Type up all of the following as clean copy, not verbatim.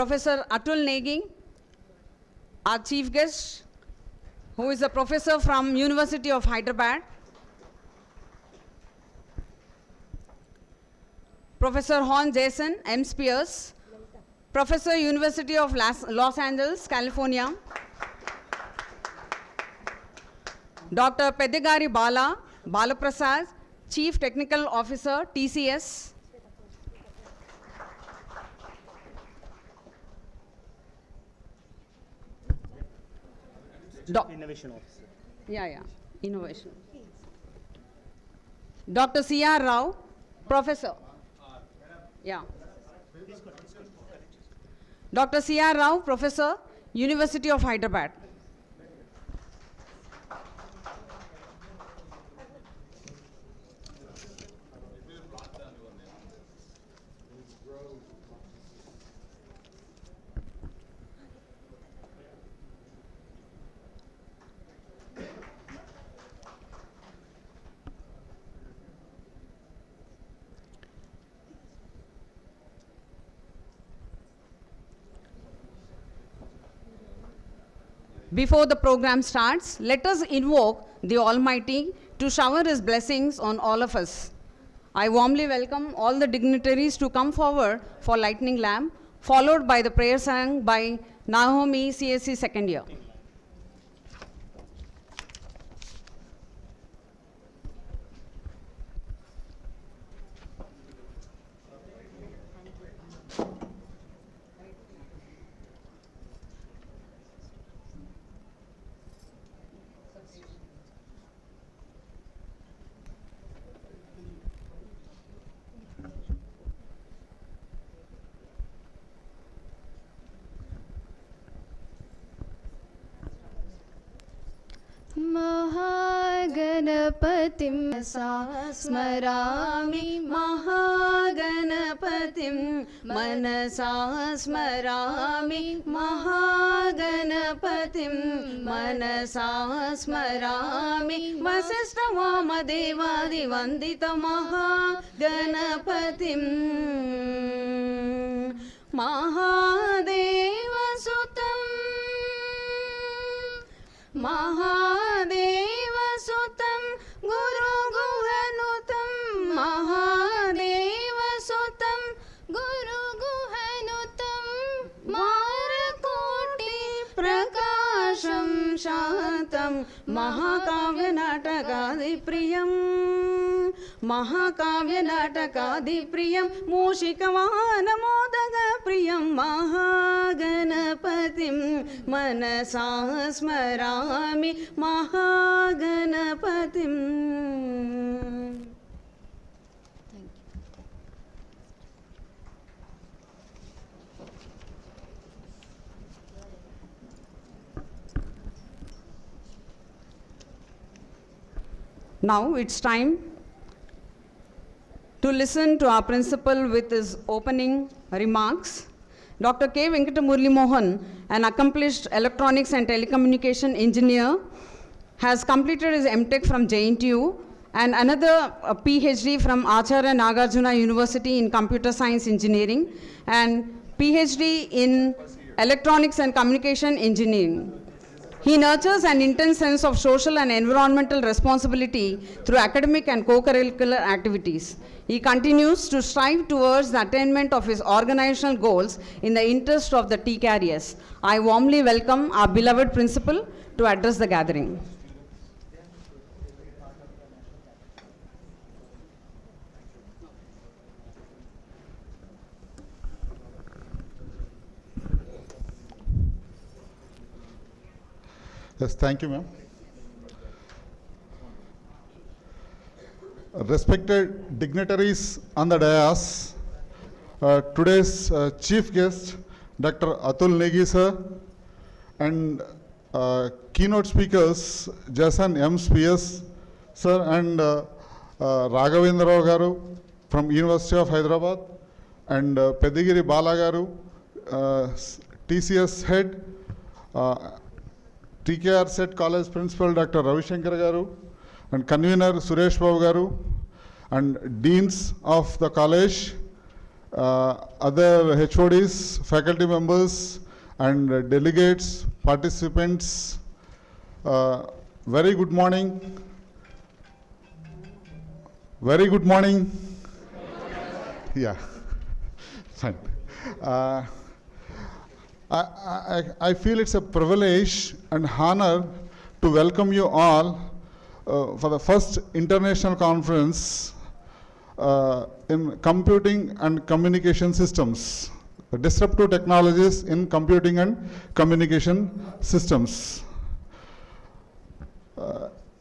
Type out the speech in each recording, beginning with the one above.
Professor Atul Negi, our chief guest, who is a professor from University of Hyderabad. Professor Hon Jason M. Spears, Professor, University of Los Angeles, California. Dr. Pedigari Balaprasad, Chief Technical Officer, TCS. Innovation Officer. Yeah, innovation. Dr. C.R. Rao, Professor. Yeah. Dr. C.R. Rao, Professor, University of Hyderabad. Before the program starts, let us invoke the Almighty to shower His blessings on all of us. I warmly welcome all the dignitaries to come forward for lightning lamp, followed by the prayer sung by Naomi, CSC second year. महागणपतिं स्मरामि महागणपतिं मनसा स्मरामि महागणपतिं मनसा स्मरामि वसिष्ठवामदेवादिवन्दित महागणपतिं महादेवसुतं महादेवसुतं गुरुगुहनुतं महादेवसुतं गुरुगुहनुतं मारकोटि प्रकाशं शान्तं महाकाव्यनाटकादिप्रियं महाकाव्यनाटकादिप्रियं मूषिकवाहनमोदकप्रियं महागणपतिं मनसा स्मरामि महागणपतिं. Now it's time to listen to our principal with his opening remarks. Dr. K. Venkatamurli Mohan, an accomplished electronics and telecommunication engineer, has completed his MTech from JNTU and another PhD from Acharya Nagarjuna University in computer science engineering and PhD in electronics and communication engineering. He nurtures an intense sense of social and environmental responsibility through academic and co-curricular activities. He continues to strive towards the attainment of his organizational goals in the interest of the TEEGALA. I warmly welcome our beloved principal to address the gathering. Yes, thank you, ma'am. Respected dignitaries on the dais, today's chief guest, Dr. Atul Negi sir, and keynote speakers, Jason M. Spears sir and Raghavendra Rao garu from University of Hyderabad, and Pedigiri Bala garu, TCS head, TKR Set College Principal Dr. Ravi Shankar garu, and convener Suresh Babu garu, and deans of the college, other HODs, faculty members, and delegates, participants, very good morning. Very good morning. Yeah, fine. I feel it's a privilege and honor to welcome you all for the first international conference in computing and communication systems, disruptive technologies in computing and communication systems.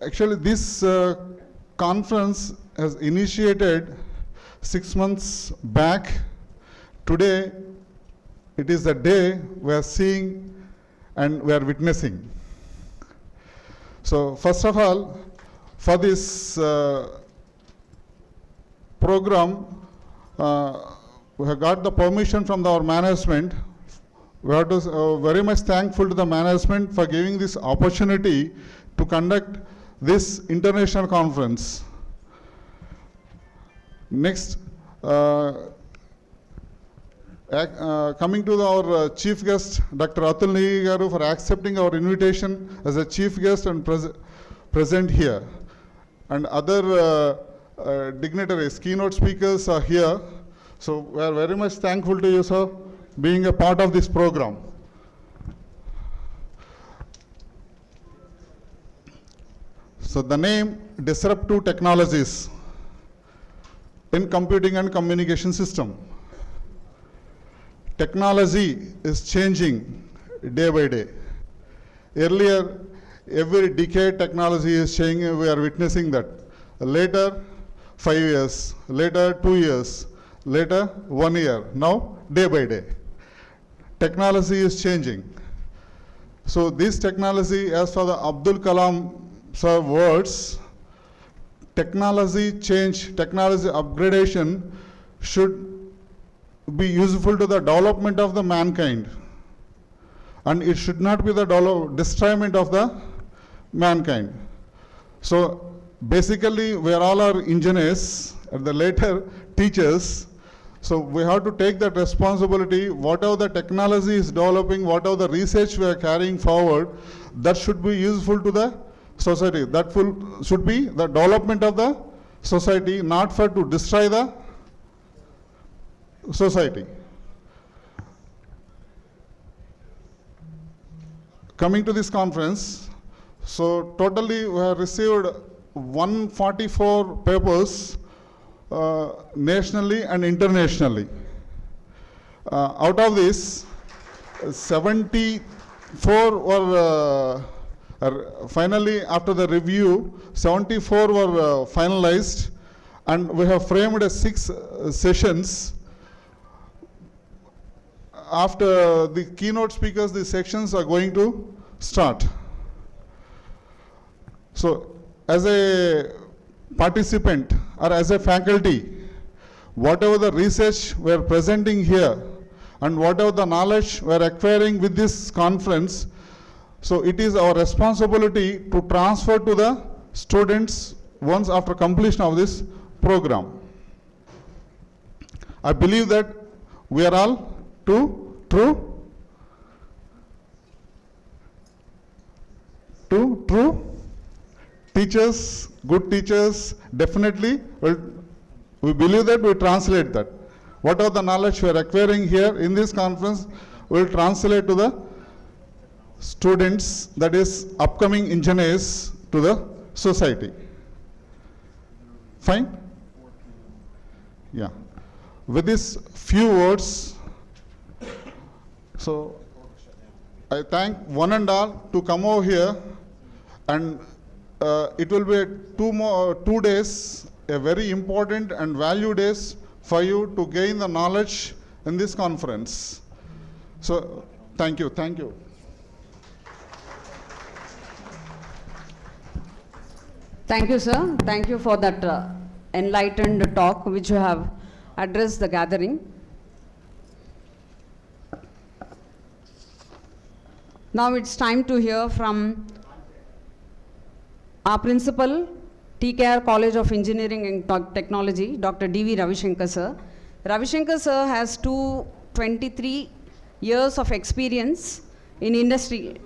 Actually, this conference has initiated 6 months back. Today, it is the day we are seeing and we are witnessing. So, first of all, for this program, we have got the permission from our management. We are very much thankful to the management for giving this opportunity to conduct this international conference. Next, coming to our chief guest, Dr. Atul Negi garu, for accepting our invitation as a chief guest and present here. And other dignitaries, keynote speakers are here. So we are very much thankful to you, sir, being a part of this program. So the name Disruptive Technologies in Computing and Communication System. Technology is changing day by day. Earlier, every decade technology is changing, we are witnessing that. Later, 5 years, later 2 years, later 1 year. Now, day by day. Technology is changing. So this technology, as for the Abdul Kalam sir words, technology change, technology upgradation should be useful to the development of the mankind, and it should not be the destroyment of the mankind. So basically we are all our engineers and the later teachers, so we have to take that responsibility. Whatever the technology is developing, whatever the research we are carrying forward, that should be useful to the society. That should be the development of the society, not for to destroy the society. Coming to this conference, so totally we have received 144 papers nationally and internationally. Out of this, 74 were finally, after the review, 74 were finalized, and we have framed 6 sessions. After the keynote speakers, the sections are going to start. So, as a participant or as a faculty, whatever the research we are presenting here and whatever the knowledge we are acquiring with this conference, so it is our responsibility to transfer to the students once after completion of this program. I believe that we are all true teachers, good teachers, definitely. We believe that we translate that. Whatever the knowledge we are acquiring here in this conference, we will translate to the students, that is upcoming engineers, to the society. Fine? Yeah. With these few words, so I thank one and all to come over here, and it will be 2 days, a very important and value days for you to gain the knowledge in this conference. So thank you. Thank you, sir. Thank you for that enlightened talk which you have addressed the gathering. Now it's time to hear from our principal, Tkrec College of Engineering and Technology, Dr. D.V. Ravishankar sir. Ravishankar sir has 23 years of experience in industry,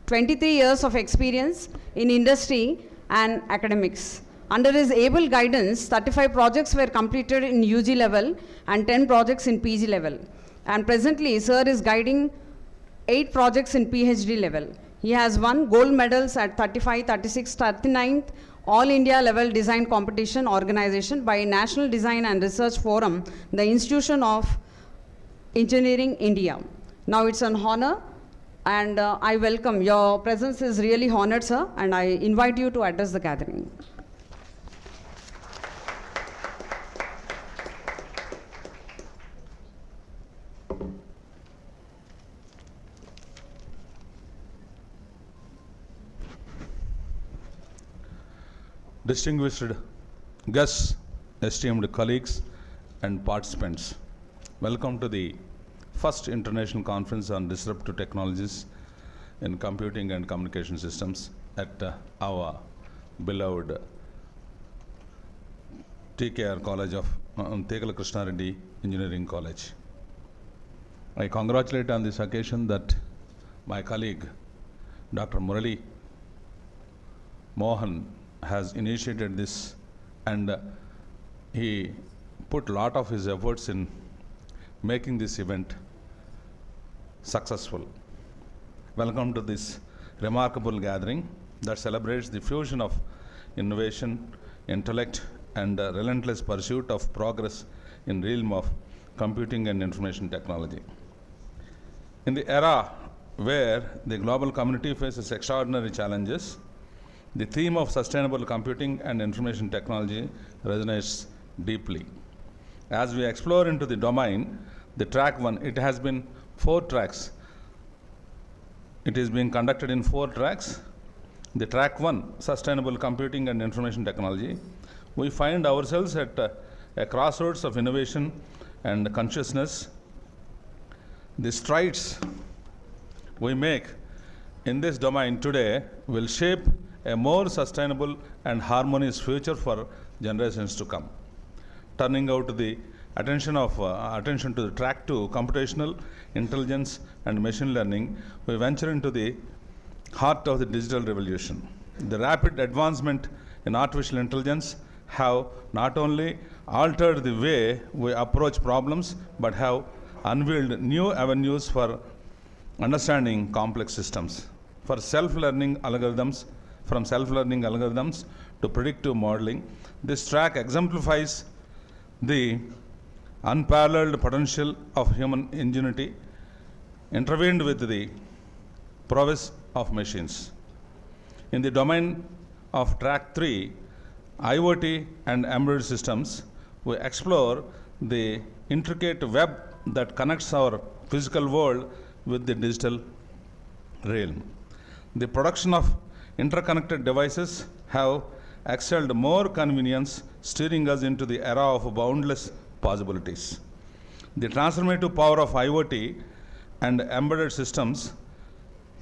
23 years of experience in industry and academics. Under his able guidance, 35 projects were completed in UG level and 10 projects in PG level. And presently, sir is guiding 8 projects in PhD level. He has won gold medals at 35, 36, 39th All India level design competition organization by National Design and Research Forum, the Institution of Engineering India. Now it's an honor, and I welcome. Your presence is really honored, sir, and I invite you to address the gathering. Distinguished guests, esteemed colleagues and participants, welcome to the first international conference on disruptive technologies in computing and communication systems at our beloved TKR College of TEEGALA KRISHNA REDDY Engineering College. I congratulate on this occasion that my colleague Dr. Murali Mohan has initiated this, and he put a lot of his efforts in making this event successful. Welcome to this remarkable gathering that celebrates the fusion of innovation, intellect, and relentless pursuit of progress in the realm of computing and information technology. In the era where the global community faces extraordinary challenges, the theme of sustainable computing and information technology resonates deeply. As we explore into the domain, the track 1, it has been 4 tracks. It is being conducted in 4 tracks. The track 1, sustainable computing and information technology, we find ourselves at a crossroads of innovation and consciousness. The strides we make in this domain today will shape a more sustainable and harmonious future for generations to come. Turning out to the attention to the track 2, computational intelligence and machine learning, we venture into the heart of the digital revolution. The rapid advancement in artificial intelligence have not only altered the way we approach problems, but have unveiled new avenues for understanding complex systems. From self-learning algorithms to predictive modeling, this track exemplifies the unparalleled potential of human ingenuity intervened with the prowess of machines. In the domain of track 3, IoT and embedded systems, we explore the intricate web that connects our physical world with the digital realm. The production of interconnected devices have excelled more convenience, steering us into the era of boundless possibilities. The transformative power of IoT and embedded systems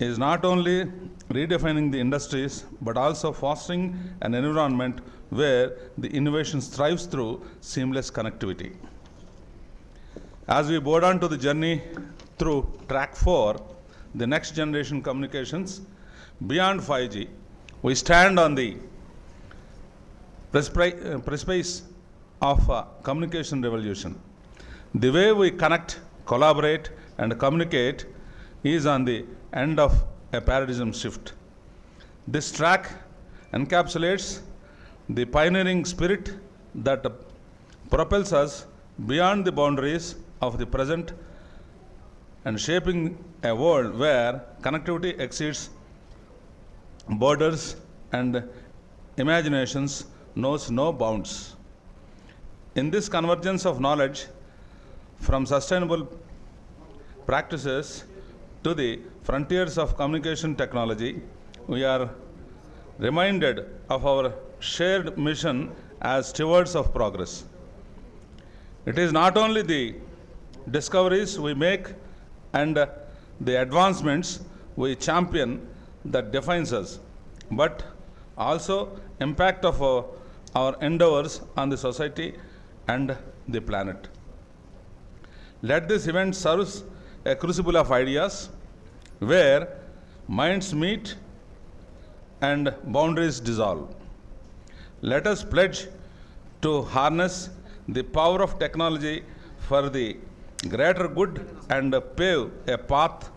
is not only redefining the industries, but also fostering an environment where the innovation thrives through seamless connectivity. As we board on to the journey through track 4, the next generation communications, beyond 5G, we stand on the precipice of a communication revolution. The way we connect, collaborate, and communicate is on the end of a paradigm shift. This track encapsulates the pioneering spirit that propels us beyond the boundaries of the present and shaping a world where connectivity exceeds borders and imaginations knows no bounds. In this convergence of knowledge, from sustainable practices to the frontiers of communication technology, we are reminded of our shared mission as stewards of progress. It is not only the discoveries we make and the advancements we champion that defines us, but also impact of our endeavors on the society and the planet. Let this event serve a crucible of ideas where minds meet and boundaries dissolve. Let us pledge to harness the power of technology for the greater good and pave a path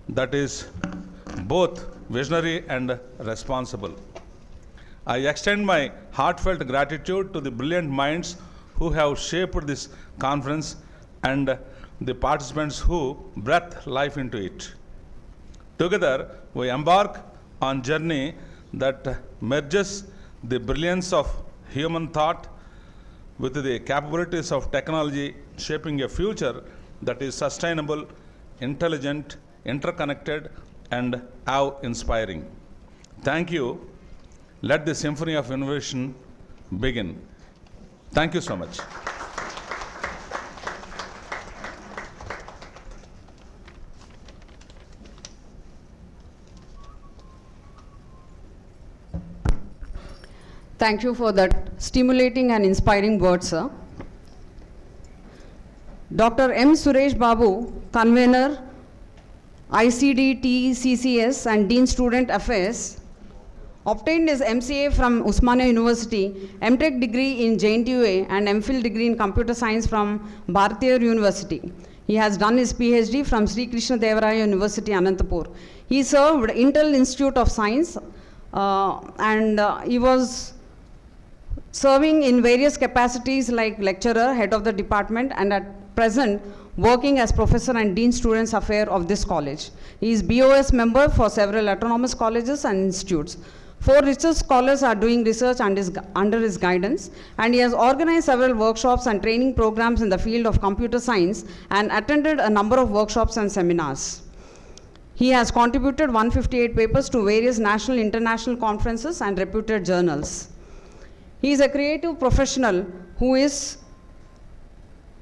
that is both visionary and responsible. I extend my heartfelt gratitude to the brilliant minds who have shaped this conference and the participants who breathe life into it. Together, we embark on a journey that merges the brilliance of human thought with the capabilities of technology, shaping a future that is sustainable, intelligent, interconnected, and awe-inspiring. Thank you. Let the symphony of innovation begin. Thank you so much. Thank you for that stimulating and inspiring words, sir. Dr. M. Suresh Babu, convener, ICD TECCS and Dean Student Affairs, obtained his MCA from Usmania University, MTech degree in JNTUA and MPhil degree in Computer Science from Bharatiya University. He has done his PhD from Sri Krishna Devaraya University, Anantapur. He served Intel Institute of Science and he was serving in various capacities like lecturer, head of the department, and at present working as professor and dean students affairs of this college. He is BOS member for several autonomous colleges and institutes. 4 research scholars are doing research under his guidance, and he has organized several workshops and training programs in the field of computer science and attended a number of workshops and seminars. He has contributed 158 papers to various national, international conferences and reputed journals. He is a creative professional who is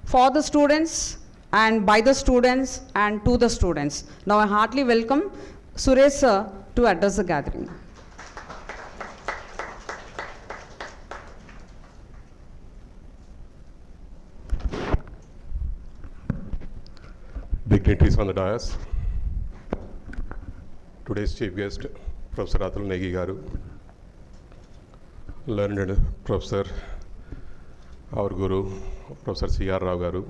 for the students and by the students and to the students. Now I heartily welcome Suresh sir to address the gathering. Dignitaries on the dais. Today's chief guest, Professor Atul Negi Garu, learned Professor, our Guru, Professor C.R. Rao Garu,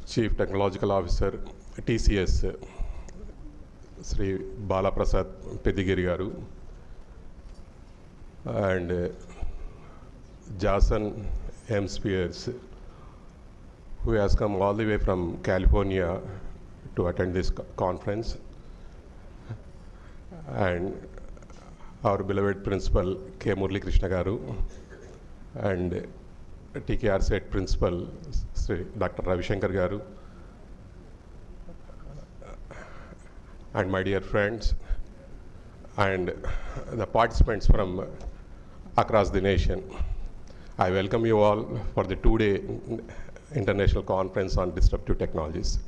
Chief Technological Officer, TCS, Sri Bala Prasad Pedigiri Garu, and Jason M. Spears, who has come all the way from California to attend this conference, and our beloved principal K. Murli Krishna Garu, and TKR set principal Sri Dr. Ravi Shankar Garu, and my dear friends, and the participants from across the nation. I welcome you all for the 2-day international conference on disruptive technologies.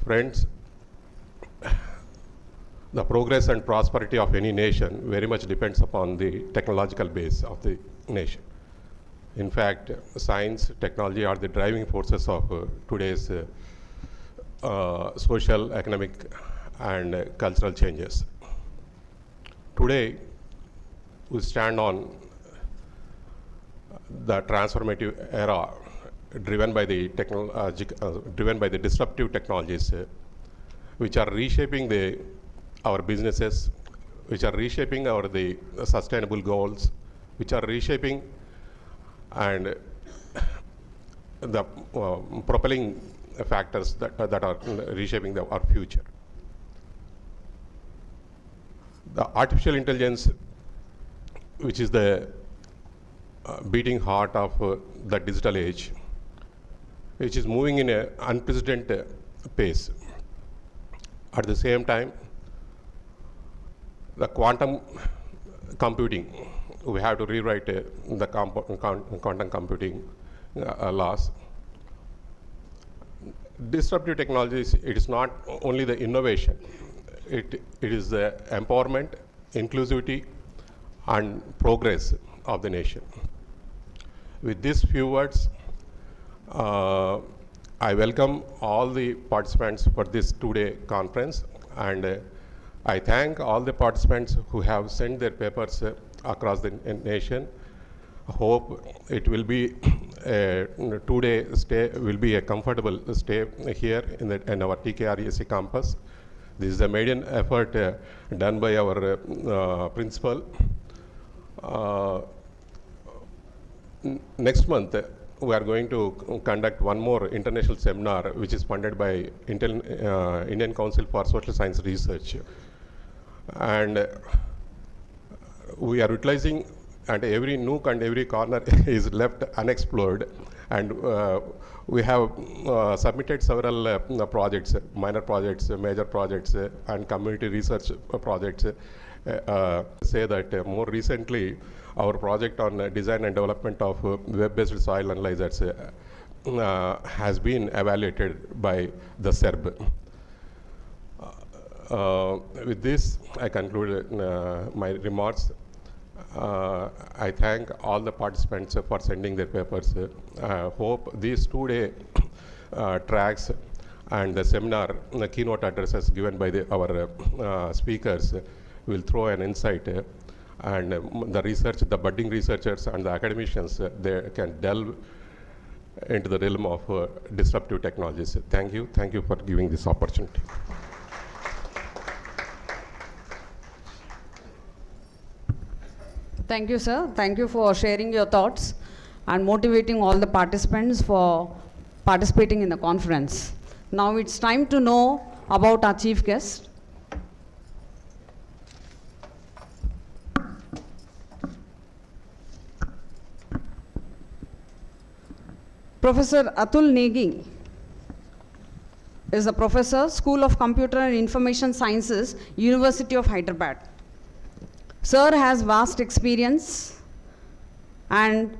Friends, the progress and prosperity of any nation very much depends upon the technological base of the nation. In fact, science, technology are the driving forces of today's social, economic, and cultural changes. Today, we stand on the transformative era driven by the disruptive technologies, which are reshaping our businesses, which are reshaping the sustainable goals, which are reshaping and the propelling factors that are reshaping our future. The artificial intelligence, which is the beating heart of the digital age, which is moving in an unprecedented pace. At the same time, the quantum computing, we have to rewrite the quantum computing laws. Disruptive technologies, it is not only the innovation, it is the empowerment, inclusivity, and progress of the nation. With these few words, I welcome all the participants for this two-day conference, and I thank all the participants who have sent their papers across the nation. Hope it will be a two-day stay, will be a comfortable stay here in our TKRESC campus. This is a maiden effort done by our principal. Next month, we are going to conduct one more international seminar, which is funded by Indian Council for Social Science Research. And we are utilizing, and every nook and every corner is left unexplored. And we have submitted several projects, minor projects, major projects, and community research projects. Say that more recently, our project on design and development of web-based soil analyzers has been evaluated by the SERB. With this, I conclude my remarks. I thank all the participants for sending their papers. Hope these two-day tracks and the seminar, the keynote addresses given by our speakers will throw an insight, and the research, the budding researchers and the academicians, they can delve into the realm of disruptive technologies. Thank you for giving this opportunity. Thank you, sir. Thank you for sharing your thoughts and motivating all the participants for participating in the conference. Now it's time to know about our chief guest. Professor Atul Negi is a professor, School of Computer and Information Sciences, University of Hyderabad. Sir has vast experience, and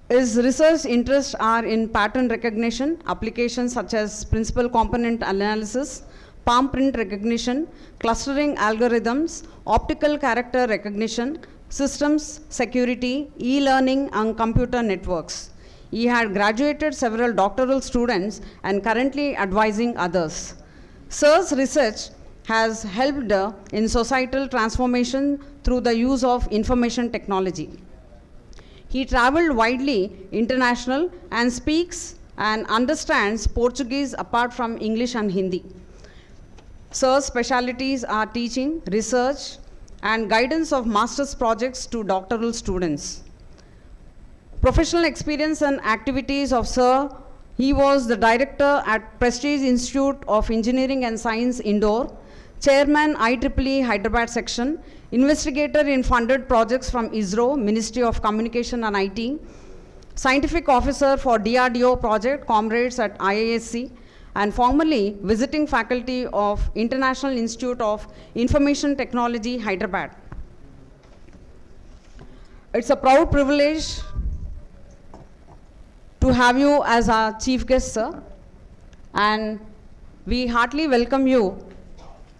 his research interests are in pattern recognition, applications such as principal component analysis, palm print recognition, clustering algorithms, optical character recognition, systems security, e-learning, and computer networks. He had graduated several doctoral students and currently advising others. Sir's research has helped in societal transformation through the use of information technology. He traveled widely international and speaks and understands Portuguese apart from English and Hindi. Sir's specialties are teaching, research, and guidance of master's projects to doctoral students. Professional experience and activities of Sir: he was the director at Prestige Institute of Engineering and Science, Indore, chairman IEEE Hyderabad section, investigator in funded projects from ISRO, Ministry of Communication and IT, scientific officer for DRDO project, comrades at IISc, and formerly visiting faculty of International Institute of Information Technology, Hyderabad. It's a proud privilege to have you as our chief guest, sir, and we heartily welcome you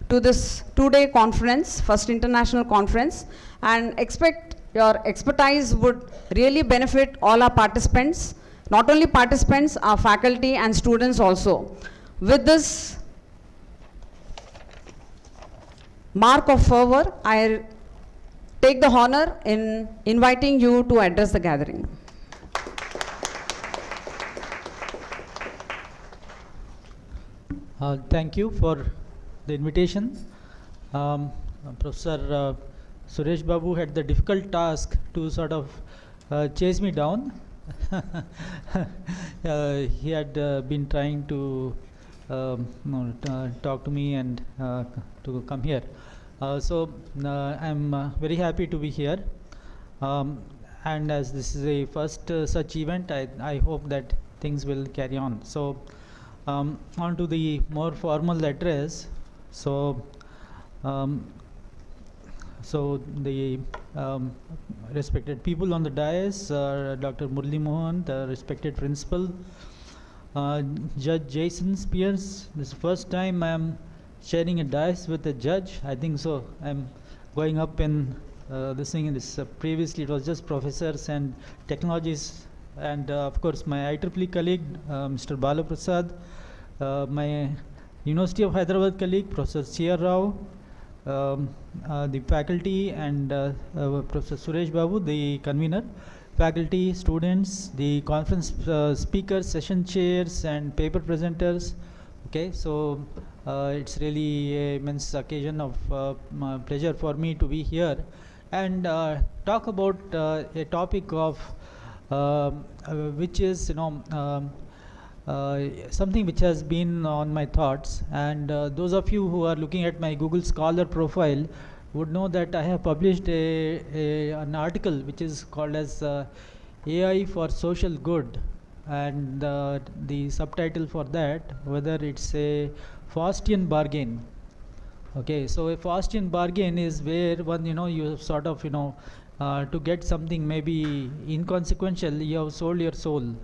to this two-day conference, first international conference, and expect your expertise would really benefit all our participants, not only participants, our faculty and students also. With this mark of fervor, I take the honor in inviting you to address the gathering. Thank you for the invitation. Professor Suresh Babu had the difficult task to sort of chase me down. He had been trying to talk to me and to come here. So I'm very happy to be here. And as this is a first such event, I hope that things will carry on. So on to the more formal address. So the respected people on the dais, Dr. Murli Mohan, the respected principal, Judge Jason Spears. This is the first time I'm sharing a dais with a judge. I think so. I'm going up in this thing. Previously it was just professors and technologists, and of course my IEEE colleague, Mr. Bala Prasad, my University of Hyderabad colleague, Professor C.R. Rao, the faculty, and Professor Suresh Babu, the convener, faculty, students, the conference speakers, session chairs, and paper presenters. Okay, so it's really an immense occasion of pleasure for me to be here and talk about a topic of which is something which has been on my thoughts, and those of you who are looking at my Google Scholar profile would know that I have published an article which is called as AI for Social Good, and the subtitle for that, whether it's a Faustian bargain. Okay, so a Faustian bargain is where one, you sort of, to get something maybe inconsequential, you have sold your soul.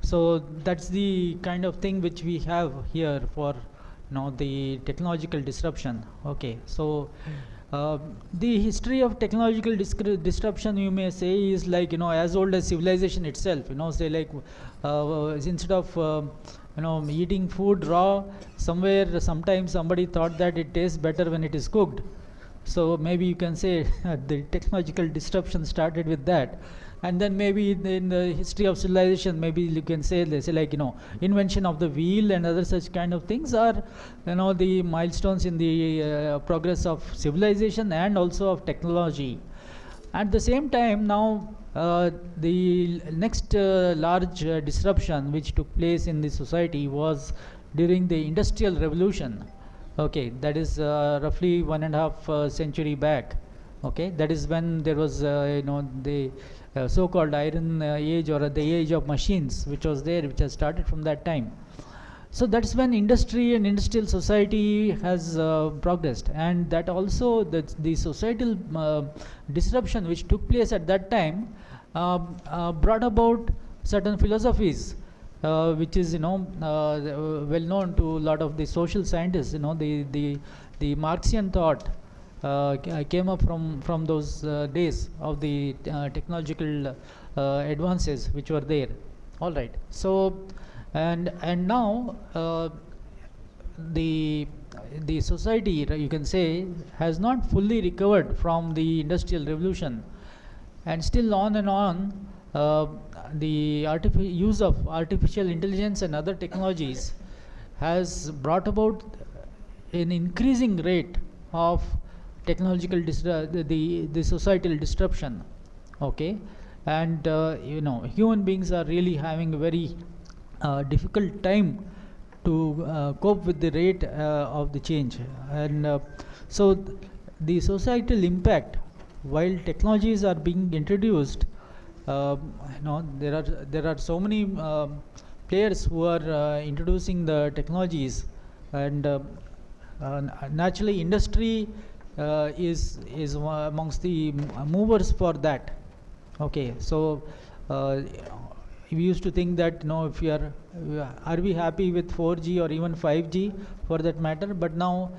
So that's the kind of thing which we have here for the technological disruption. Okay, so the history of technological disruption, you may say, is like as old as civilization itself. Say like instead of eating food raw, sometimes somebody thought that it tastes better when it is cooked. So maybe you can say the technological disruption started with that. And then maybe in the history of civilization, maybe you can say, let's say like, invention of the wheel and other such kind of things are, the milestones in the progress of civilization and also of technology. At the same time, now the next large disruption which took place in the society was during the Industrial Revolution. Okay, that is roughly 1.5 century back. Okay, that is when there was the so-called Iron Age, or the age of machines, which was there, which has started from that time. So that's when industry and industrial society has progressed, and that also the societal disruption which took place at that time brought about certain philosophies which is well known to a lot of the social scientists. The Marxian thought came up from those days of the technological advances which were there. All right. So and now the society, you can say, has not fully recovered from the Industrial Revolution, and still on and on the use of artificial intelligence and other technologies has brought about an increasing rate of technological the societal disruption. Okay, and human beings are really having a very difficult time to cope with the rate of the change, and so the societal impact, while technologies are being introduced, there are so many players who are introducing the technologies, and naturally industry is amongst the movers for that. Okay, so we used to think that if we are we happy with 4G or even 5G for that matter, but now,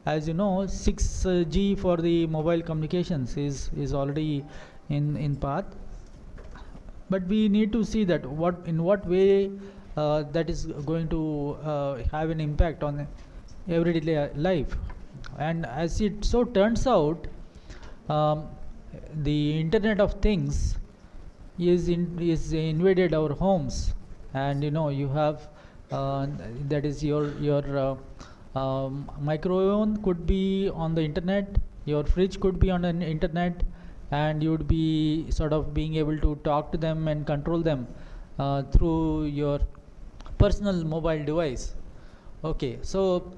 as you know, 6G for the mobile communications is already in path. But we need to see that in what way that is going to have an impact on everyday life. And as it so turns out, the Internet of Things is invaded our homes, and you have that is your microwave could be on the internet, your fridge could be on an internet, and you would be sort of being able to talk to them and control them through your personal mobile device. Okay, so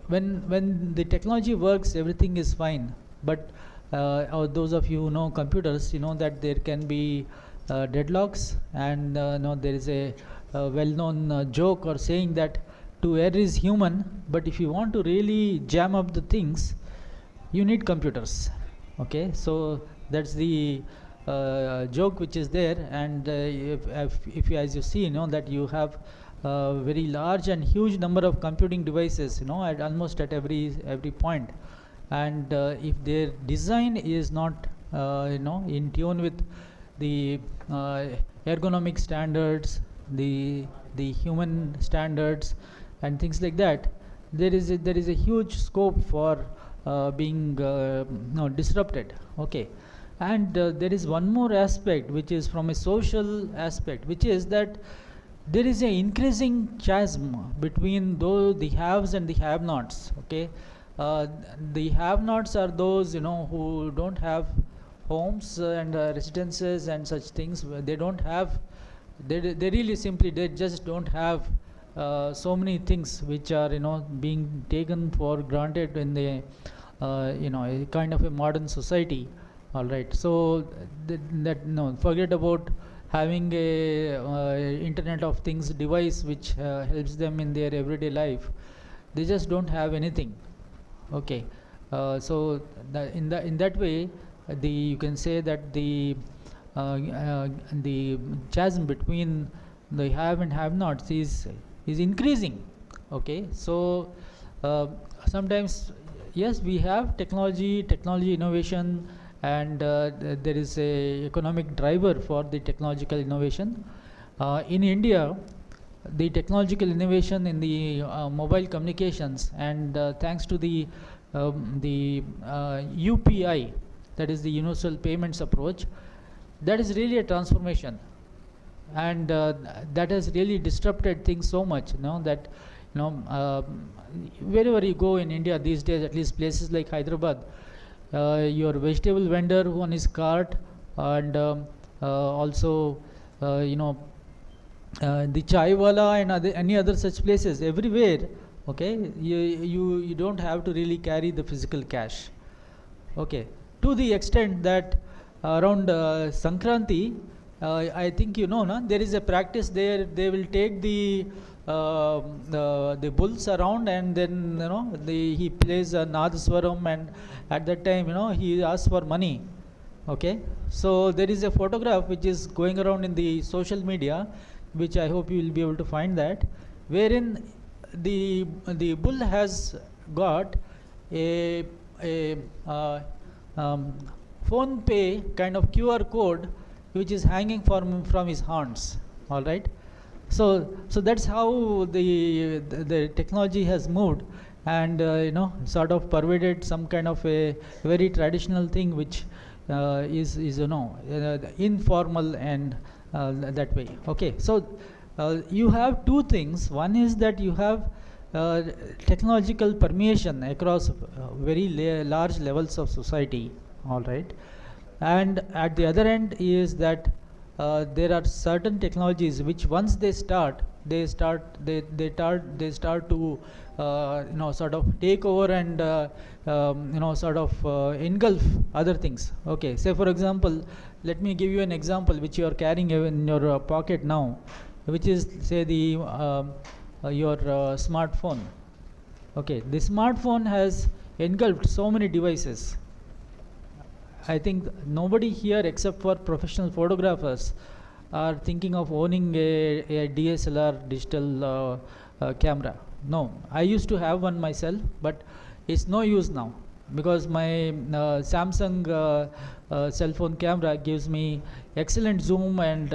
when the technology works, everything is fine, but those of you who know computers, that there can be deadlocks, and there is a well-known joke or saying that to err is human, but if you want to really jam up the things, you need computers. Okay, so that's the joke which is there, and if you, as you see, that you have very large and huge number of computing devices, at almost at every point, and if their design is not in tune with the ergonomic standards, the human standards and things like that, there is a huge scope for being disrupted. Okay. And there is one more aspect, which is from a social aspect, which is that there is an increasing chasm between the haves and the have-nots. Okay. The have-nots are those who don't have homes and residences and such things. They don't have, they really simply, they just don't have so many things which are being taken for granted in the a kind of a modern society. All right. So forget about having a Internet of Things device which helps them in their everyday life. They just don't have anything. Okay. So in that way, you can say that the chasm between the have and have-nots is increasing. Okay. So sometimes, yes, we have technology innovation, and there is a economic driver for the technological innovation. In India, the technological innovation in the mobile communications, and thanks to the UPI, that is the universal payments approach, that is really a transformation, and that has really disrupted things so much that wherever you go in India these days, at least places like Hyderabad, your vegetable vendor on his cart, and also the chai wala and any other such places, everywhere. Okay, you don't have to really carry the physical cash. Okay, to the extent that around Sankranti, I think there is a practice there. They will take the bulls around, and then he plays a Nadaswaram, and at that time he asks for money. Okay, so there is a photograph which is going around in the social media, which I hope you will be able to find that, wherein the bull has got a phone pay kind of QR code which is hanging from his horns. All right. So that's how the technology has moved, and sort of pervaded some kind of a very traditional thing which is informal and that way. Okay. So you have two things. One is that you have technological permeation across very large levels of society. All right. And at the other end is that there are certain technologies which once they start to sort of take over and sort of engulf other things. Okay, say for example, let me give you an example which you are carrying in your pocket now, which is say the your smartphone. Okay, the smartphone has engulfed so many devices. I think nobody here except for professional photographers are thinking of owning a DSLR digital camera. No, I used to have one myself, but it's no use now, because my Samsung cell phone camera gives me excellent zoom and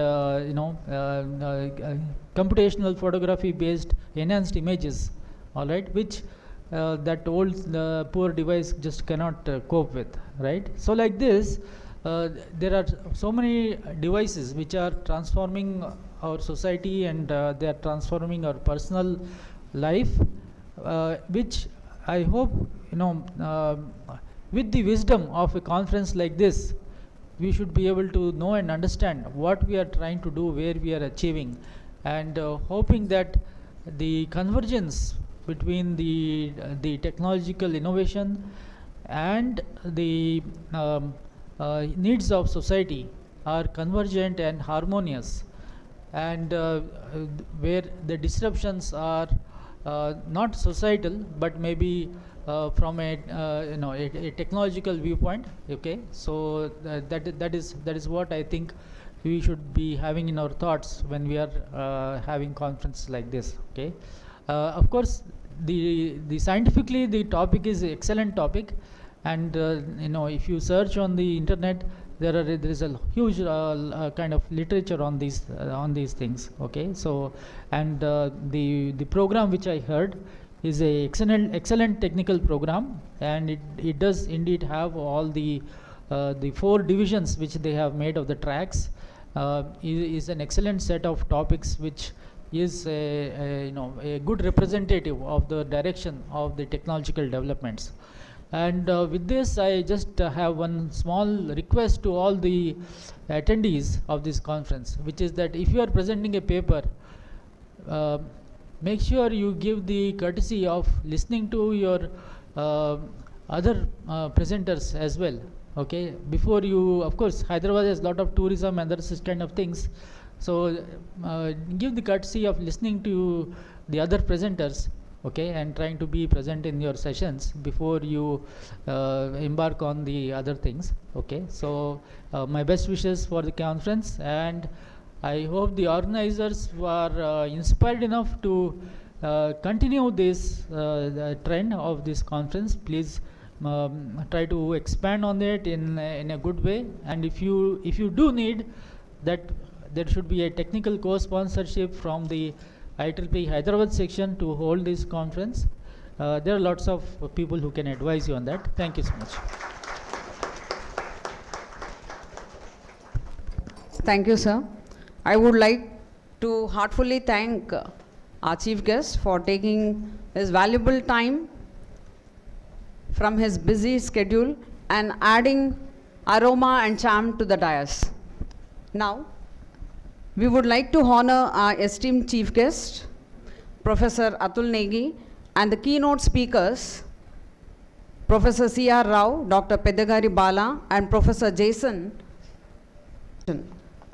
computational photography based enhanced images, all right, which that old poor device just cannot cope with, right? So like this, there are so many devices which are transforming our society, and they are transforming our personal life, which I hope with the wisdom of a conference like this, we should be able to know and understand what we are trying to do, where we are achieving, and hoping that the convergence between the technological innovation and the needs of society are convergent and harmonious, and where the disruptions are not societal, but maybe from a technological viewpoint. Okay, so that is what I think we should be having in our thoughts when we are having conferences like this. Okay, of course, the scientifically the topic is an excellent topic, And if you search on the internet, there is a huge kind of literature on these things. Okay, so and the program which I heard is a excellent technical program, and it does indeed have all the 4 divisions which they have made of the tracks. Is an excellent set of topics which is a good representative of the direction of the technological developments. And with this, I just have one small request to all the attendees of this conference, which is that if you are presenting a paper, make sure you give the courtesy of listening to your other presenters as well. Okay, before you, of course, Hyderabad has a lot of tourism and other kind of things. So give the courtesy of listening to the other presenters, okay, and trying to be present in your sessions before you embark on the other things. Okay, so my best wishes for the conference, and I hope the organizers are inspired enough to continue this trend of this conference. Please try to expand on it in a good way, and if you do need that, there should be a technical co-sponsorship from the IEEE Hyderabad section to hold this conference. There are lots of people who can advise you on that. Thank you so much. Thank you, sir. I would like to heartfully thank our chief guest for taking his valuable time from his busy schedule and adding aroma and charm to the dais. Now, we would like to honor our esteemed chief guest, Professor Atul Negi, and the keynote speakers, Professor C.R. Rao, Dr. Pedagari Bala, and Professor Jason.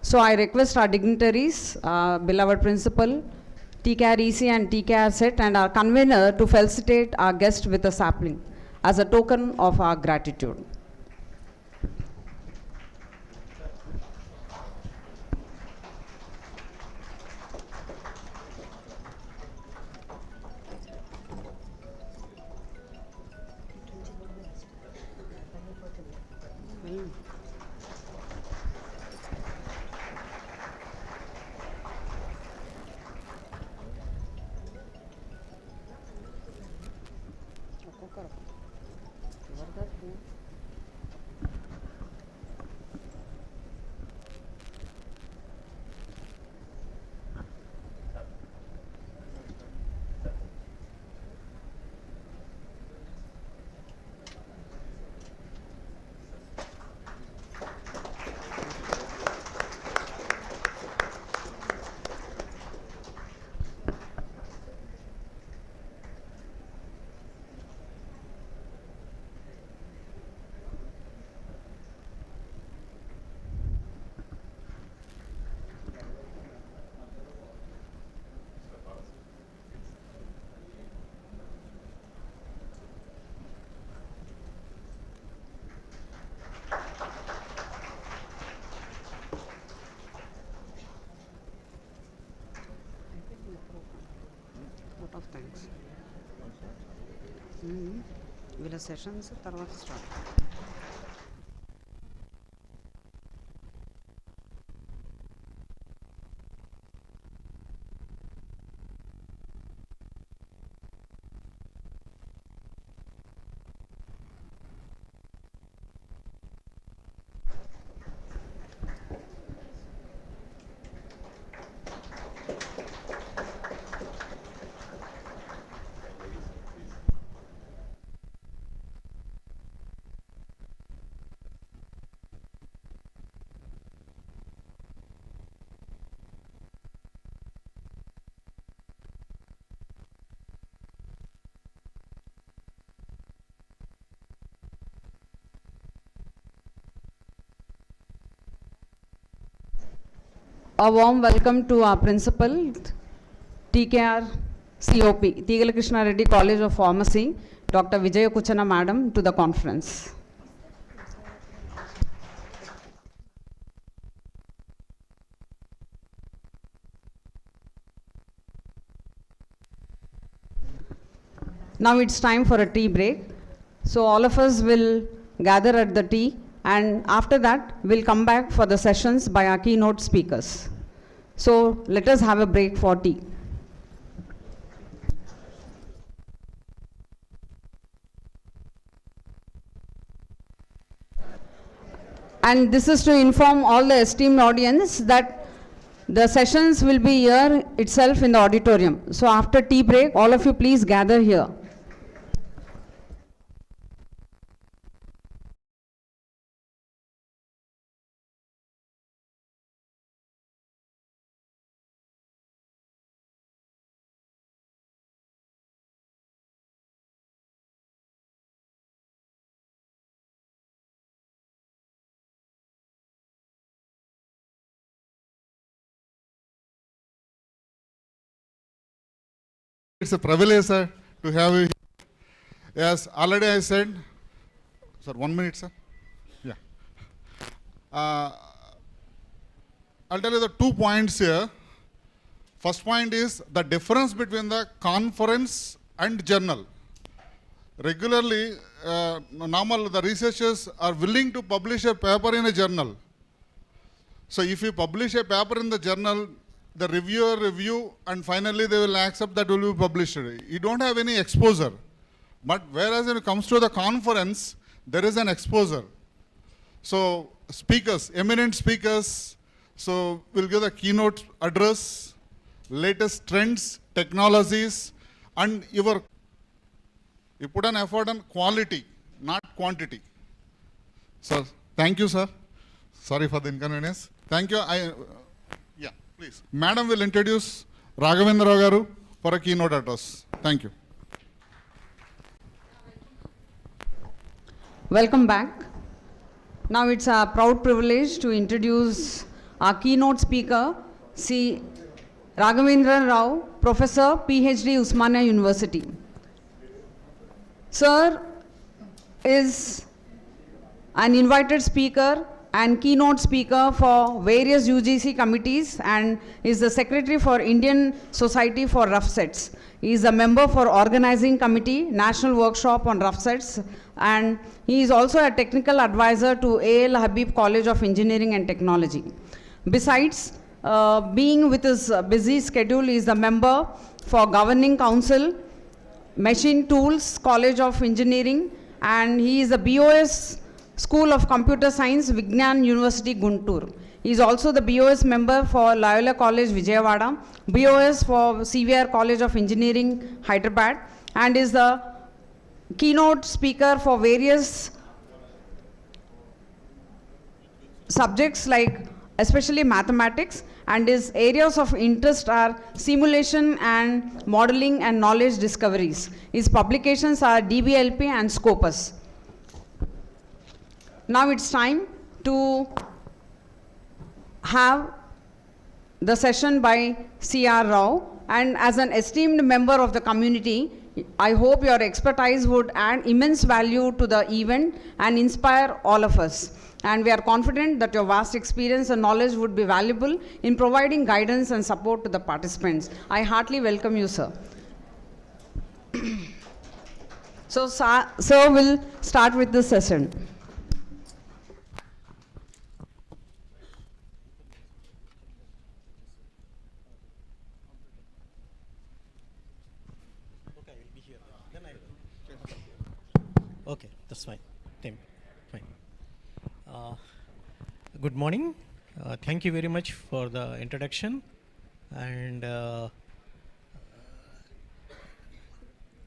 So I request our dignitaries, beloved principal, TKR EC and TKR SET, and our convener to felicitate our guest with a sapling as a token of our gratitude. Vote of thanks. వీళ్ళ sessions తర్వాత start. A warm welcome to our principal, TKR COP, TEEGALA KRISHNA Reddy College of Pharmacy, Dr. Vijaya Kuchana Madam, to the conference. Now it's time for a tea break. So all of us will gather at the tea, and after that we'll come back for the sessions by our keynote speakers. So let us have a break for tea. And this is to inform all the esteemed audience that the sessions will be here itself in the auditorium. So after tea break, all of you please gather here. It's a privilege, sir, to have you here. Yes, already I said, sir, 1 minute, sir. Yeah. I'll tell you the 2 points here. First point is the difference between the conference and journal. Regularly, normal, the researchers are willing to publish a paper in a journal. So if you publish a paper in the journal, the reviewer review, and finally they will accept that will be published. You don't have any exposure. But whereas when it comes to the conference, there is an exposure. So speakers, eminent speakers, so we'll give the keynote address, latest trends, technologies, and you put an effort on quality, not quantity. So thank you, sir. Sorry for the inconvenience. Thank you. Please. Madam will introduce Raghavendra Rao garu for a keynote address. Thank you. Welcome back. Now it's a proud privilege to introduce our keynote speaker, C. Raghavendra Rao, Professor, PhD, Usmania University. Sir is an invited speaker and keynote speaker for various UGC committees and is the secretary for Indian Society for Rough Sets. He is a member for Organizing Committee, National Workshop on Rough Sets, and he is also a technical advisor to A.L. Habib College of Engineering and Technology. Besides being with his busy schedule, he is a member for Governing Council, Machine Tools College of Engineering, and he is a BOS School of Computer Science, Vignan University, Guntur. He is also the BOS member for Loyola College, Vijayawada, BOS for CVR College of Engineering, Hyderabad, and is the keynote speaker for various subjects like especially mathematics, and his areas of interest are simulation and modeling and knowledge discoveries. His publications are DBLP and Scopus. Now it's time to have the session by C.R. Rao, and as an esteemed member of the community, I hope your expertise would add immense value to the event and inspire all of us. And we are confident that your vast experience and knowledge would be valuable in providing guidance and support to the participants. I heartily welcome you, sir. So, sir will start with the session. Okay, that's fine. Fine. Good morning. Thank you very much for the introduction and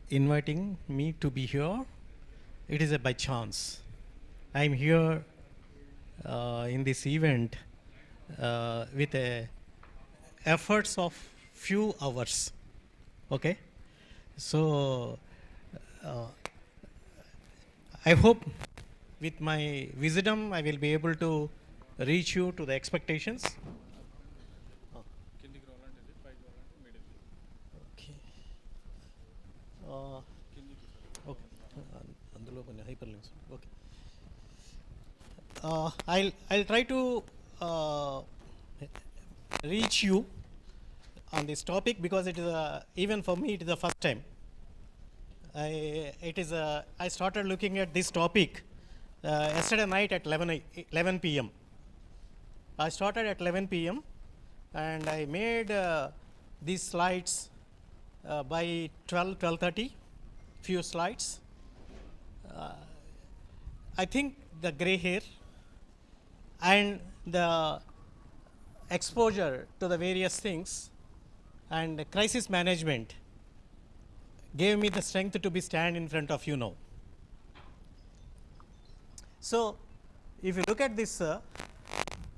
inviting me to be here. It is by chance. I am here in this event with efforts of few hours. Okay, so I hope with my wisdom I will be able to reach you to the expectations. Okay. Okay. I'll try to reach you on this topic because it is even for me it is the first time. I started looking at this topic yesterday night at 11 p.m. I started at 11 p.m. and I made these slides by 12:30, few slides. I think the gray hair and the exposure to the various things and the crisis management gave me the strength to be stand in front of you now. So, if you look at this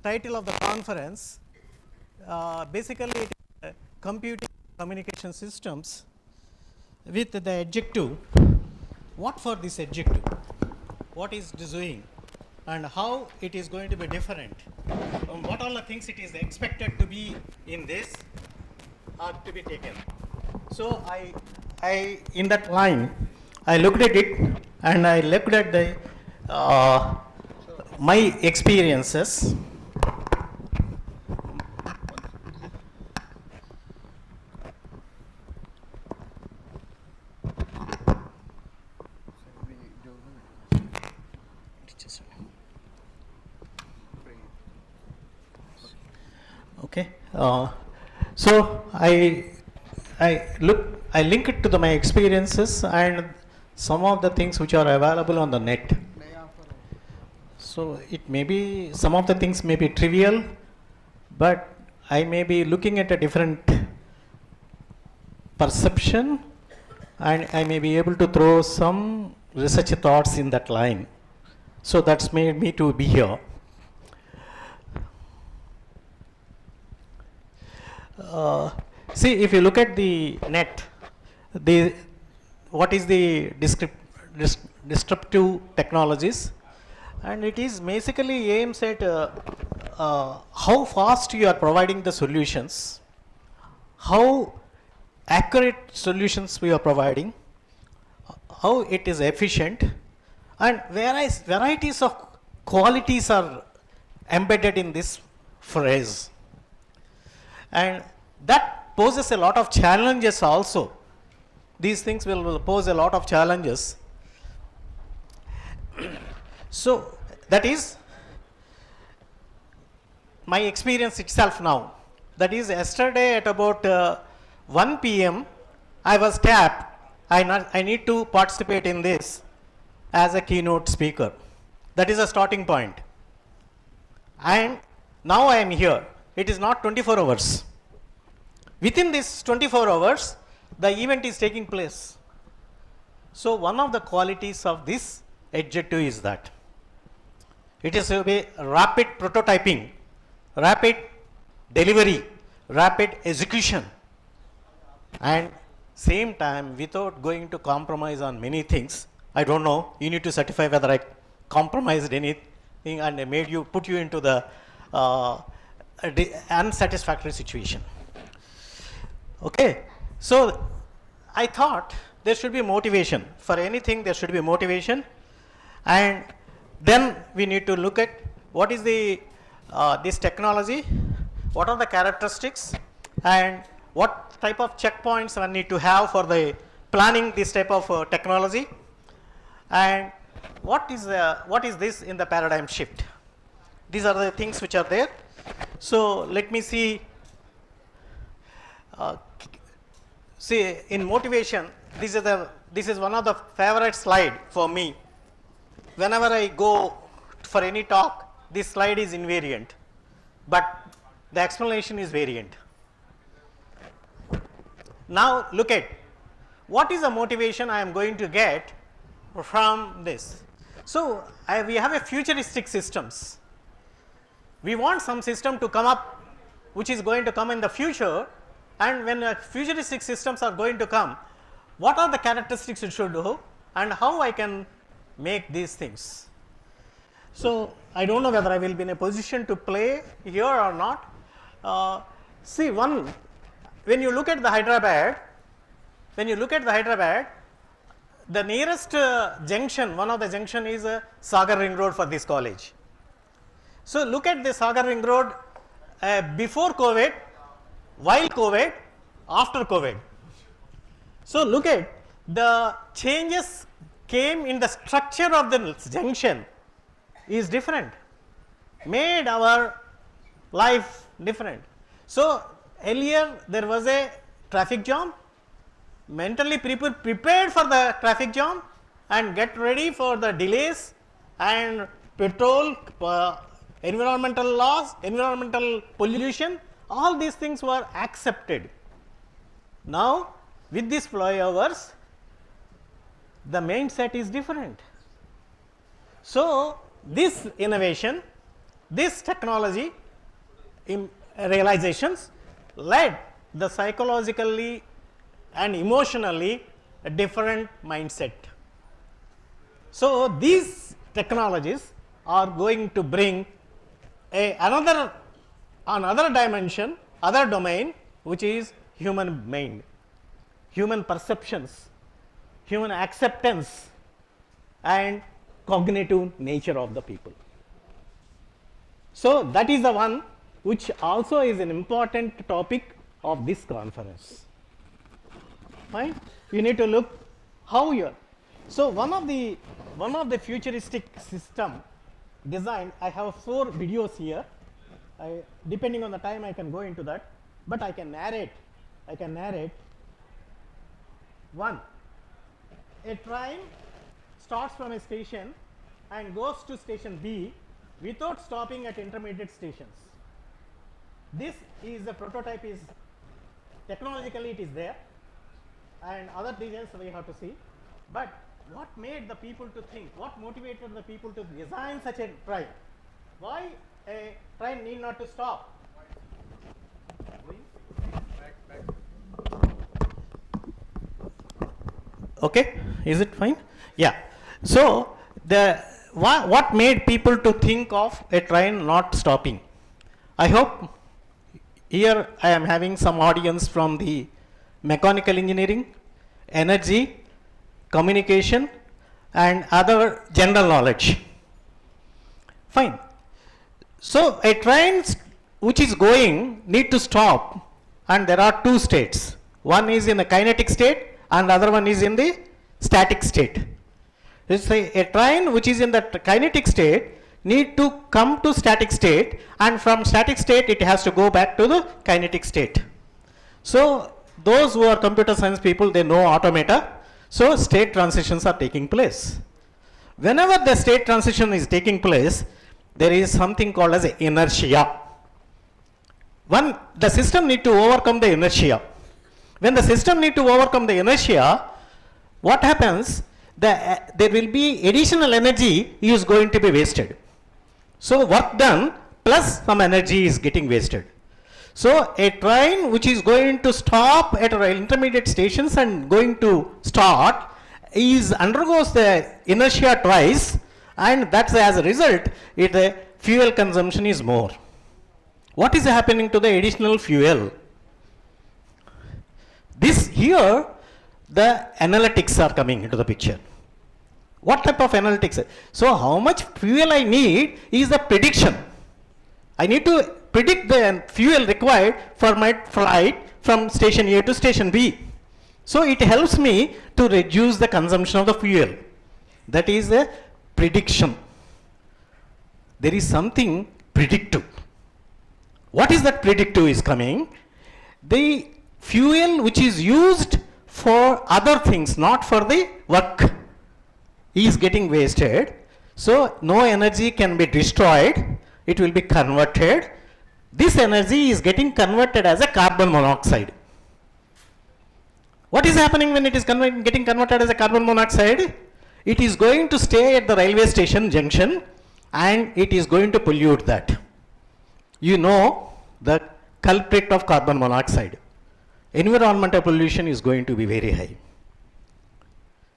title of the conference, basically it is computing communication systems with the adjective. What for this adjective? What is doing and how it is going to be different? What all the things it is expected to be in this are to be taken. So, I in that line, I looked at it and I looked at the my experiences. Okay. So I link it to my experiences and some of the things which are available on the net. So it may be, some of the things may be trivial, but I may be looking at a different perception and I may be able to throw some research thoughts in that line. So that's made me to be here. See, if you look at the net, what is the disruptive technologies, and it is basically aims at how fast you are providing the solutions, how accurate solutions we are providing, how it is efficient, and whereas varieties of qualities are embedded in this phrase. And that poses a lot of challenges also. These things will pose a lot of challenges. So that is my experience itself now. That is, yesterday at about 1 p.m. I was tapped. I need to participate in this as a keynote speaker. That is a starting point. And now I am here. It is not 24 hours. Within this 24 hours, the event is taking place. So one of the qualities of this adjective is that it is a rapid prototyping, rapid delivery, rapid execution, and same time without going to compromise on many things. I don't know, you need to certify whether I compromised anything and put you into the unsatisfactory situation. Okay, so I thought there should be motivation. For anything there should be motivation, and then we need to look at what is the this technology, what are the characteristics, and what type of checkpoints I need to have for the planning this type of technology, and what is this in the paradigm shift. These are the things which are there. So let me see. See, in motivation, this is one of the favorite slide for me. Whenever I go for any talk, this slide is invariant, but the explanation is variant. Now look at what is the motivation I am going to get from this. So we have a futuristic systems. We want some system to come up which is going to come in the future, and when futuristic systems are going to come, what are the characteristics it should do and how I can make these things. So I don't know whether I will be in a position to play here or not. See, when you look at the Hyderabad, the nearest junction, one of the junction is Sagar Ring Road for this college. So look at the Sagar Ring Road before COVID, while COVID, after COVID. So look at the changes came in the structure of the junction is different, made our life different. So, earlier there was a traffic jam, mentally people prepared for the traffic jam and get ready for the delays and petrol, environmental laws, environmental pollution, all these things were accepted. Now, with these flyovers, the mindset is different. So, this innovation, this technology realizations led the psychologically and emotionally a different mindset. So, these technologies are going to bring another dimension, other domain, which is human mind, human perceptions, human acceptance and cognitive nature of the people. So, that is the one which also is an important topic of this conference. Fine. You need to look how you are. So, one of the futuristic system design, I have 4 videos here. Depending on the time I can go into that, but I can narrate. One, a train starts from a station and goes to station B without stopping at intermediate stations. This is the prototype, is technologically it is there, and other details we have to see. But what made the people to think, what motivated the people to design such a train? Why a train need not to stop? Okay, is it fine? Yeah. So, what made people to think of a train not stopping? I hope here I am having some audience from the mechanical engineering, energy, communication and other general knowledge. Fine. So, a train which is going need to stop, and there are 2 states. One is in the kinetic state and other one is in the static state. Let's say a train which is in the kinetic state need to come to static state, and from static state it has to go back to the kinetic state. So, those who are computer science people, they know automata. So, state transitions are taking place. Whenever the state transition is taking place, there is something called as inertia. The system need to overcome the inertia. When the system need to overcome the inertia, what happens? There will be additional energy is going to be wasted. So, work done plus some energy is getting wasted. So, a train which is going to stop at intermediate stations and going to start undergoes the inertia twice, and that's as a result the fuel consumption is more. What is happening to the additional fuel? This here the analytics are coming into the picture. What type of analytics? So, how much fuel I need is the prediction. I need to predict the fuel required for my flight from station A to station B. So, it helps me to reduce the consumption of the fuel. That is a prediction. There is something predictive. What is that predictive is coming? The fuel which is used for other things, not for the work, is getting wasted. So, no energy can be destroyed, it will be converted. This energy is getting converted as a carbon monoxide. What is happening when it is getting converted as a carbon monoxide? It is going to stay at the railway station junction and it is going to pollute that. You know the culprit of carbon monoxide. Environmental pollution is going to be very high.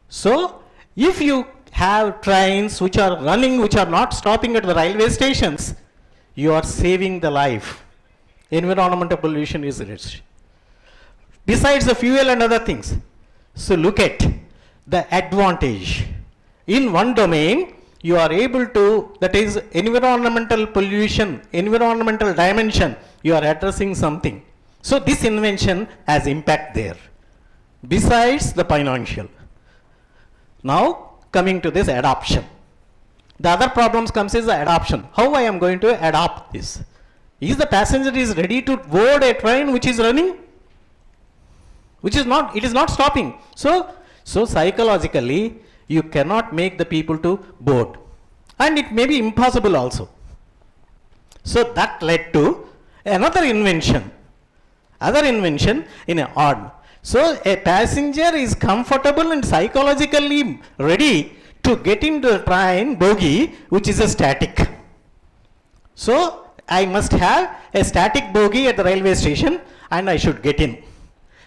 So, if you have trains which are running, which are not stopping at the railway stations, you are saving the life. Environmental pollution is rich. Besides the fuel and other things. So, look at the advantage. In one domain, you are able to, that is environmental pollution, environmental dimension, you are addressing something. So, this invention has impact there. Besides the financial. Now coming to this adoption. The other problems comes is the adoption. How I am going to adopt this? Is the passenger is ready to board a train which is running? Which is not, it is not stopping. So psychologically, you cannot make the people to board. And it may be impossible also. So that led to another invention. Other invention in an odd. So a passenger is comfortable and psychologically ready to get into the train bogie which is a static. So I must have a static bogie at the railway station and I should get in.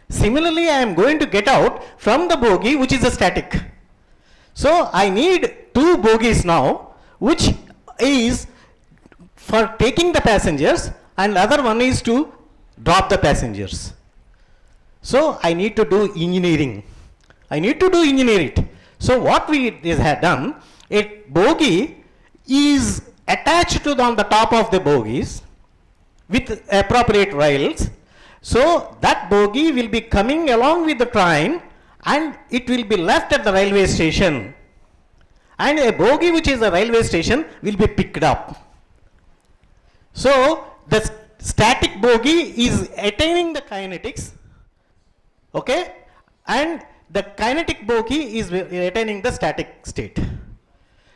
Similarly, I am going to get out from the bogie which is a static. So I need two bogies now, which is for taking the passengers and other one is to drop the passengers. So I need to do engineering. I need to do engineer it. So what we had done, a bogie is attached to on the top of the bogies with appropriate rails. So that bogie will be coming along with the train and it will be left at the railway station. And a bogie which is a railway station will be picked up. So the static bogie is attaining the kinetics, okay, and the kinetic bogie is attaining the static state.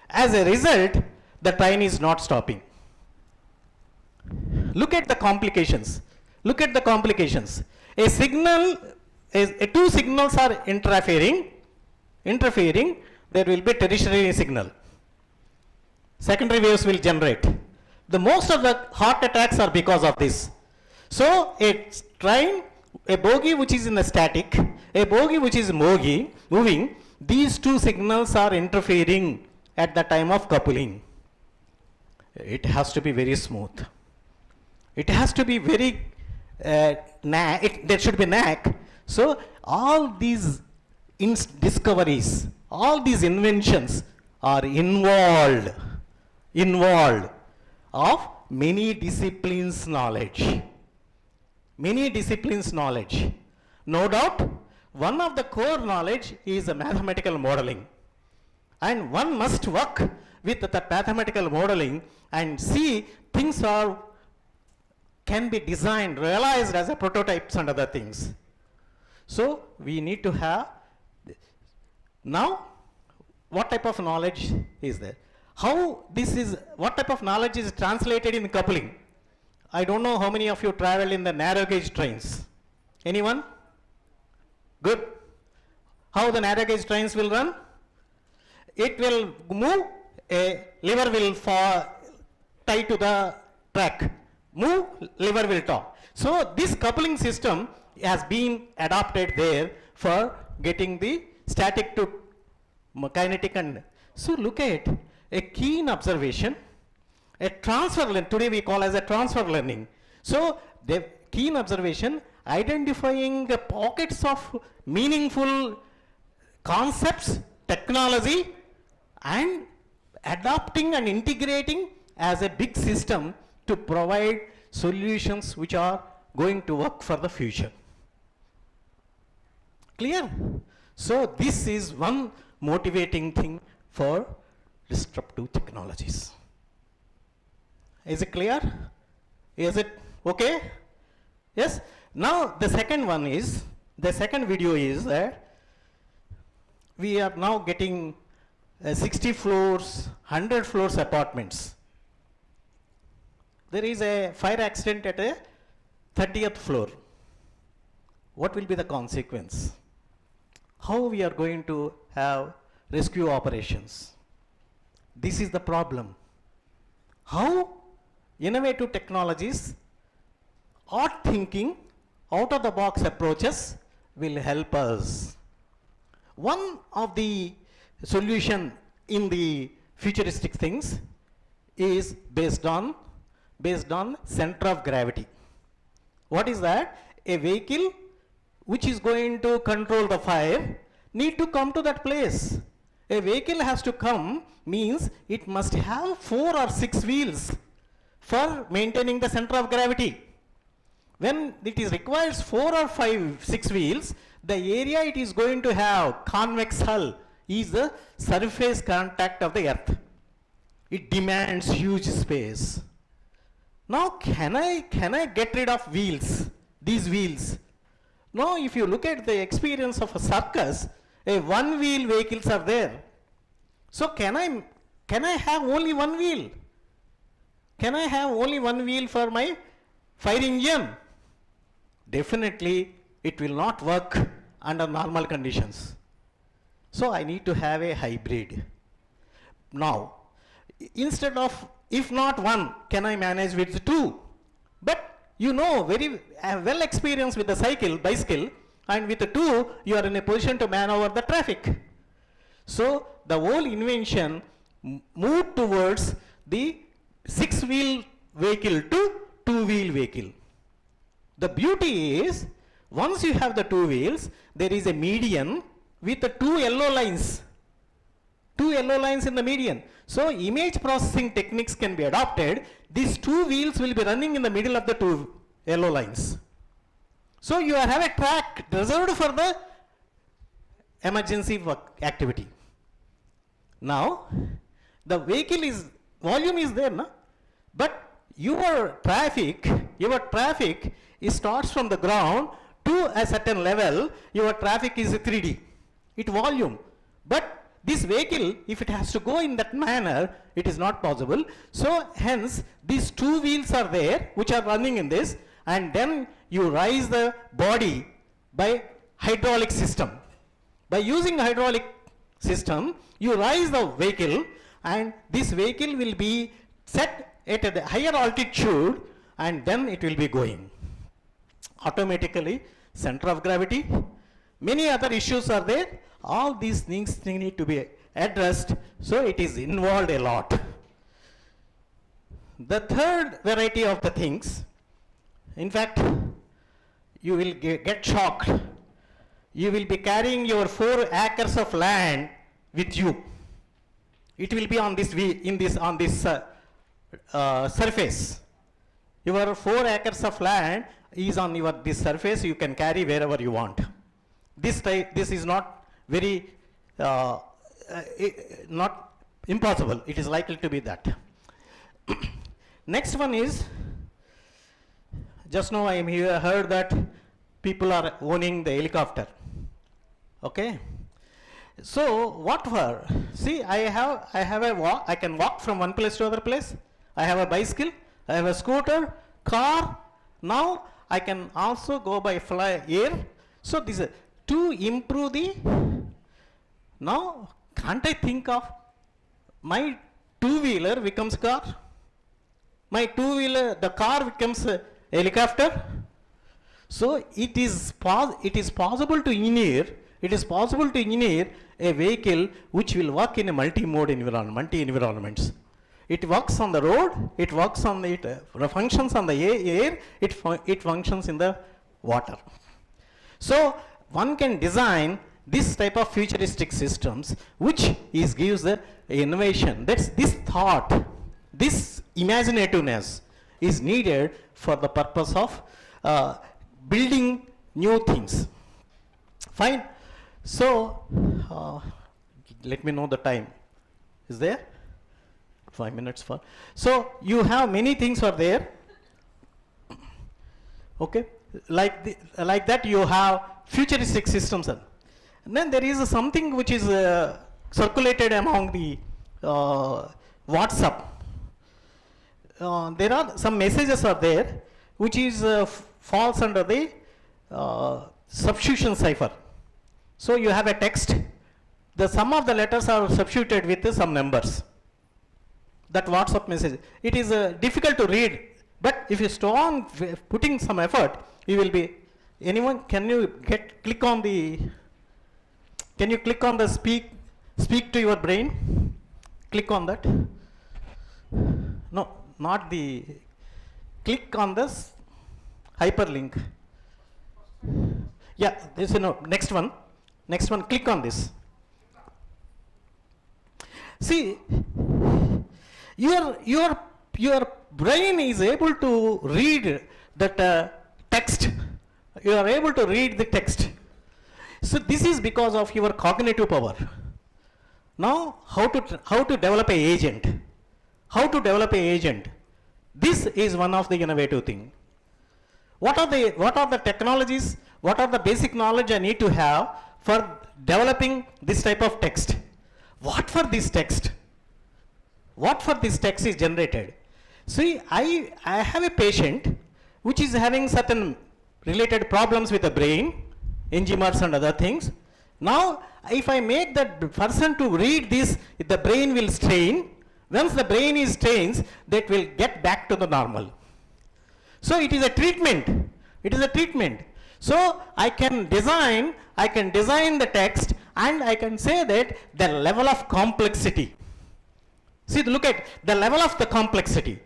As a result, the train is not stopping. Look at the complications. Look at the complications. A signal, two signals are interfering, there will be tertiary signal. Secondary waves will generate. The most of the heart attacks are because of this. So a train, a bogie which is in the static, a bogie which is moving, these two signals are interfering at the time of coupling. It has to be very smooth. It has to be very, there should be knack. So all these discoveries, all these inventions are involved of many disciplines knowledge. Many disciplines knowledge. No doubt, one of the core knowledge is mathematical modeling. And one must work with the mathematical modeling and see things can be designed, realized as a prototypes and other things. So we need to have, now what type of knowledge is there? What type of knowledge is translated in coupling? I don't know how many of you travel in the narrow gauge trains. Anyone? Good. How the narrow gauge trains will run? It will move, a lever will tie to the track. Move, lever will top. So this coupling system has been adopted there for getting the static to kinetic. And so look at a keen observation, a transfer learning, today we call as a transfer learning. So the keen observation, identifying the pockets of meaningful concepts, technology, and adopting and integrating as a big system to provide solutions which are going to work for the future. Clear? So this is one motivating thing for disruptive technologies. Is it clear? Is it okay? Yes? Now the second one is, the second video is that we are now getting 60 floors, 100 floors apartments. There is a fire accident at a 30th floor. What will be the consequence? How we are going to have rescue operations? This is the problem. How innovative technologies, art thinking, out of the box approaches will help us. One of the solution in the futuristic things is based on center of gravity. What is that? A vehicle which is going to control the fire need to come to that place. A vehicle has to come means it must have 4 or 6 wheels for maintaining the center of gravity. When it is requires 4 or 5, 6 wheels, the area it is going to have convex hull, is the surface contact of the earth. It demands huge space. Now can I get rid of wheels, these wheels? Now if you look at the experience of a circus, a one wheel vehicles are there. So can I have only one wheel? Can I have only one wheel for my fire engine? Definitely it will not work under normal conditions. So I need to have a hybrid. Now, instead of, if not one, can I manage with two? But you know, very well experienced with the bicycle, and with the two, you are in a position to maneuver the traffic. So the whole invention moved towards the 6-wheel vehicle to 2-wheel vehicle. The beauty is, once you have the 2 wheels, there is a median with the 2 yellow lines. 2 yellow lines in the median. So image processing techniques can be adopted. These 2 wheels will be running in the middle of the 2 yellow lines. So you have a track reserved for the emergency work activity. Now, the vehicle is, volume is there, no? But your traffic starts from the ground to a certain level. Your traffic is 3D, it volume. But this vehicle, if it has to go in that manner, it is not possible. So hence these 2 wheels are there which are running in this, and then you raise the body by hydraulic system. By using hydraulic system, you raise the vehicle, and this vehicle will be set at a higher altitude, and then it will be going. Automatically, center of gravity, many other issues are there. All these things need to be addressed, so it is involved a lot. The third variety of the things, in fact, you will get shocked. You will be carrying your 4 acres of land with you. It will be on this surface. Your 4 acres of land is on this surface. You can carry wherever you want. This is not very not impossible. It is likely to be that. Next one is, just now I heard that people are owning the helicopter. Okay. So what for? See, I have a walk. I can walk from one place to other place. I have a bicycle. I have a scooter, car. Now I can also go by fly air. So this is to improve the. Now can't I think of my 2-wheeler becomes car? My 2-wheeler, the car becomes a helicopter. So it is possible to engineer. It is possible to engineer a vehicle which will work in a multi-mode environment, multi-environments. It works on the road, it works on the, it functions on the air, it functions in the water. So one can design this type of futuristic systems which gives the innovation. That's this thought, this imaginativeness is needed for the purpose of building new things. Fine. So, let me know the time. Is there? 5 minutes for. So, you have many things are there. Okay. Like that you have futuristic systems. And then there is something which is circulated among the WhatsApp. There are some messages are there which is falls under the substitution cipher. So you have a text, the sum of the letters are substituted with some numbers. That WhatsApp message, it is difficult to read, but if you start on putting some effort, you will be, anyone, can you click on the speak to your brain? Click on that. No, not the, click on this hyperlink. Yeah, this is no, next one, click on this. See, your brain is able to read that text. You are able to read the text. So this is because of your cognitive power. Now, how to develop a agent? How to develop a agent? This is one of the innovative thing. What are the technologies? What are the basic knowledge I need to have for developing this type of text? What for this text? What for this text is generated? See, I have a patient which is having certain related problems with the brain, enzymes and other things. Now, if I make that person to read this, the brain will strain. Once the brain is strains, that will get back to the normal. So it is a treatment. It is a treatment. So I can design the text, and I can say that the level of complexity. See, look at the level of the complexity.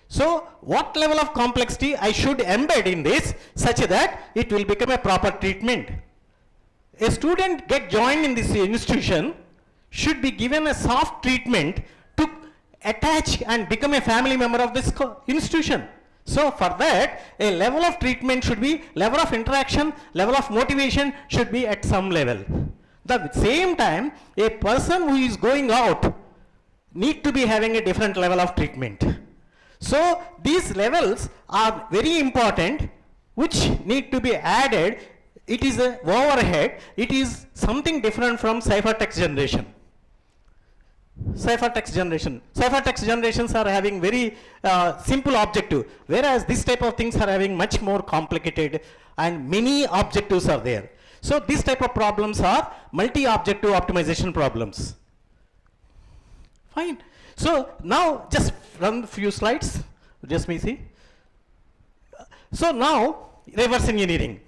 So what level of complexity I should embed in this such that it will become a proper treatment. A student get joined in this institution should be given a soft treatment to attach and become a family member of this institution. So for that, a level of treatment should be, level of interaction, level of motivation should be at some level. The same time, a person who is going out need to be having a different level of treatment. So these levels are very important, which need to be added. It is a overhead. It is something different from ciphertext generation. Ciphertext generations are having very simple objective, whereas this type of things are having much more complicated and many objectives are there. So this type of problems are multi-objective optimization problems. Fine. So now just run a few slides. Just me see. So now reverse engineering.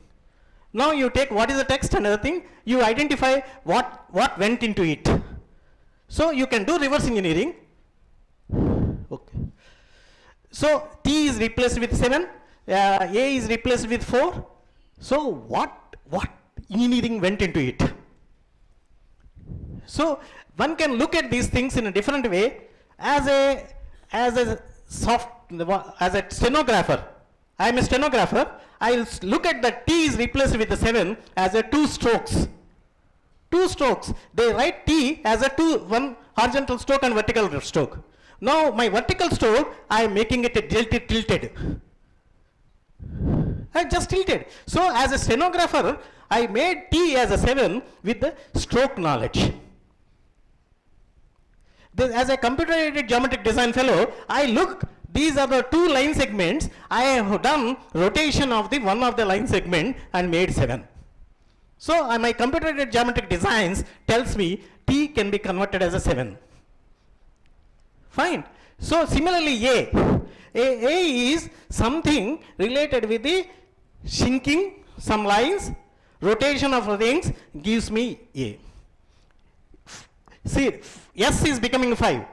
Now you take what is the text and other thing. You identify what went into it. So you can do reverse engineering. Okay. So T is replaced with 7. A is replaced with 4. So what engineering went into it? So one can look at these things in a different way. As a stenographer, I am a stenographer. I will look at the T is replaced with the 7 as a 2 strokes. 2 strokes. They write T as a one horizontal stroke and vertical stroke. Now my vertical stroke, I am making it a tilted. I just tilted. So as a stenographer, I made T as a 7 with the stroke knowledge. As a computer-aided geometric design fellow, I look, these are the 2 line segments. I have done rotation of one of the line segment and made 7. So my computer-aided geometric designs tells me T can be converted as a 7. Fine. So similarly A is something related with the shrinking some lines, rotation of things gives me A. See, S is becoming 5.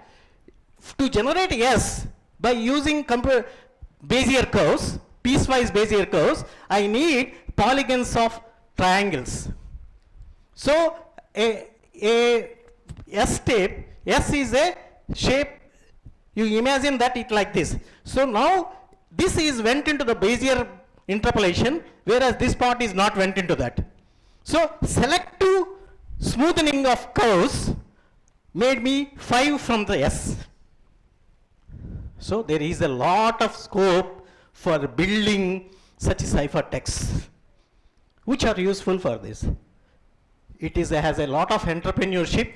To generate S by using Bezier curves, piecewise Bezier curves, I need polygons of triangles. So a S shape, S is a shape, you imagine that it like this. So now this is went into the Bezier interpolation, whereas this part is not went into that. So selective smoothing of curves made me 5 from the S. So there is a lot of scope for building such ciphertexts, which are useful for this. It has a lot of entrepreneurship.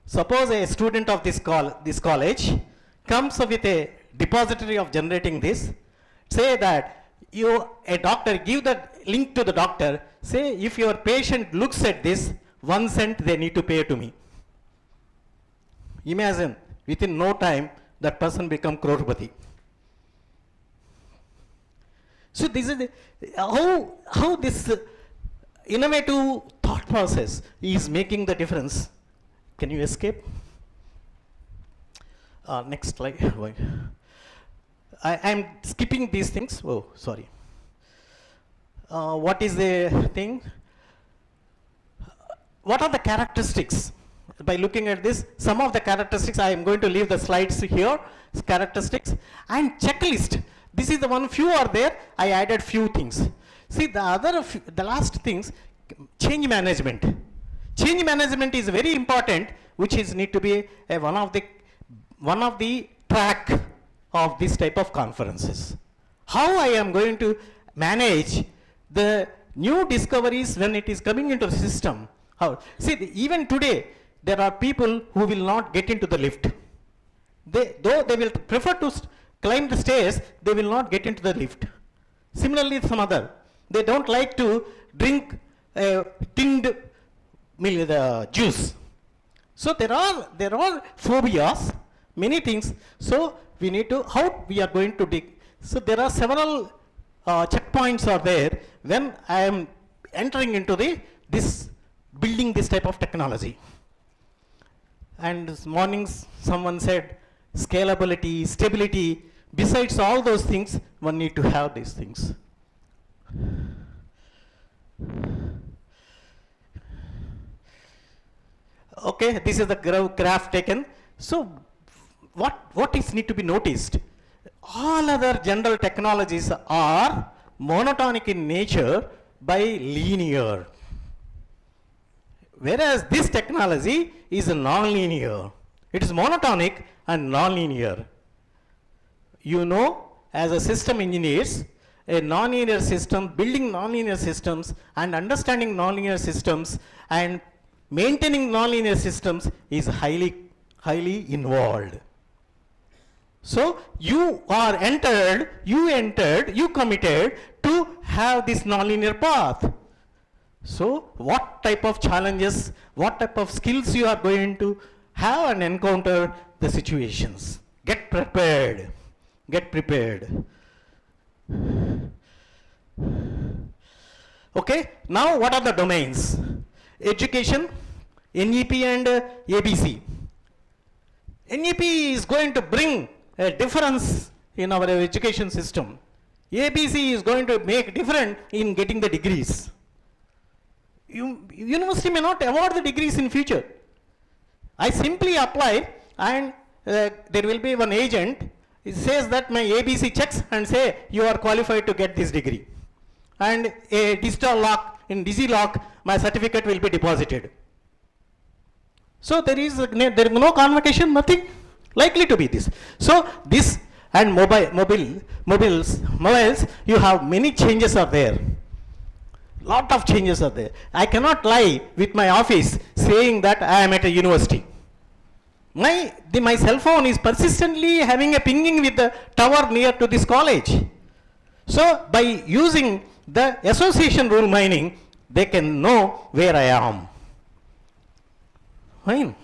Suppose a student of this college comes up with a depository of generating this. Say that a doctor, give the link to the doctor. Say if your patient looks at this, 1 cent they need to pay to me. Imagine within no time that person become crorepati. So this is how this innovative thought process is making the difference. Can you escape? Next slide. I am skipping these things. Oh, sorry. What is the thing? What are the characteristics? By looking at this, some of the characteristics, I am going to leave the slides here, characteristics and checklist. This is the one, few are there, I added few things. See the last things, change management. Change management is very important which is need to be one of the track of this type of conferences. How I am going to manage the new discoveries when it is coming into the system? How? See, even today, there are people who will not get into the lift. Though they will prefer to climb the stairs, they will not get into the lift. Similarly, some other, they don't like to drink tinned juice. So there are phobias, many things. So we need to, how we are going to dig. So there are several checkpoints are there when I am entering into building this type of technology. And this morning someone said scalability, stability, besides all those things, one need to have these things. Okay, this is the graph taken. So what is need to be noticed? All other general technologies are monotonic in nature by linear. Whereas this technology is non-linear. It is monotonic and non-linear. You know, as a system engineers, a non-linear system, building non-linear systems and understanding non-linear systems and maintaining non-linear systems is highly involved. So you committed to have this non-linear path. So what type of challenges, what type of skills you are going to have and encounter the situations. Get prepared. Get prepared. Okay, now what are the domains? Education, NEP and ABC. NEP is going to bring a difference in our education system. ABC is going to make difference in getting the degrees. University may not award the degrees in future. I simply apply and there will be one agent. It says that my ABC checks and say you are qualified to get this degree. And a digital lock, in DigiLock, my certificate will be deposited. So there is no convocation, nothing likely to be this. So this and mobiles, you have many changes are there. Lot of changes are there. I cannot lie with my office saying that I am at a university. My cell phone is persistently having a pinging with the tower near to this college. So by using the association rule mining, they can know where I am. Fine.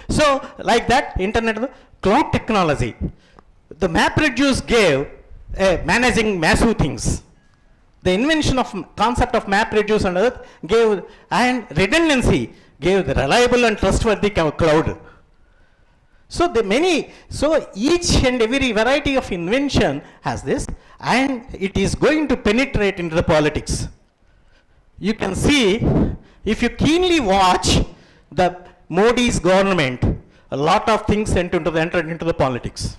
So like that, internet, cloud technology. The MapReduce gave managing massive things. The invention of concept of MapReduce and other gave, and redundancy gave the reliable and trustworthy cloud. So so each and every variety of invention has this, and it is going to penetrate into the politics. You can see, if you keenly watch the Modi's government, a lot of things entered into the politics.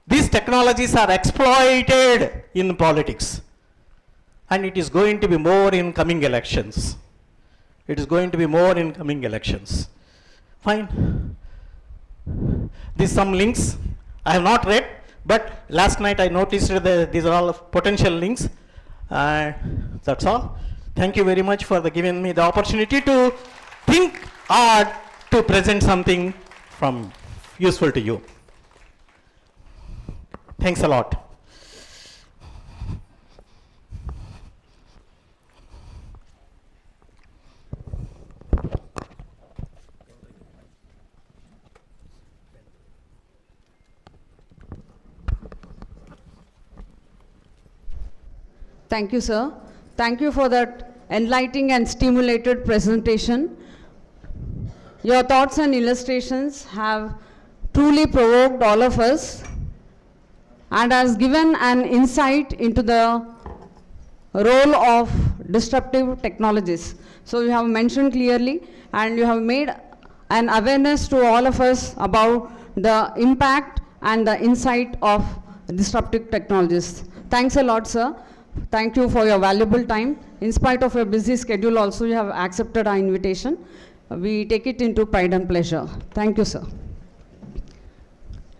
These technologies are exploited in politics. And it is going to be more in coming elections. It is going to be more in coming elections. Fine. These some links I have not read, but last night I noticed that these are all potential links. That's all. Thank you very much for giving me the opportunity to think hard to present something from useful to you. Thanks a lot. Thank you, sir. Thank you for that enlightening and stimulated presentation. Your thoughts and illustrations have truly provoked all of us and has given an insight into the role of disruptive technologies. So you have mentioned clearly and you have made an awareness to all of us about the impact and the insight of disruptive technologies. Thanks a lot, sir. Thank you for your valuable time. In spite of your busy schedule also, you have accepted our invitation. we take it into pride and pleasure. Thank you, sir.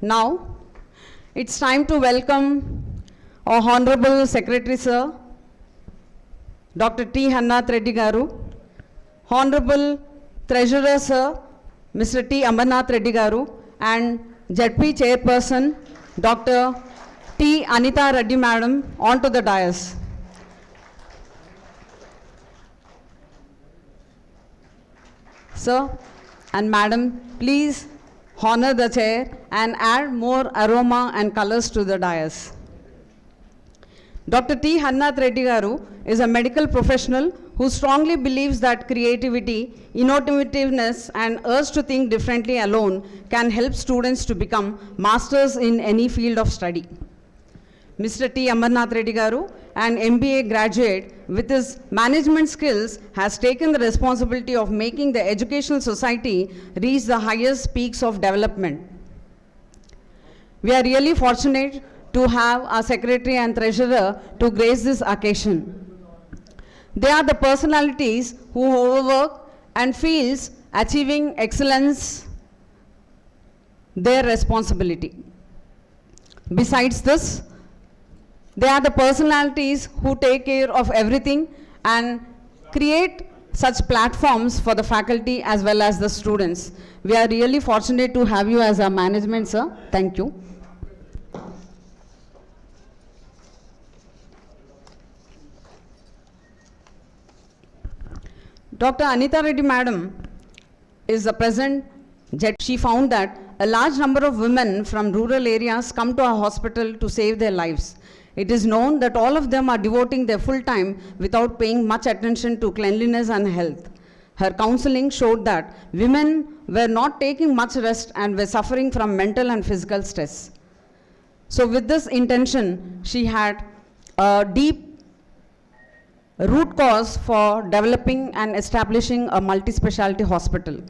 Now, it's time to welcome our Honorable Secretary, sir, Dr. T. Hannath Reddy Garu, Honorable Treasurer, sir, Mr. T. Amarnath Reddy Garu, and ZP Chairperson, Dr. T. Anita Reddy Madam, onto the dais. Sir and Madam, please honor the chair and add more aroma and colors to the dais. Dr. T. Hannath Reddy Garu is a medical professional who strongly believes that creativity, innovativeness, and urge to think differently alone can help students to become masters in any field of study. Mr. T. Amarnath Reddy Garu, an MBA graduate with his management skills, has taken the responsibility of making the educational society reach the highest peaks of development. We are really fortunate to have our Secretary and Treasurer to grace this occasion. They are the personalities who overwork and feels achieving excellence their responsibility. Besides this, they are the personalities who take care of everything and create such platforms for the faculty as well as the students. We are really fortunate to have you as our management, sir. Thank you. Dr. Anita Reddy Madam is the present. She found that a large number of women from rural areas come to our hospital to save their lives. It is known that all of them are devoting their full time without paying much attention to cleanliness and health. Her counseling showed that women were not taking much rest and were suffering from mental and physical stress. So with this intention, she had a deep root cause for developing and establishing a multi-specialty hospital.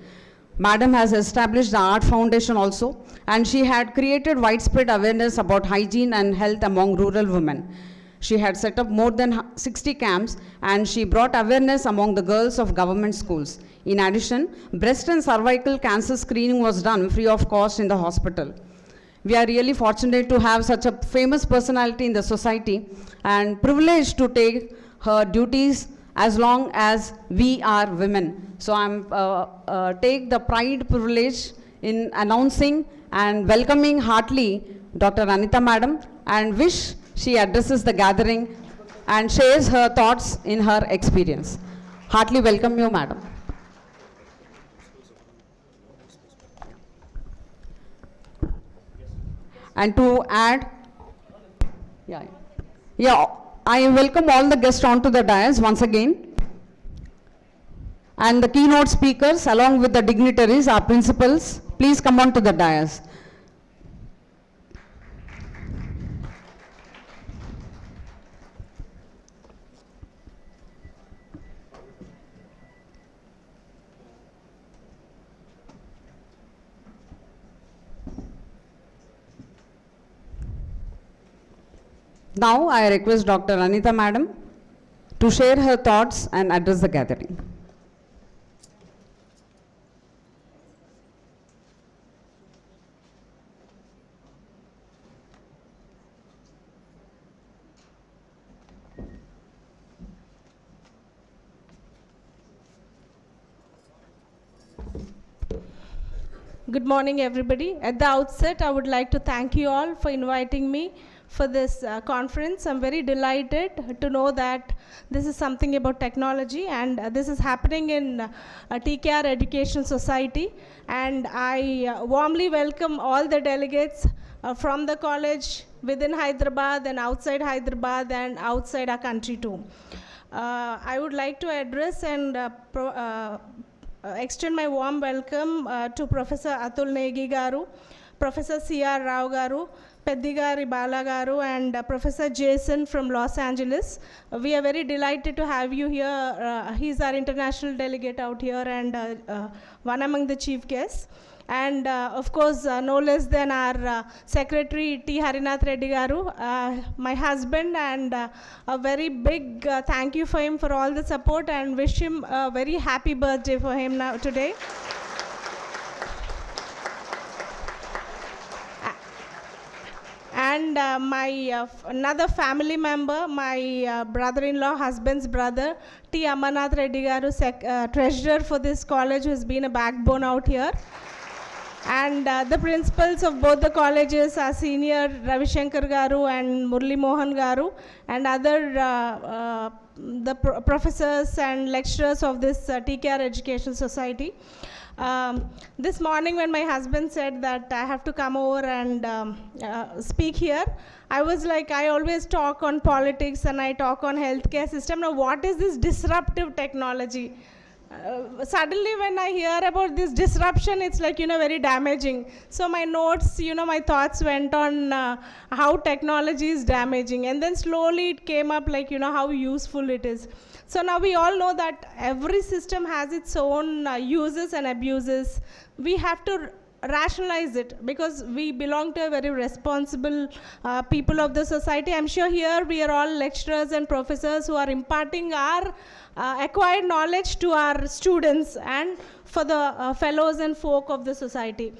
Madam has established the Art Foundation also, and she had created widespread awareness about hygiene and health among rural women. She had set up more than 60 camps, and she brought awareness among the girls of government schools. In addition, breast and cervical cancer screening was done free of cost in the hospital. We are really fortunate to have such a famous personality in the society and privileged to take her duties as long as we are women. So I'm take the pride privilege in announcing and welcoming heartily Dr. Anita Madam, and wish she addresses the gathering and shares her thoughts in her experience. Heartily welcome you, Madam. And to add, I welcome all the guests onto the dais once again. And the keynote speakers, along with the dignitaries, our principals, please come on to the dais. Now I request Dr. Anita Madam to share her thoughts and address the gathering. Good morning, everybody. At the outset, I would like to thank you all for inviting me for this conference. I'm very delighted to know that this is something about technology, and this is happening in TKR Education Society. And I warmly welcome all the delegates from the college within Hyderabad and outside Hyderabad and outside our country too. I would like to address and extend my warm welcome to Professor Atul Negi Garu, Professor C.R. Rao Garu, Peddigari Bala Garu, and Professor Jason from Los Angeles. We are very delighted to have you here. He's our international delegate out here and one among the chief guests. And of course, no less than our Secretary T. Harinath Reddy Garu, my husband, and a very big thank you for him for all the support, and wish him a very happy birthday for him now today. And my another family member, my brother-in-law, husband's brother, T. Amarnath Reddy Garu, treasurer for this college, who has been a backbone out here. And the principals of both the colleges, our senior Ravi Shankar Garu and Murli Mohan Garu, and other professors and lecturers of this TKR Education Society. This morning when my husband said that I have to come over and speak here, I was like, I always talk on politics and I talk on healthcare system. Now what is this disruptive technology? Suddenly when I hear about this disruption, it's like, very damaging. So my notes, my thoughts went on how technology is damaging. And then slowly it came up like, how useful it is. So now we all know that every system has its own uses and abuses. We have to rationalize it because we belong to a very responsible people of the society. I'm sure here we are all lecturers and professors who are imparting our acquired knowledge to our students and for the fellows and folk of the society.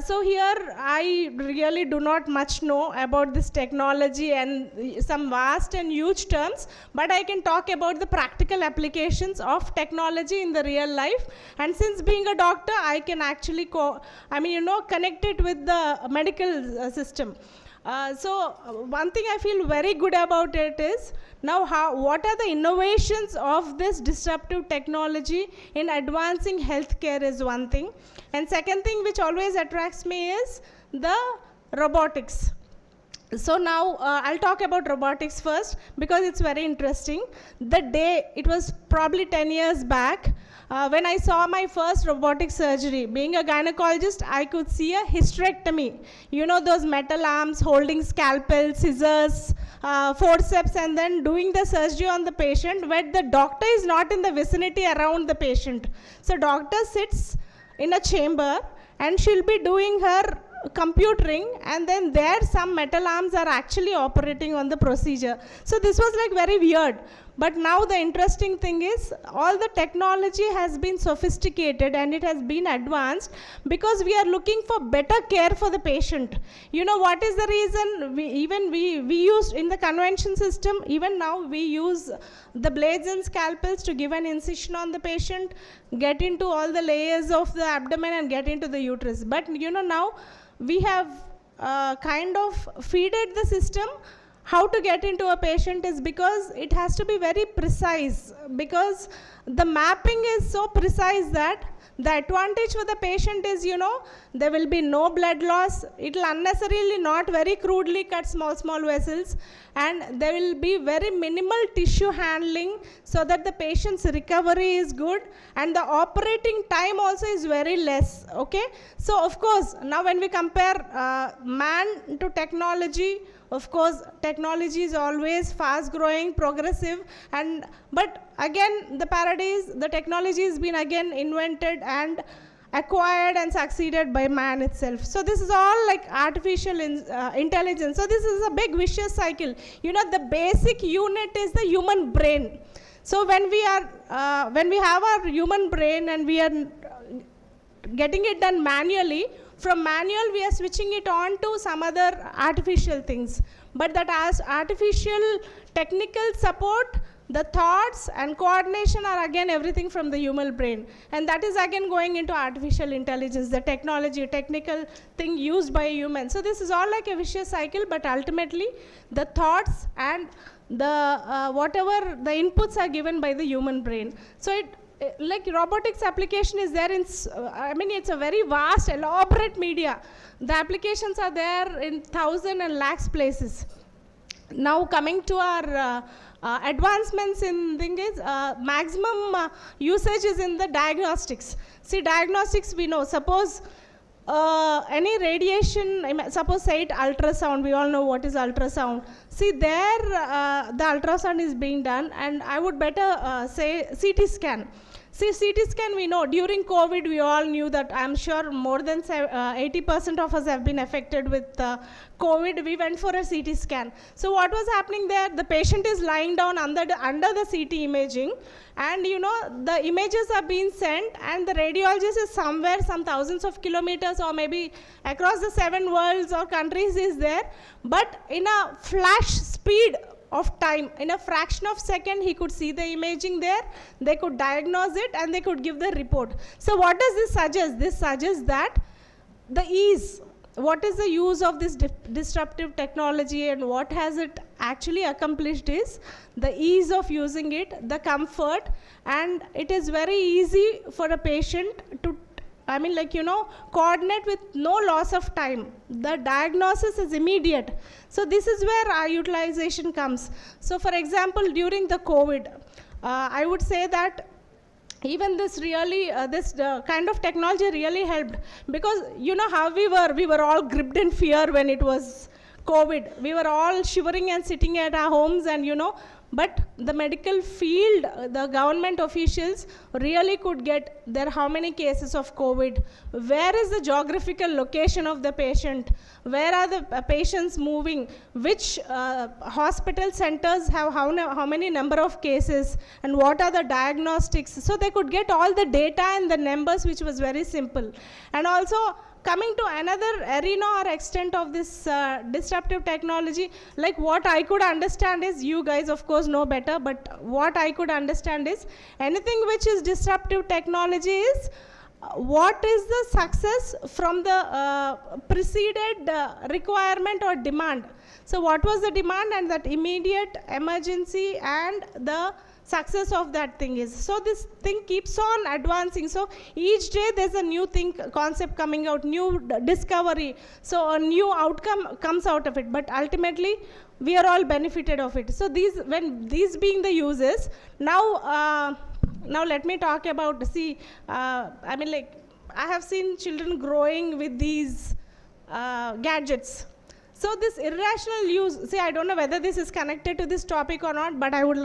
So here I really do not much know about this technology and some vast and huge terms, but I can talk about the practical applications of technology in the real life. And since being a doctor, I can actually connect it with the medical system. So one thing I feel very good about it is now what are the innovations of this disruptive technology in advancing healthcare is one thing. And second thing which always attracts me is the robotics. So now I'll talk about robotics first because it's very interesting. The day, it was probably 10 years back, when I saw my first robotic surgery. Being a gynecologist, I could see a hysterectomy. Those metal arms holding scalpel, scissors, forceps, and then doing the surgery on the patient where the doctor is not in the vicinity around the patient. So doctor sits in a chamber and she'll be doing her computering, and then there some metal arms are actually operating on the procedure. So this was like very weird. But now the interesting thing is all the technology has been sophisticated and it has been advanced because we are looking for better care for the patient. What is the reason? We use in the convention system, even now we use the blades and scalpels to give an incision on the patient, get into all the layers of the abdomen and get into the uterus. But now we have kind of feeded the system. How to get into a patient is because it has to be very precise, because the mapping is so precise that the advantage for the patient is, there will be no blood loss. It will unnecessarily not very crudely cut small vessels, and there will be very minimal tissue handling so that the patient's recovery is good, and the operating time also is very less, okay? So of course, now when we compare man to technology, of course, technology is always fast growing, progressive, but again, the technology has been again invented and acquired and succeeded by man itself. So this is all like artificial intelligence. So this is a big vicious cycle. The basic unit is the human brain. So when we have our human brain and we are getting it done manually, from manual we are switching it on to some other artificial things. But that as artificial technical support, the thoughts and coordination are again everything from the human brain. And that is again going into artificial intelligence, the technical thing used by humans. So this is all like a vicious cycle, but ultimately the thoughts and the whatever the inputs are given by the human brain. So like robotics application is there in, it's a very vast, elaborate media. The applications are there in thousands and lakhs places. Now coming to our advancements in maximum usage is in the diagnostics. See, diagnostics we know, suppose any radiation, suppose say it ultrasound, we all know what is ultrasound. See, there the ultrasound is being done, and I would better say CT scan. See, CT scan, we know during COVID, we all knew that. I'm sure more than 80% of us have been affected with COVID. We went for a CT scan. So what was happening there? The patient is lying down under the CT imaging, and you know, the images are being sent, and the radiologist is somewhere, some thousands of kilometers, or maybe across the 7 worlds or countries is there, but in a flash speed of time, in a fraction of second, he could see the imaging there, they could diagnose it, and they could give the report. So what does this suggest? This suggests that the ease, what is the use of this disruptive technology, and what has it actually accomplished is the ease of using it, the comfort, and it is very easy for a patient to, I mean, like, you know, coordinate with no loss of time. The diagnosis is immediate. So this is where our utilization comes. So for example, during the COVID, I would say that even this really, this kind of technology really helped, because you know how we were all gripped in fear when it was COVID. We were all shivering and sitting at our homes, and you know, but the medical field, the government officials really could get there how many cases of COVID, where is the geographical location of the patient, where are the patients moving, which hospital centers have how many number of cases, and what are the diagnostics. So they could get all the data and the numbers, which was very simple. And also, coming to another arena or extent of this disruptive technology, like what I could understand is, you guys of course know better, but what I could understand is, anything which is disruptive technology is, what is the success from the preceded requirement or demand. So what was the demand, and that immediate emergency, and the success of that thing is. So this thing keeps on advancing. So each day there's a new thing, concept coming out, new discovery. So a new outcome comes out of it. But ultimately, we are all benefited of it. So these, when these being the uses, now let me talk about, see, I mean, like, I have seen children growing with these gadgets. So this irrational use, see, I don't know whether this is connected to this topic or not, but I would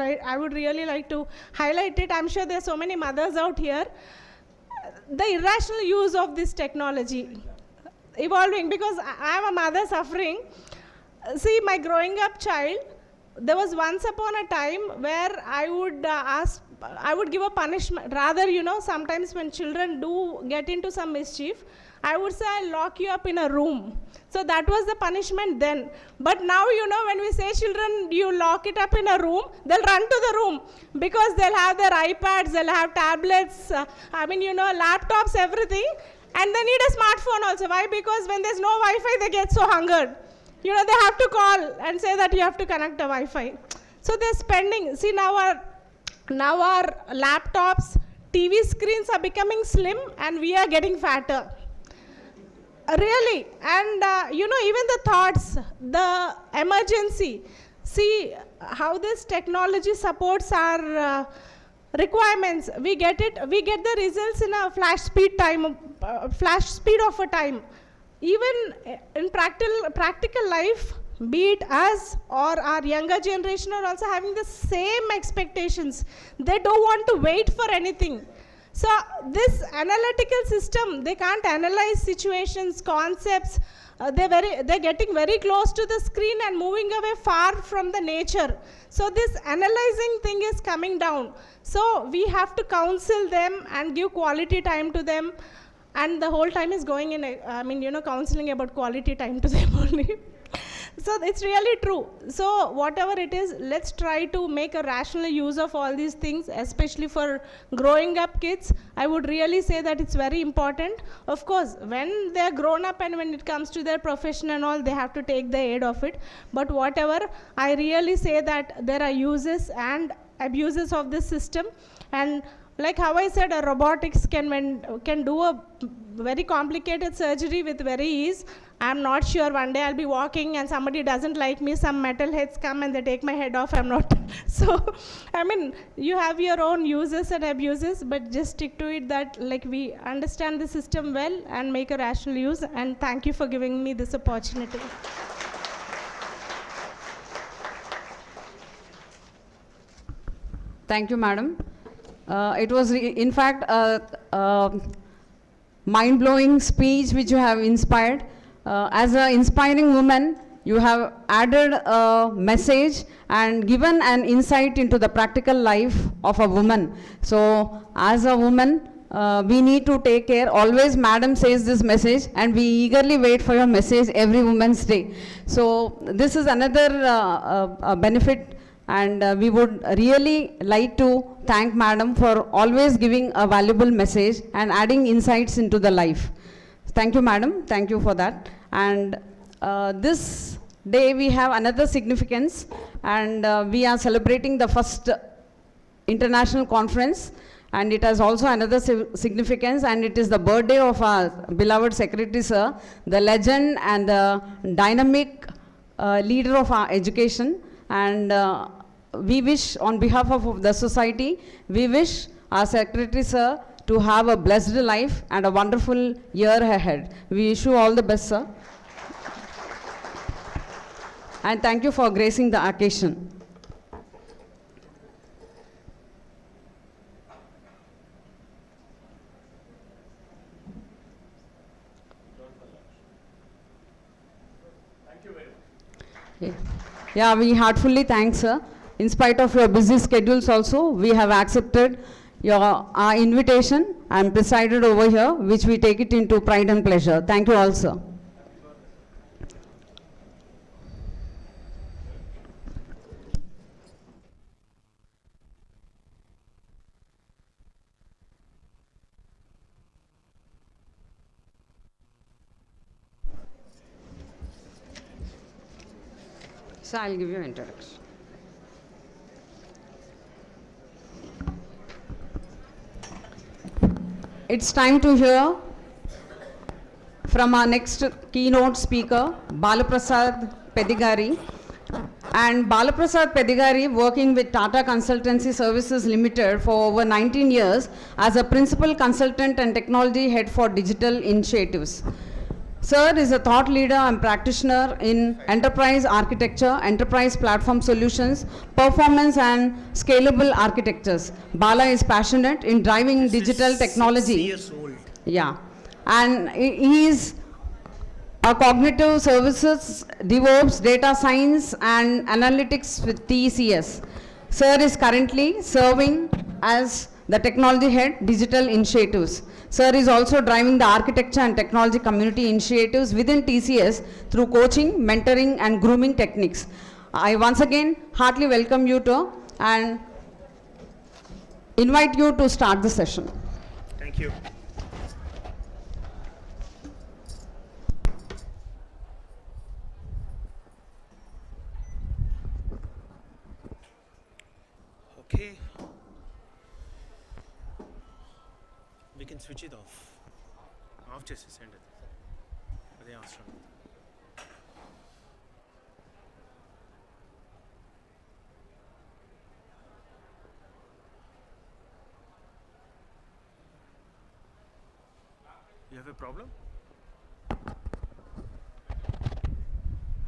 really like to highlight it. I'm sure there are so many mothers out here. The irrational use of this technology evolving, because I'm a mother suffering. See, my growing up child, there was once upon a time where I would give a punishment. Rather, you know, sometimes when children do get into some mischief, I would say, I'll lock you up in a room. So that was the punishment then. But now, you know, when we say children, you lock it up in a room, they'll run to the room, because they'll have their iPads, they'll have tablets, I mean, you know, laptops, everything. And they need a smartphone also. Why? Because when there's no Wi-Fi, they get so hungered. You know, they have to call and say that you have to connect the Wi-Fi. So they're spending, see, now our laptops, TV screens are becoming slim, and we are getting fatter. Really, and you know, even the thoughts, the emergency, see how this technology supports our requirements. We get the results in a flash speed of a time. Even in practical life, be it us or our younger generation, are also having the same expectations. They don't want to wait for anything. So this analytical system, they can't analyze situations, concepts. They're getting very close to the screen and moving away far from the nature. So this analyzing thing is coming down. So we have to counsel them and give quality time to them. And the whole time is going in, I mean, you know, counseling about quality time to them only. So it's really true. So whatever it is, let's try to make a rational use of all these things, especially for growing up kids. I would really say that it's very important. Of course, when they're grown up and when it comes to their profession and all, they have to take the aid of it. But whatever, I really say that there are uses and abuses of this system. And like how I said, a robotics can do a very complicated surgery with very ease. I'm not sure one day I'll be walking and somebody doesn't like me, some metalheads come and they take my head off, I'm not. So, I mean, you have your own uses and abuses, but just stick to it that like we understand the system well and make a rational use, and thank you for giving me this opportunity. Thank you, madam. It was, in fact, a mind-blowing speech which you have inspired. As an inspiring woman, you have added a message and given an insight into the practical life of a woman. So, as a woman, we need to take care. Always madam says this message and we eagerly wait for your message every Women's Day. So, this is another benefit, and we would really like to thank madam for always giving a valuable message and adding insights into the life. Thank you, madam. Thank you for that. And this day we have another significance, and we are celebrating the first international conference, and it has also another significance, and it is the birthday of our beloved Secretary Sir, the legend and the dynamic leader of our education. And we wish, on behalf of the society, we wish our Secretary Sir to have a blessed life and a wonderful year ahead. We wish you all the best, sir. And thank you for gracing the occasion. Yeah, we heartfully thank, sir. In spite of your busy schedules also, we have accepted our invitation and presided over here, which we take it into pride and pleasure. Thank you all, sir. So I'll give you an introduction. It's time to hear from our next keynote speaker, Balaprasad Pedigari. And Balaprasad Pedigari, working with Tata Consultancy Services Limited for over 19 years as a principal consultant and technology head for digital initiatives. Sir is a thought leader and practitioner in enterprise architecture, enterprise platform solutions, performance and scalable architectures. Bala is passionate in driving digital technology. 6 years old. Yeah. And he is a cognitive services, DevOps, data science and analytics with TCS. Sir is currently serving as the technology head, digital initiatives. Sir is also driving the architecture and technology community initiatives within TCS through coaching, mentoring and grooming techniques. I once again heartily welcome you to and invite you to start the session. Thank you. Okay. We can switch it off. Off just send it. Adhe avasram. You have a problem?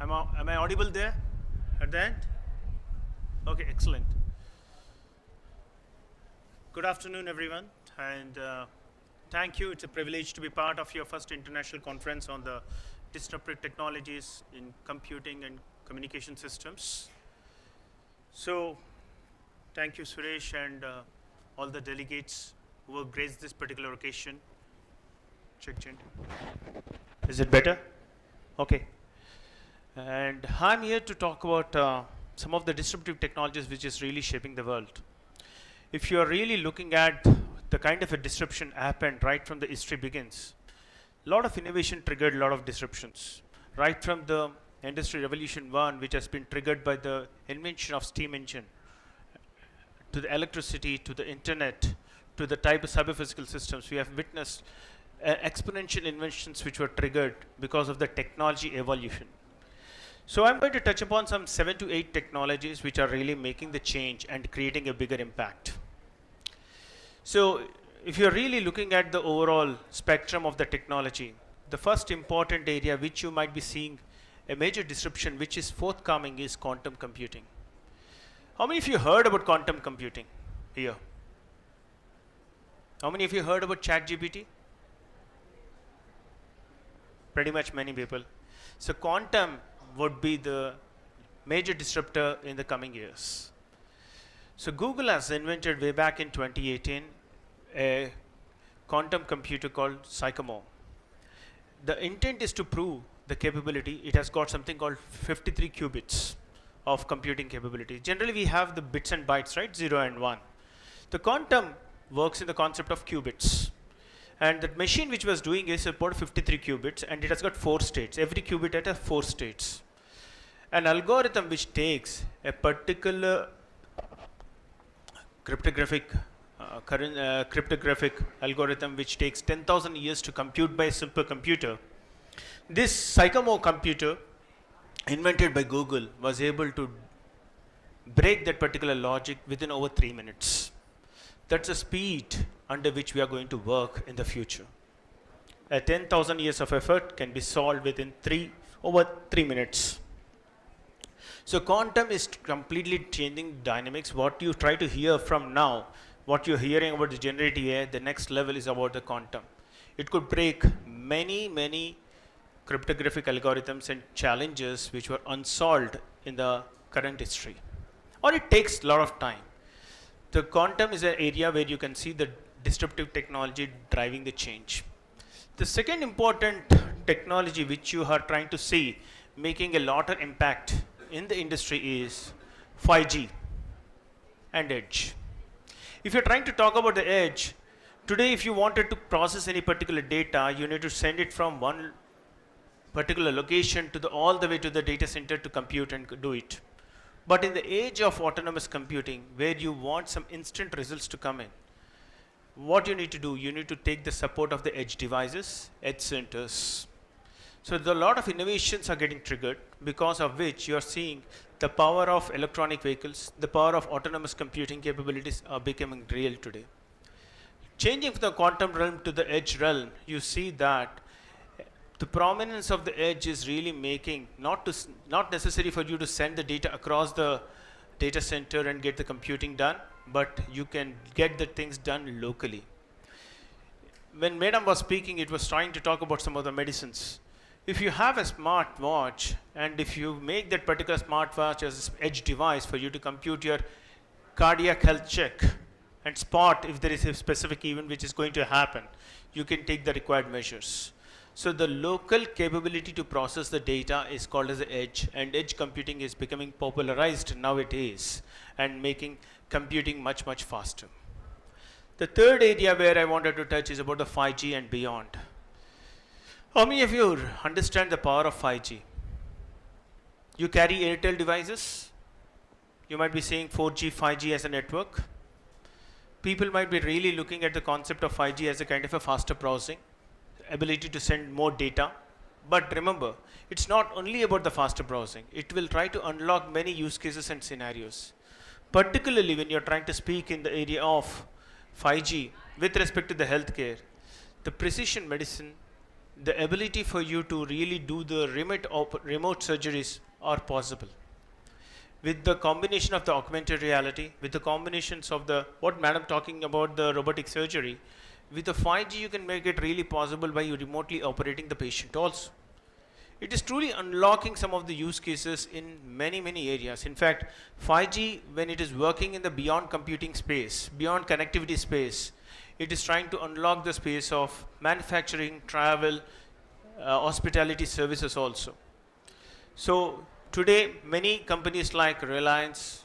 Am I audible there at the end? Okay, excellent. Good afternoon, everyone, and thank you. It's a privilege to be part of your first international conference on the disruptive technologies in computing and communication systems. So, thank you, Suresh, and all the delegates who have graced this particular occasion. Check, change. Is it better? Okay. And I'm here to talk about some of the disruptive technologies which is really shaping the world. If you are really looking at the kind of a disruption happened right from the history begins, a lot of innovation triggered a lot of disruptions. Right from the Industry Revolution 1, which has been triggered by the invention of steam engine, to the electricity, to the internet, to the type of cyber-physical systems, we have witnessed exponential inventions which were triggered because of the technology evolution. So I'm going to touch upon some 7 to 8 technologies which are really making the change and creating a bigger impact. So if you're really looking at the overall spectrum of the technology, the first important area which you might be seeing a major disruption which is forthcoming is quantum computing. How many of you heard about quantum computing? here? How many of you heard about ChatGPT? Pretty much many people. So quantum would be the major disruptor in the coming years. So Google has invented way back in 2018 a quantum computer called Sycamore. The intent is to prove the capability. It has got something called 53 qubits of computing capability. Generally we have the bits and bytes, right? 0 and 1. The quantum works in the concept of qubits. And the machine which was doing is about 53 qubits, and it has got 4 states. Every qubit has 4 states. An algorithm which takes a particular cryptographic algorithm which takes 10,000 years to compute by a supercomputer. This Sycamore computer invented by Google was able to break that particular logic within over 3 minutes. That's the speed under which we are going to work in the future. A 10,000 years of effort can be solved within over 3 minutes. So quantum is completely changing dynamics. What you try to hear from now, what you're hearing about the generative AI, the next level is about the quantum. It could break many cryptographic algorithms and challenges which were unsolved in the current history. Or it takes a lot of time. The quantum is an area where you can see the disruptive technology driving the change. The second important technology which you are trying to see making a lot of impact in the industry is 5G and edge. If you're trying to talk about the edge, today if you wanted to process any particular data, you need to send it from one particular location to all the way to the data center to compute and do it. But in the age of autonomous computing, where you want some instant results to come in, what you need to do, you need to take the support of the edge devices, edge centers. So a lot of innovations are getting triggered, because of which you are seeing the power of electronic vehicles, the power of autonomous computing capabilities are becoming real today. Changing from the quantum realm to the edge realm, you see that the prominence of the edge is really making not necessary for you to send the data across the data center and get the computing done, but you can get the things done locally. When Madam was speaking, it was trying to talk about some of the medicines. If you have a smart watch, and if you make that particular smartwatch as an edge device for you to compute your cardiac health check and spot if there is a specific event which is going to happen, you can take the required measures. So the local capability to process the data is called as the edge, and edge computing is becoming popularized nowadays and making computing much faster. The third area where I wanted to touch is about the 5G and beyond. How many of you understand the power of 5G? You carry Airtel devices. You might be saying 4G, 5G as a network. People might be really looking at the concept of 5G as a kind of a faster browsing, ability to send more data. But remember, it's not only about the faster browsing. It will try to unlock many use cases and scenarios. Particularly when you're trying to speak in the area of 5G with respect to the healthcare, the precision medicine, the ability for you to really do the remote surgeries are possible. With the combination of the augmented reality, with the combinations of what Madam talking about, the robotic surgery, with the 5G you can make it really possible by you remotely operating the patient also. It is truly unlocking some of the use cases in many areas. In fact, 5G, when it is working in the beyond computing space, beyond connectivity space, it is trying to unlock the space of manufacturing, travel, hospitality services also. So today, many companies like Reliance,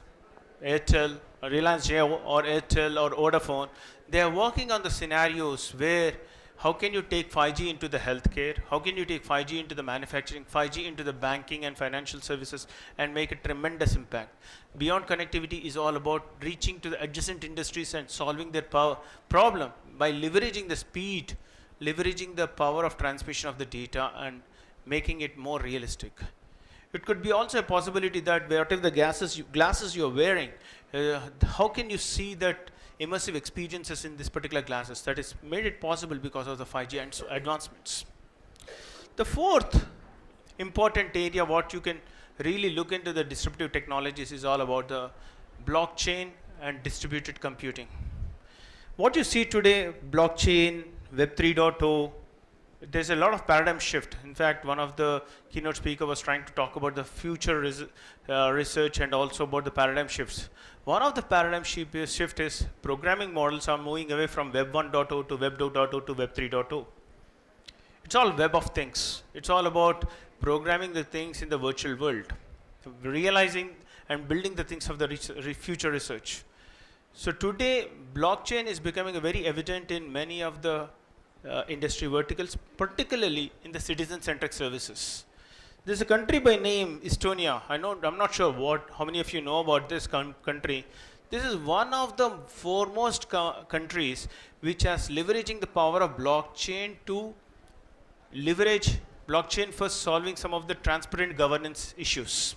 Airtel, or Reliance Jio, or Airtel, or Vodafone, they are working on the scenarios where how can you take 5G into the healthcare, how can you take 5G into the manufacturing, 5G into the banking and financial services, and make a tremendous impact. Beyond connectivity is all about reaching to the adjacent industries and solving their problem by leveraging the speed, leveraging the power of transmission of the data, and making it more realistic. It could be also a possibility that whatever the glasses you're wearing, how can you see that immersive experiences in this particular glasses? That is made it possible because of the 5G and advancements. The fourth important area what you can really look into the disruptive technologies is all about the blockchain and distributed computing. What you see today, blockchain, Web 3.0, there's a lot of paradigm shift. In fact, one of the keynote speaker was trying to talk about the future research and also about the paradigm shifts. One of the paradigm shift is programming models are moving away from Web 1.0 to Web 2.0 to Web 3.0. It's all web of things. It's all about programming the things in the virtual world, realizing and building the things of the future research. So today, blockchain is becoming very evident in many of the industry verticals, particularly in the citizen-centric services. There's a country by name Estonia. I'm not sure how many of you know about this country. This is one of the foremost countries which has leveraging the power of blockchain to leverage blockchain for solving some of the transparent governance issues.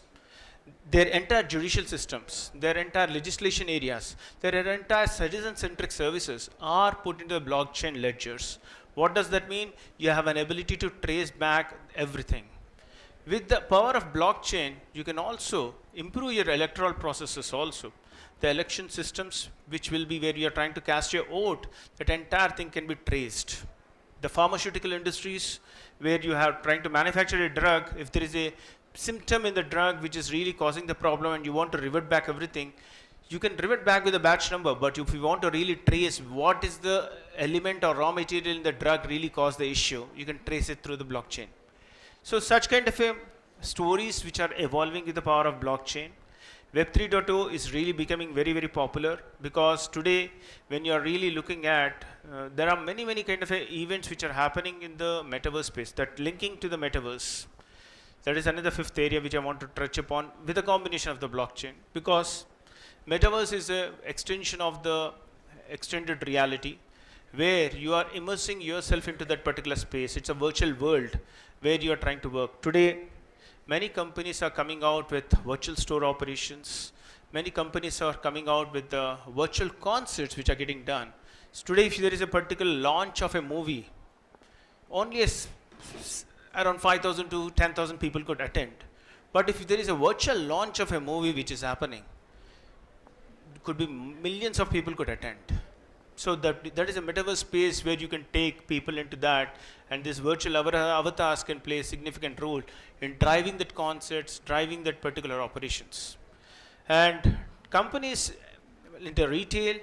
Their entire judicial systems, their entire legislation areas, their entire citizen-centric services are put into the blockchain ledgers. What does that mean? You have an ability to trace back everything. With the power of blockchain, you can also improve your electoral processes also. The election systems, which will be where you are trying to cast your vote, that entire thing can be traced. The pharmaceutical industries, where you are trying to manufacture a drug, if there is a symptom in the drug which is really causing the problem and you want to revert back everything, you can revert back with a batch number, but if you want to really trace what is the element or raw material in the drug really caused the issue, you can trace it through the blockchain. So such kind of stories which are evolving with the power of blockchain. Web 3.0 is really becoming very, very popular, because today when you are really looking at, there are many kind of events which are happening in the metaverse space that linking to the metaverse. That is another fifth area which I want to touch upon with a combination of the blockchain, because metaverse is an extension of the extended reality where you are immersing yourself into that particular space. It's a virtual world where you are trying to work. Today, many companies are coming out with virtual store operations. Many companies are coming out with virtual concerts which are getting done. So today, if there is a particular launch of a movie, only around 5,000 to 10,000 people could attend. But if there is a virtual launch of a movie which is happening, it could be millions of people could attend. So that is a metaverse space where you can take people into that, and this virtual avatars can play a significant role in driving that concerts, driving that particular operations. And companies into retail,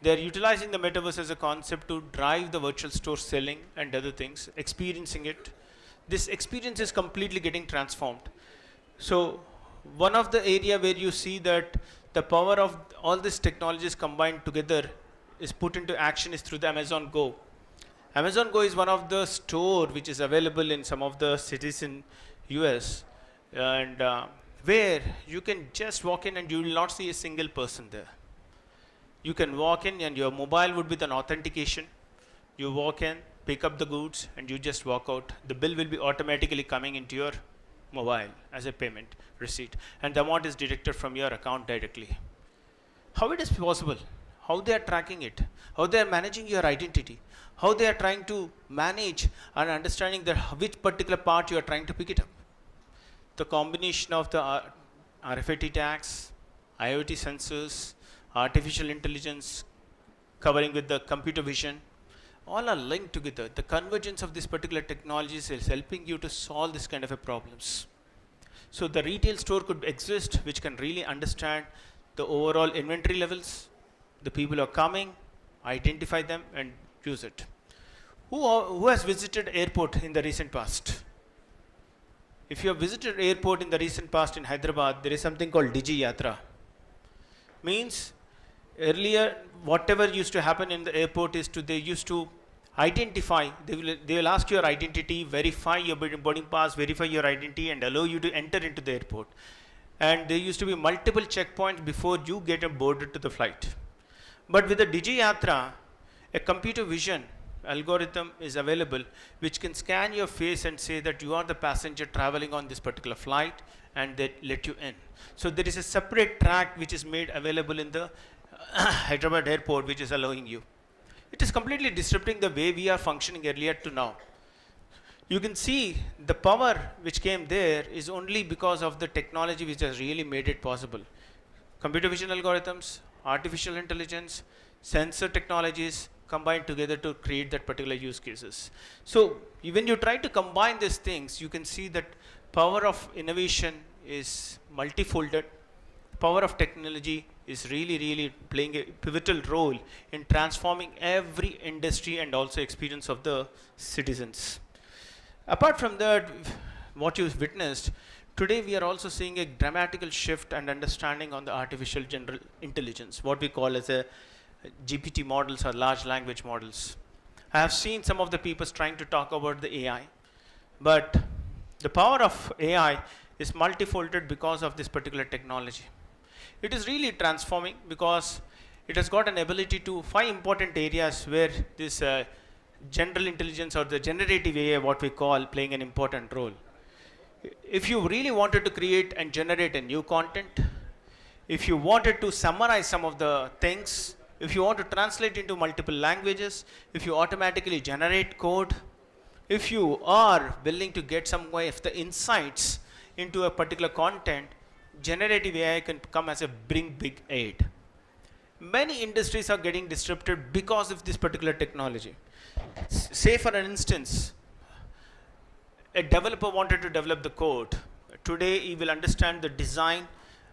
they are utilizing the metaverse as a concept to drive the virtual store selling and other things, experiencing it. This experience is completely getting transformed. So one of the area where you see that the power of all these technologies combined together is put into action is through the Amazon Go. Amazon Go is one of the store which is available in some of the cities in US, and where you can just walk in and you will not see a single person there. You can walk in and your mobile would be an authentication. You walk in, pick up the goods, and you just walk out. The bill will be automatically coming into your mobile as a payment receipt, and the amount is deducted from your account directly. How it is possible? How they are tracking it? How they are managing your identity? How they are trying to manage and understanding that which particular part you are trying to pick it up? The combination of the RFID tags, IoT sensors, artificial intelligence, covering with the computer vision, all are linked together. The convergence of this particular technologies is helping you to solve this kind of problems. So the retail store could exist which can really understand the overall inventory levels, the people who are coming, identify them and use it. Who has visited airport in the recent past? If you have visited airport in the recent past in Hyderabad, there is something called Digi Yatra. Means earlier whatever used to happen in the airport is they used to identify, they will ask your identity, verify your boarding pass, verify your identity and allow you to enter into the airport. And there used to be multiple checkpoints before you get boarded to the flight. But with the Digi Yatra, a computer vision algorithm is available which can scan your face and say that you are the passenger traveling on this particular flight, and they let you in. So there is a separate track which is made available in the Hyderabad airport which is allowing you. It is completely disrupting the way we are functioning earlier to now. You can see the power which came there is only because of the technology which has really made it possible. Computer vision algorithms, artificial intelligence, sensor technologies combined together to create that particular use cases. So when you try to combine these things, you can see that power of innovation is multifolded. Power of technology is really playing a pivotal role in transforming every industry and also experience of the citizens. Apart from that, what you've witnessed, today we are also seeing a dramatical shift and understanding on the artificial general intelligence, what we call as a GPT models or large language models. I have seen some of the people trying to talk about the AI, but the power of AI is multifolded because of this particular technology. It is really transforming because it has got an ability to 5 important areas where this general intelligence or the generative AI, what we call, playing an important role. If you really wanted to create and generate a new content, if you wanted to summarize some of the things, if you want to translate into multiple languages, if you automatically generate code, if you are willing to get some way of the insights into a particular content, generative AI can come as a big aid. Many industries are getting disrupted because of this particular technology. Say for an instance, a developer wanted to develop the code. Today he will understand the design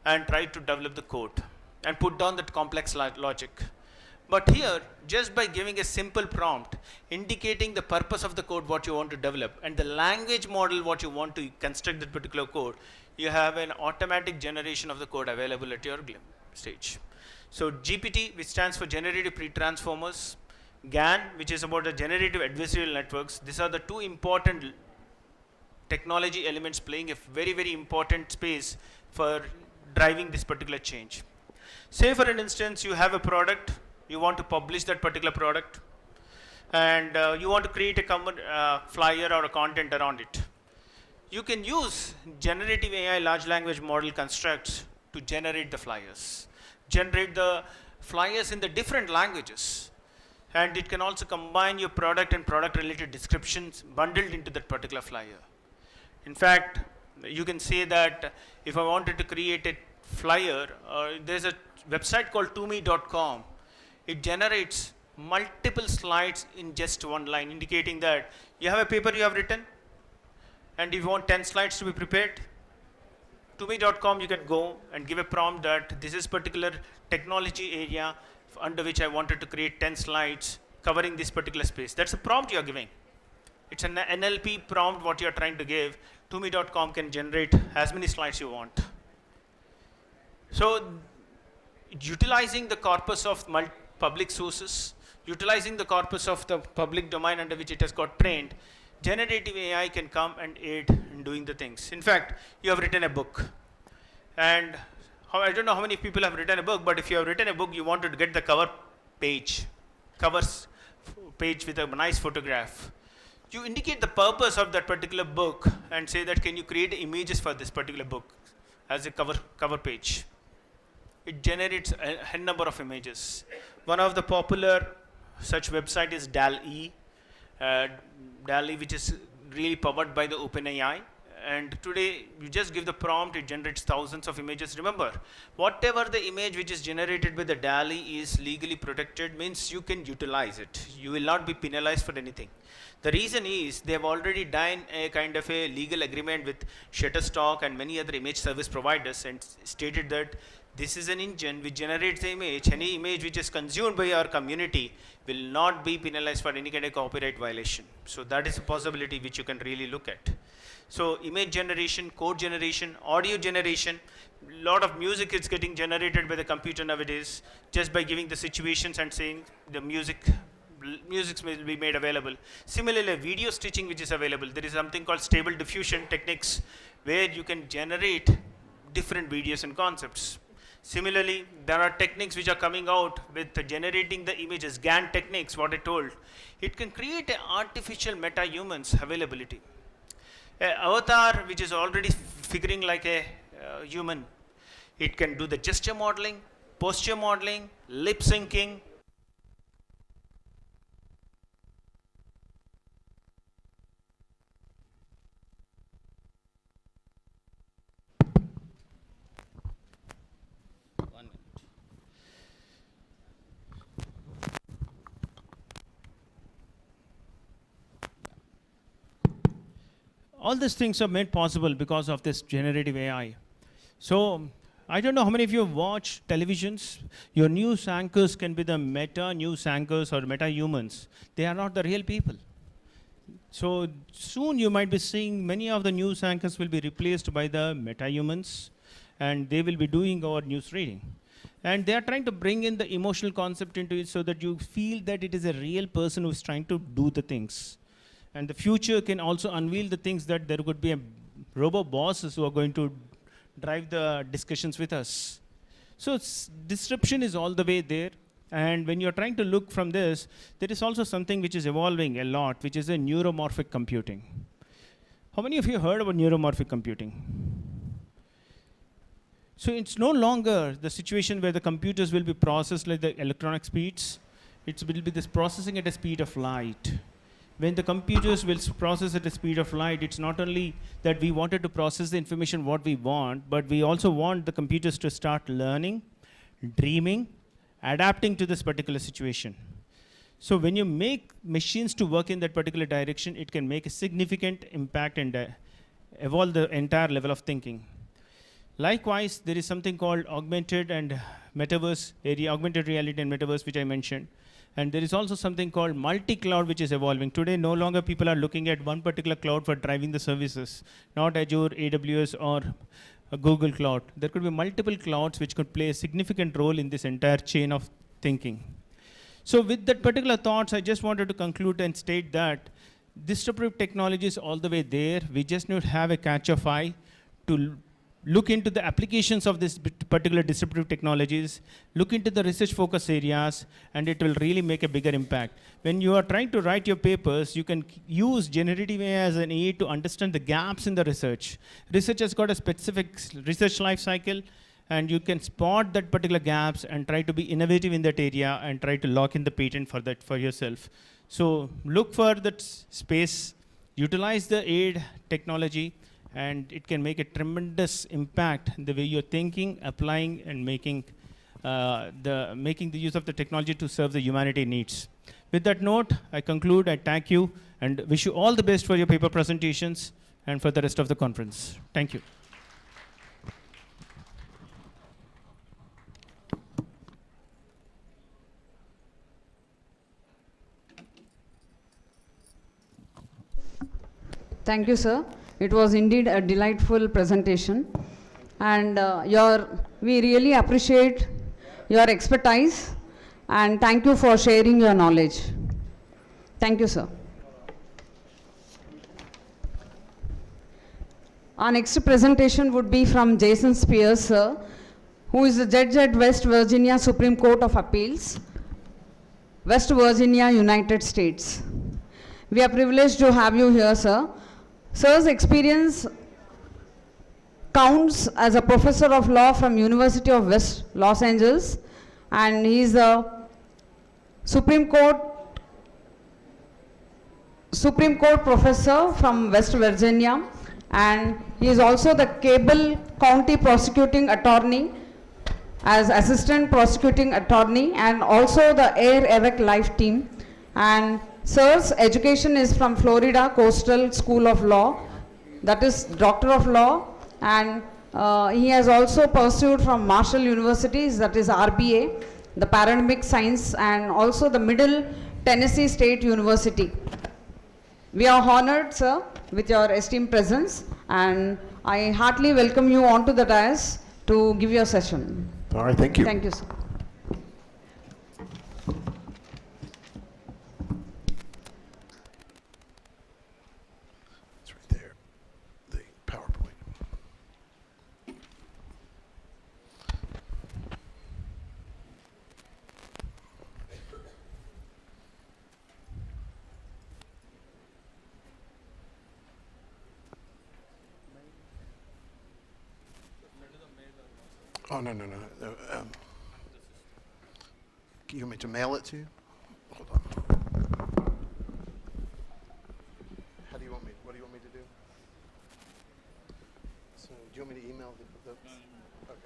and try to develop the code and put down that complex logic. But here, just by giving a simple prompt, indicating the purpose of the code, what you want to develop, and the language model, what you want to construct that particular code, you have an automatic generation of the code available at your stage. So GPT, which stands for Generative Pre-Transformers, GAN, which is about the Generative Adversarial Networks, these are the 2 important technology elements playing a very important space for driving this particular change. Say for an instance, you have a product, you want to publish that particular product, and you want to create a flyer or a content around it. You can use generative AI large language model constructs to generate the flyers, generate the flyers in the different languages, and it can also combine your product and product related descriptions bundled into that particular flyer. In fact, you can say that if I wanted to create a flyer, there's a website called tome.com. It generates multiple slides in just one line, indicating that you have a paper you have written and you want 10 slides to be prepared. tome.com, you can go and give a prompt that this is particular technology area under which I wanted to create 10 slides covering this particular space. That's a prompt you are giving. It's an NLP prompt what you are trying to give. tome.com can generate as many slides you want. So utilizing the corpus of public sources, utilizing the corpus of the public domain under which it has got trained, generative AI can come and aid in doing the things. In fact, you have written a book, and I don't know how many people have written a book, but if you have written a book, you wanted to get the cover page with a nice photograph. You indicate the purpose of that particular book and say that can you create images for this particular book as a cover page. It generates a number of images. One of the popular such website is DALL-E, which is really powered by the OpenAI. And today, you just give the prompt, it generates thousands of images. Remember, whatever the image which is generated by the DALL-E is legally protected, means you can utilize it. You will not be penalized for anything. The reason is they have already done a kind of a legal agreement with Shutterstock and many other image service providers and stated that this is an engine which generates the image. Any image which is consumed by our community will not be penalized for any kind of copyright violation. So that is a possibility which you can really look at. So image generation, code generation, audio generation, a lot of music is getting generated by the computer nowadays just by giving the situations and saying the music will be made available. Similarly, video stitching which is available. There is something called stable diffusion techniques where you can generate different videos and concepts. Similarly, there are techniques which are coming out with generating the images, GAN techniques, what I told. It can create an artificial meta-humans availability. An avatar which is already figuring like a human. It can do the gesture modeling, posture modeling, lip syncing. all these things are made possible because of this generative AI. So I don't know how many of you have watched televisions. Your news anchors can be the meta news anchors or meta humans. They are not the real people. So soon you might be seeing many of the news anchors will be replaced by the meta humans, and they will be doing our news reading. And they are trying to bring in the emotional concept into it so that you feel that it is a real person who is trying to do the things. And the future can also unveil the things that there could be a robo bosses who are going to drive the discussions with us. So disruption is all the way there. And when you're trying to look from this, there is also something which is evolving a lot, which is a neuromorphic computing. How many of you heard about neuromorphic computing? So it's no longer the situation where the computers will be processed like the electronic speeds. It will be this processing at a speed of light. When the computers will process at the speed of light, it's not only that we wanted to process the information what we want, but we also want the computers to start learning, dreaming, adapting to this particular situation. So when you make machines to work in that particular direction, it can make a significant impact and evolve the entire level of thinking. Likewise, there is something called augmented and metaverse area, augmented reality and metaverse, which I mentioned. And there is also something called multi-cloud, which is evolving. Today, no longer people are looking at one particular cloud for driving the services, not Azure, AWS, or a Google Cloud. There could be multiple clouds which could play a significant role in this entire chain of thinking. So with that particular thoughts, I just wanted to conclude and state that disruptive technology is all the way there. We just need to have a catch of eye to look into the applications of this particular disruptive technologies, look into the research focus areas, and it will really make a bigger impact. When you are trying to write your papers, you can use generative AI as an aid to understand the gaps in the research. Research has got a specific research life cycle, and you can spot that particular gaps and try to be innovative in that area and try to lock in the patent for that for yourself. So look for that space, utilize the aid technology, and it can make a tremendous impact in the way you're thinking, applying, and making the use of the technology to serve the humanity needs. With that note, I conclude. I thank you and wish you all the best for your paper presentations and for the rest of the conference. Thank you. Thank you, sir. It was indeed a delightful presentation. And we really appreciate your expertise. And thank you for sharing your knowledge. Thank you, sir. Our next presentation would be from Jason Spears, sir, who is a judge at West Virginia Supreme Court of Appeals, West Virginia, United States. We are privileged to have you here, sir. Sir's experience counts as a professor of law from University of West Los Angeles, and he is a Supreme Court professor from West Virginia, and he is also the Cable County Prosecuting Attorney as Assistant Prosecuting Attorney, and also the Air Erect Life Team. And Sir's education is from Florida Coastal School of Law, that is Doctor of Law, and he has also pursued from Marshall Universities, that is RBA, the Paramedic Science, and also the Middle Tennessee State University. We are honored, sir, with your esteemed presence, and I heartily welcome you onto the dais to give your session. All right, thank you. Thank you, sir. It's right there, the PowerPoint. Oh, no. You want me to mail it to you? Hold on. How do you want me, what do you want me to do? So, do you want me to email the okay.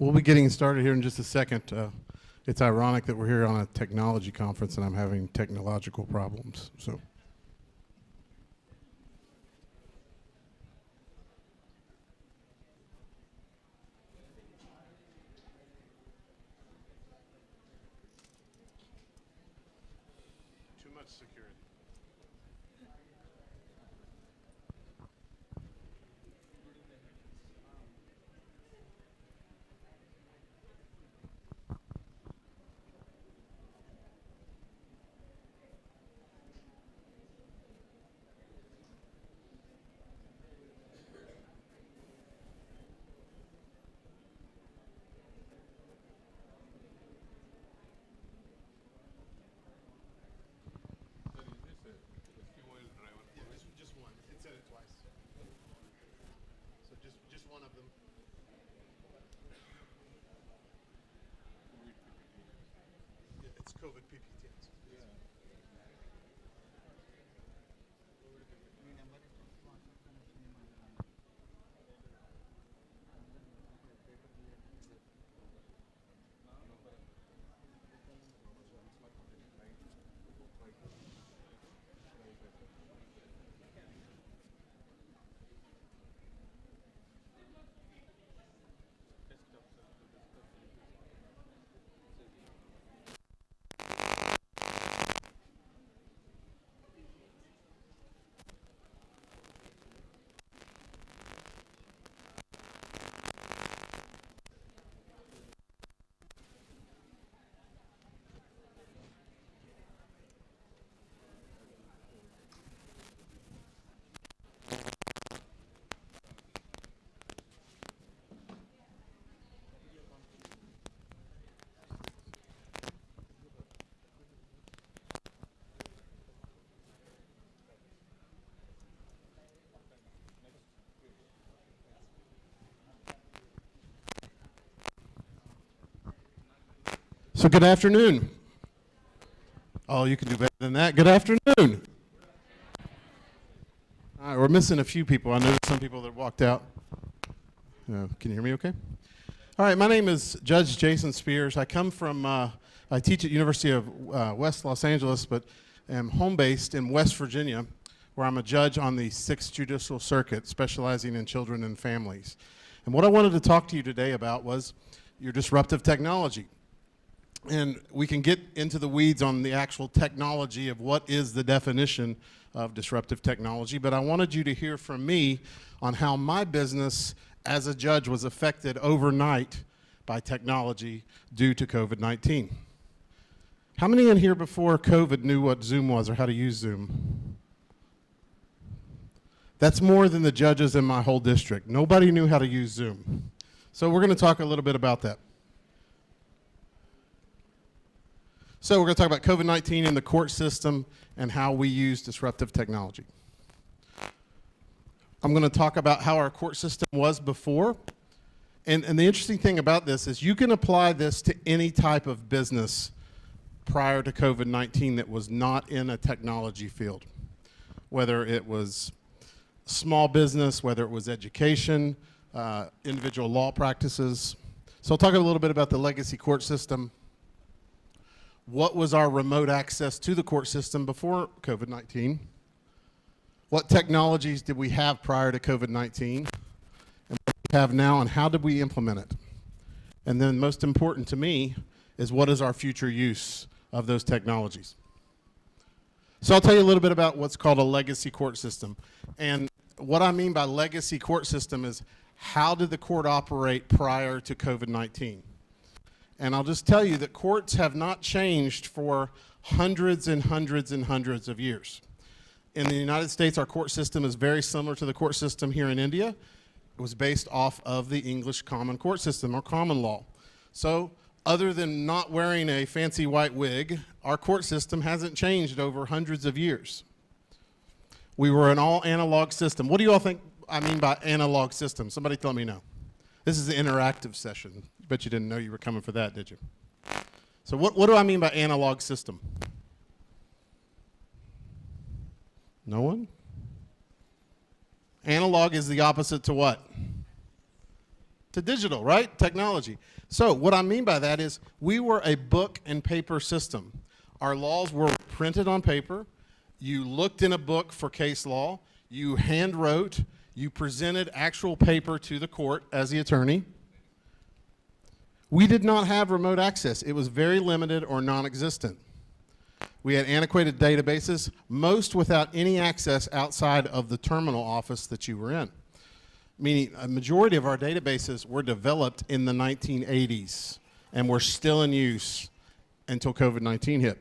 We'll be getting started here in just a second. It's ironic that we're here on a technology conference and I'm having technological problems. So. Too much security. So good afternoon. Oh, you can do better than that. Good afternoon. All right, we're missing a few people. I noticed some people that walked out. Can you hear me okay? All right, my name is Judge Jason Spears. I come from, I teach at University of West Los Angeles, but am home-based in West Virginia, where I'm a judge on the 6th Judicial Circuit, specializing in children and families. And what I wanted to talk to you today about was your disruptive technology. And we can get into the weeds on the actual technology of what is the definition of disruptive technology, but I wanted you to hear from me on how my business as a judge was affected overnight by technology due to COVID-19. How many in here before COVID knew what Zoom was or how to use Zoom? That's more than the judges in my whole district. Nobody knew how to use Zoom. So we're going to talk a little bit about that. So we're going to talk about COVID-19 in the court system and how we use disruptive technology. I'm going to talk about how our court system was before. And the interesting thing about this is you can apply this to any type of business prior to COVID-19 that was not in a technology field, whether it was small business, whether it was education, individual law practices. So I'll talk a little bit about the legacy court system. What was our remote access to the court system before COVID-19? What technologies did we have prior to COVID-19? And what do we have now, and how did we implement it? And then most important to me is what is our future use of those technologies? So I'll tell you a little bit about what's called a legacy court system. And what I mean by legacy court system is how did the court operate prior to COVID-19? And I'll just tell you that courts have not changed for hundreds and hundreds and hundreds of years. In the United States, our court system is very similar to the court system here in India. It was based off of the English common court system or common law. So other than not wearing a fancy white wig, our court system hasn't changed over hundreds of years. We were an all analog system. What do you all think I mean by analog system? Somebody tell me no. This is an interactive session. Bet you didn't know you were coming for that, did you? So what do I mean by analog system? No one? Analog is the opposite to what? to digital, right? Technology. So what I mean by that is we were a book and paper system. Our laws were printed on paper. You looked in a book for case law. You hand wrote. You presented actual paper to the court as the attorney. We did not have remote access. It was very limited or non-existent. We had antiquated databases, most without any access outside of the terminal office that you were in. Meaning a majority of our databases were developed in the 1980s and were still in use until COVID-19 hit.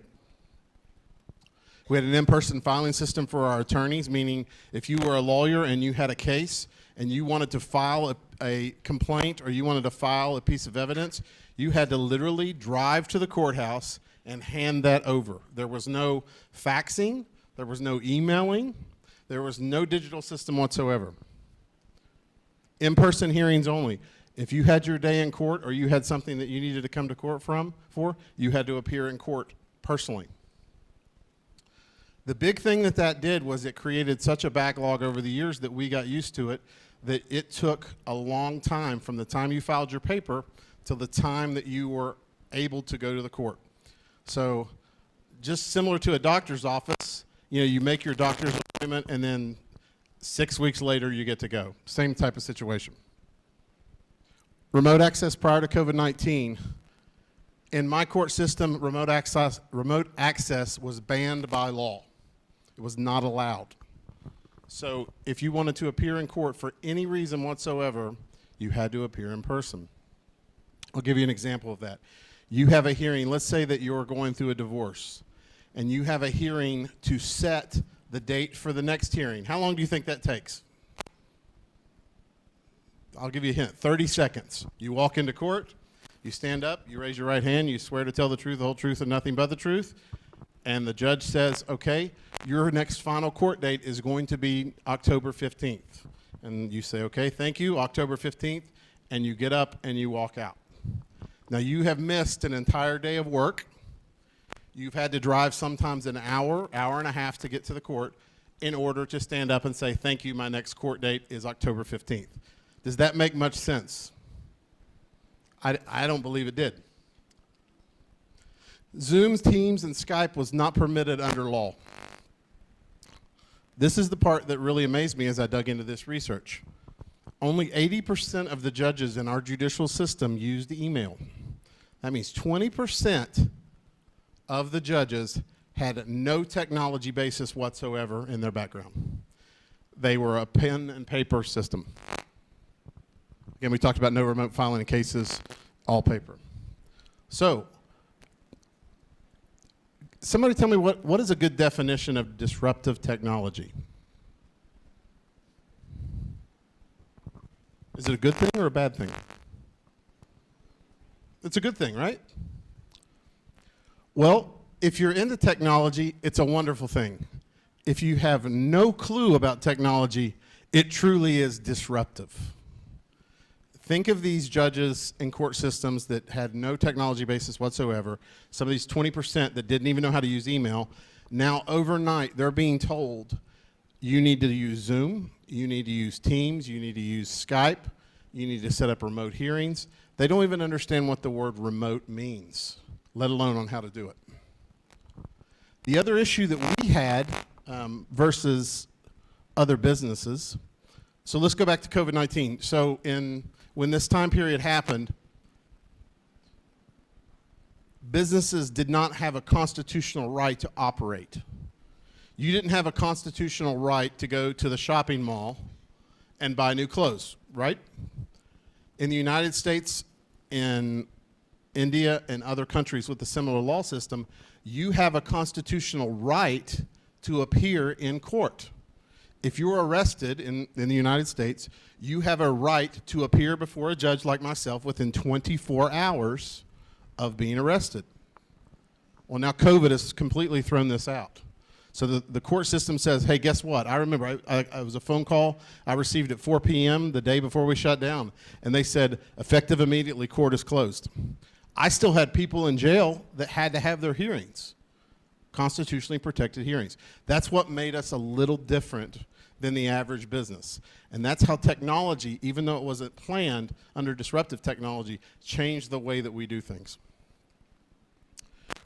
We had an in-person filing system for our attorneys, meaning if you were a lawyer and you had a case and you wanted to file a complaint or you wanted to file a piece of evidence, you had to literally drive to the courthouse and hand that over. There was no faxing, there was no emailing, there was no digital system whatsoever. In-person hearings only. If you had your day in court or you had something that you needed to come to court for, you had to appear in court personally. The big thing that did was it created such a backlog over the years that we got used to it, that it took a long time from the time you filed your paper till the time that you were able to go to the court. So just similar to a doctor's office, you know, you make your doctor's appointment and then 6 weeks later you get to go. Same type of situation. Remote access prior to COVID-19. In my court system, remote access was banned by law. It was not allowed. So if you wanted to appear in court for any reason whatsoever, you had to appear in person. I'll give you an example of that. You have a hearing, let's say that you're going through a divorce, and you have a hearing to set the date for the next hearing. How long do you think that takes? I'll give you a hint, 30 seconds. You walk into court, you stand up, you raise your right hand, you swear to tell the truth, the whole truth, and nothing but the truth, and the judge says, okay, your next final court date is going to be October 15th. And you say, okay, thank you, October 15th, and you get up and you walk out. Now you have missed an entire day of work. You've had to drive sometimes an hour, hour and a half to get to the court in order to stand up and say, thank you, my next court date is October 15th. Does that make much sense? I don't believe it did. Zoom, Teams, and Skype was not permitted under law. This is the part that really amazed me as I dug into this research. Only 80% of the judges in our judicial system used email. That means 20% of the judges had no technology basis whatsoever in their background. They were a pen and paper system. Again, we talked about no remote filing in cases, all paper. So, somebody tell me what is a good definition of disruptive technology? Is it a good thing or a bad thing? It's a good thing, right? Well, if you're into technology, it's a wonderful thing. If you have no clue about technology, it truly is disruptive. Think of these judges in court systems that had no technology basis whatsoever, some of these 20% that didn't even know how to use email. Now, overnight, they're being told, you need to use Zoom, you need to use Teams, you need to use Skype, you need to set up remote hearings. They don't even understand what the word remote means, let alone on how to do it. The other issue that we had versus other businesses, so let's go back to COVID-19. So when this time period happened, businesses did not have a constitutional right to operate. You didn't have a constitutional right to go to the shopping mall and buy new clothes, right? In the United States, in India, and other countries with a similar law system, you have a constitutional right to appear in court. If you're arrested in the United States, you have a right to appear before a judge like myself within 24 hours of being arrested. Well, now COVID has completely thrown this out. So the court system says, hey, guess what? I remember I was a phone call I received at 4 p.m. the day before we shut down, and they said, effective immediately, court is closed. I still had people in jail that had to have their hearings, constitutionally protected hearings. That's what made us a little different than the average business. And that's how technology, even though it wasn't planned under disruptive technology, changed the way that we do things.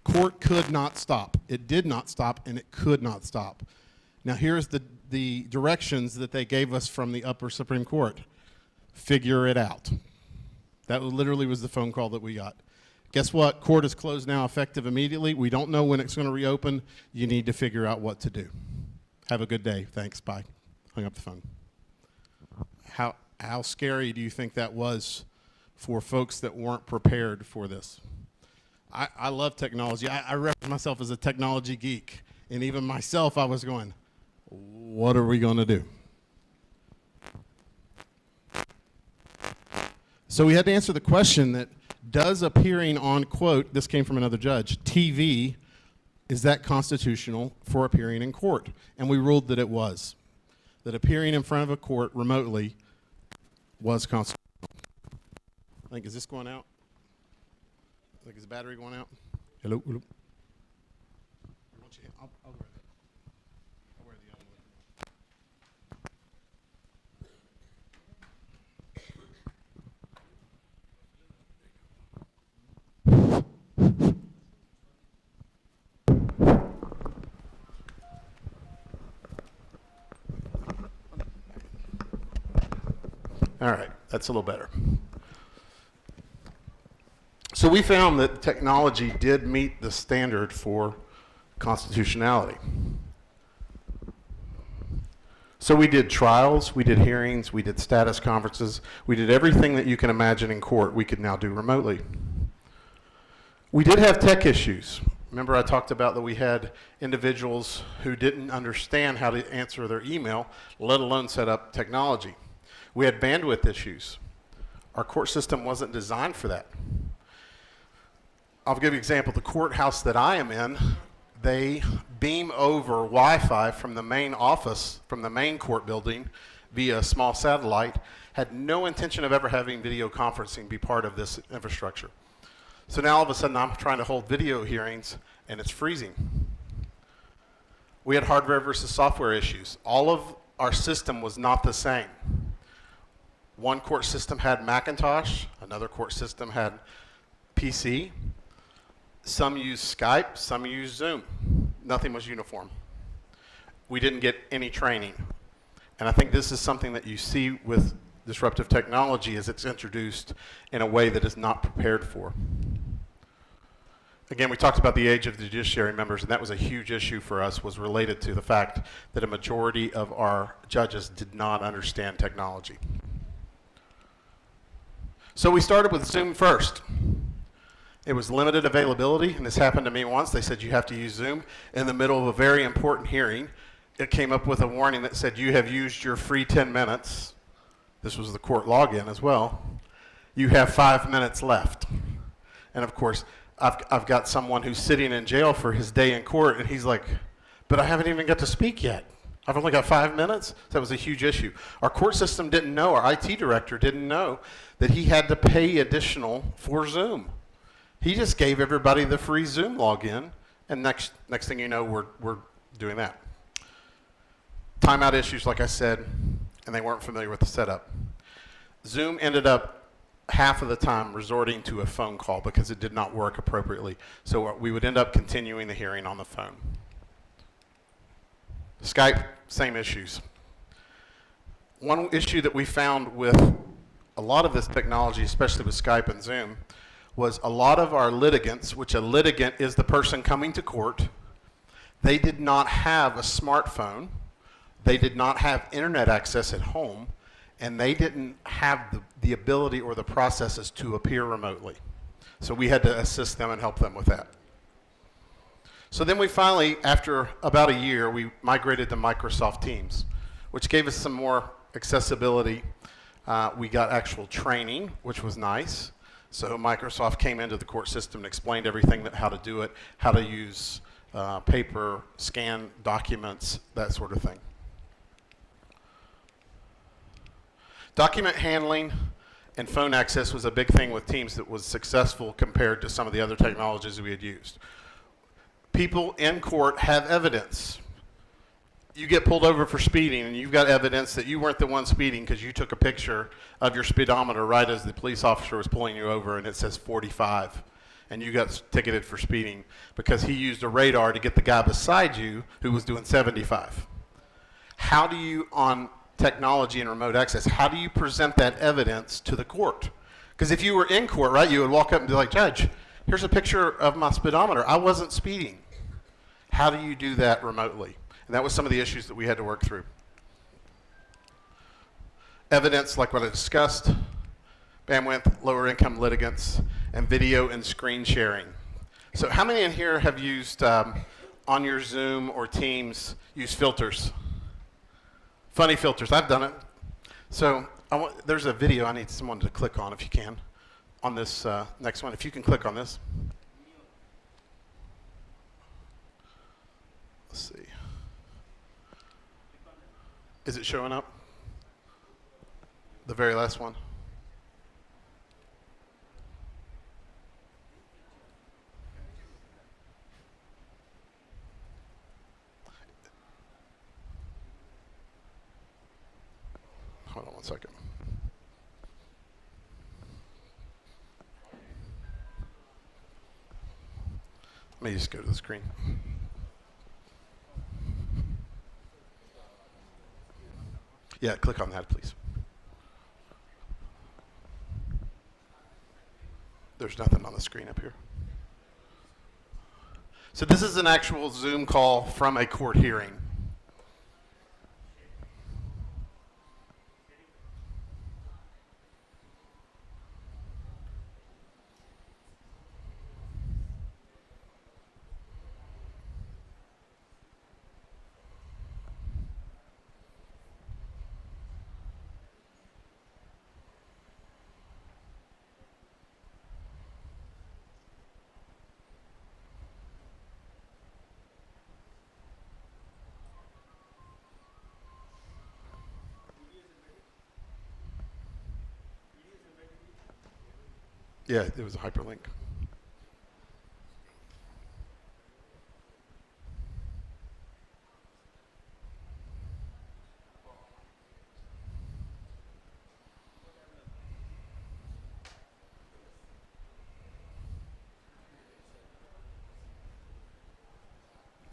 Court could not stop. It did not stop, and it could not stop. Now here's the directions that they gave us from the upper Supreme Court. Figure it out. That literally was the phone call that we got. Guess what? Court is closed now, effective immediately. We don't know when it's going to reopen. You need to figure out what to do. Have a good day. Thanks. Bye. Hung up the phone. How scary do you think that was for folks that weren't prepared for this? I love technology. I reckon myself as a technology geek. And even myself, I was going, what are we going to do? So we had to answer the question that, does appearing on, quote, this came from another judge, TV, is that constitutional for appearing in court? And we ruled that it was. That appearing in front of a court remotely was constitutional. I think, is this going out? I think, is the battery going out? Hello? Hello? I'll wear that. I'll wear the other one. All right, that's a little better. So we found that technology did meet the standard for constitutionality. So we did trials, we did hearings, we did status conferences, we did everything that you can imagine in court we could now do remotely. We did have tech issues. Remember I talked about that we had individuals who didn't understand how to answer their email, let alone set up technology. We had bandwidth issues. Our court system wasn't designed for that. I'll give you an example. The courthouse that I am in, they beam over Wi-Fi from the main office, from the main court building via a small satellite, had no intention of ever having video conferencing be part of this infrastructure. So now all of a sudden I'm trying to hold video hearings and it's freezing. We had hardware versus software issues. All of our system was not the same. One court system had Macintosh, another court system had PC. Some used Skype, some used Zoom. Nothing was uniform. We didn't get any training. And I think this is something that you see with disruptive technology as it's introduced in a way that is not prepared for. Again, we talked about the age of the judiciary members, and that was a huge issue for us, was related to the fact that a majority of our judges did not understand technology. So we started with Zoom first. It was limited availability, and this happened to me once. They said you have to use Zoom in the middle of a very important hearing. It came up with a warning that said you have used your free 10 minutes. This was the court login as well. You have 5 minutes left. And of course, I've got someone who's sitting in jail for his day in court, and he's like, but I haven't even got to speak yet. I've only got 5 minutes. That was a huge issue. Our court system didn't know, our IT director didn't know that he had to pay additional for Zoom. He just gave everybody the free Zoom login, and next thing you know, we're doing that. Timeout issues, like I said, and they weren't familiar with the setup. Zoom ended up half of the time resorting to a phone call because it did not work appropriately. So we would end up continuing the hearing on the phone. Skype, same issues. One issue that we found with a lot of this technology, especially with Skype and Zoom, was a lot of our litigants, which a litigant is the person coming to court, they did not have a smartphone, they did not have internet access at home, and they didn't have the ability or the processes to appear remotely. So we had to assist them and help them with that. So then we finally, after about a year, we migrated to Microsoft Teams, which gave us some more accessibility. We got actual training, which was nice. So Microsoft came into the court system and explained everything, how to do it, how to use paper, scan documents, that sort of thing. Document handling and phone access was a big thing with Teams that was successful compared to some of the other technologies we had used. People in court have evidence. you get pulled over for speeding and you've got evidence that you weren't the one speeding because you took a picture of your speedometer right as the police officer was pulling you over and it says 45, and you got ticketed for speeding because he used a radar to get the guy beside you who was doing 75. How do you, on technology and remote access, how do you present that evidence to the court? Because if you were in court, right, you would walk up and be like, Judge, here's a picture of my speedometer. I wasn't speeding. How do you do that remotely? And that was some of the issues that we had to work through. Evidence, like what I discussed, bandwidth, lower income litigants, and video and screen sharing. So how many in here have used, on your Zoom or Teams, use filters? Funny filters, I've done it. So there's a video I need someone to click on if you can, on this next one. If you can click on this. Let's see. Is it showing up? The very last one. Hold on one second. Let me just go to the screen. Yeah, click on that, please. There's nothing on the screen up here. So this is an actual Zoom call from a court hearing. Yeah, it was a hyperlink.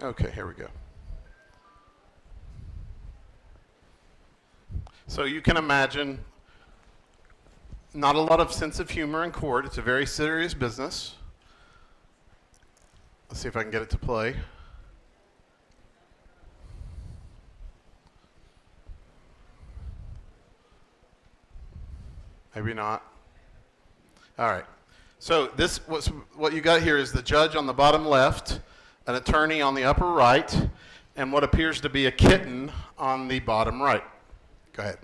Okay, here we go. So you can imagine not a lot of sense of humor in court. It's a very serious business. Let's see if I can get it to play. Maybe not. All right. So what you got here is the judge on the bottom left, an attorney on the upper right, and what appears to be a kitten on the bottom right. Go ahead.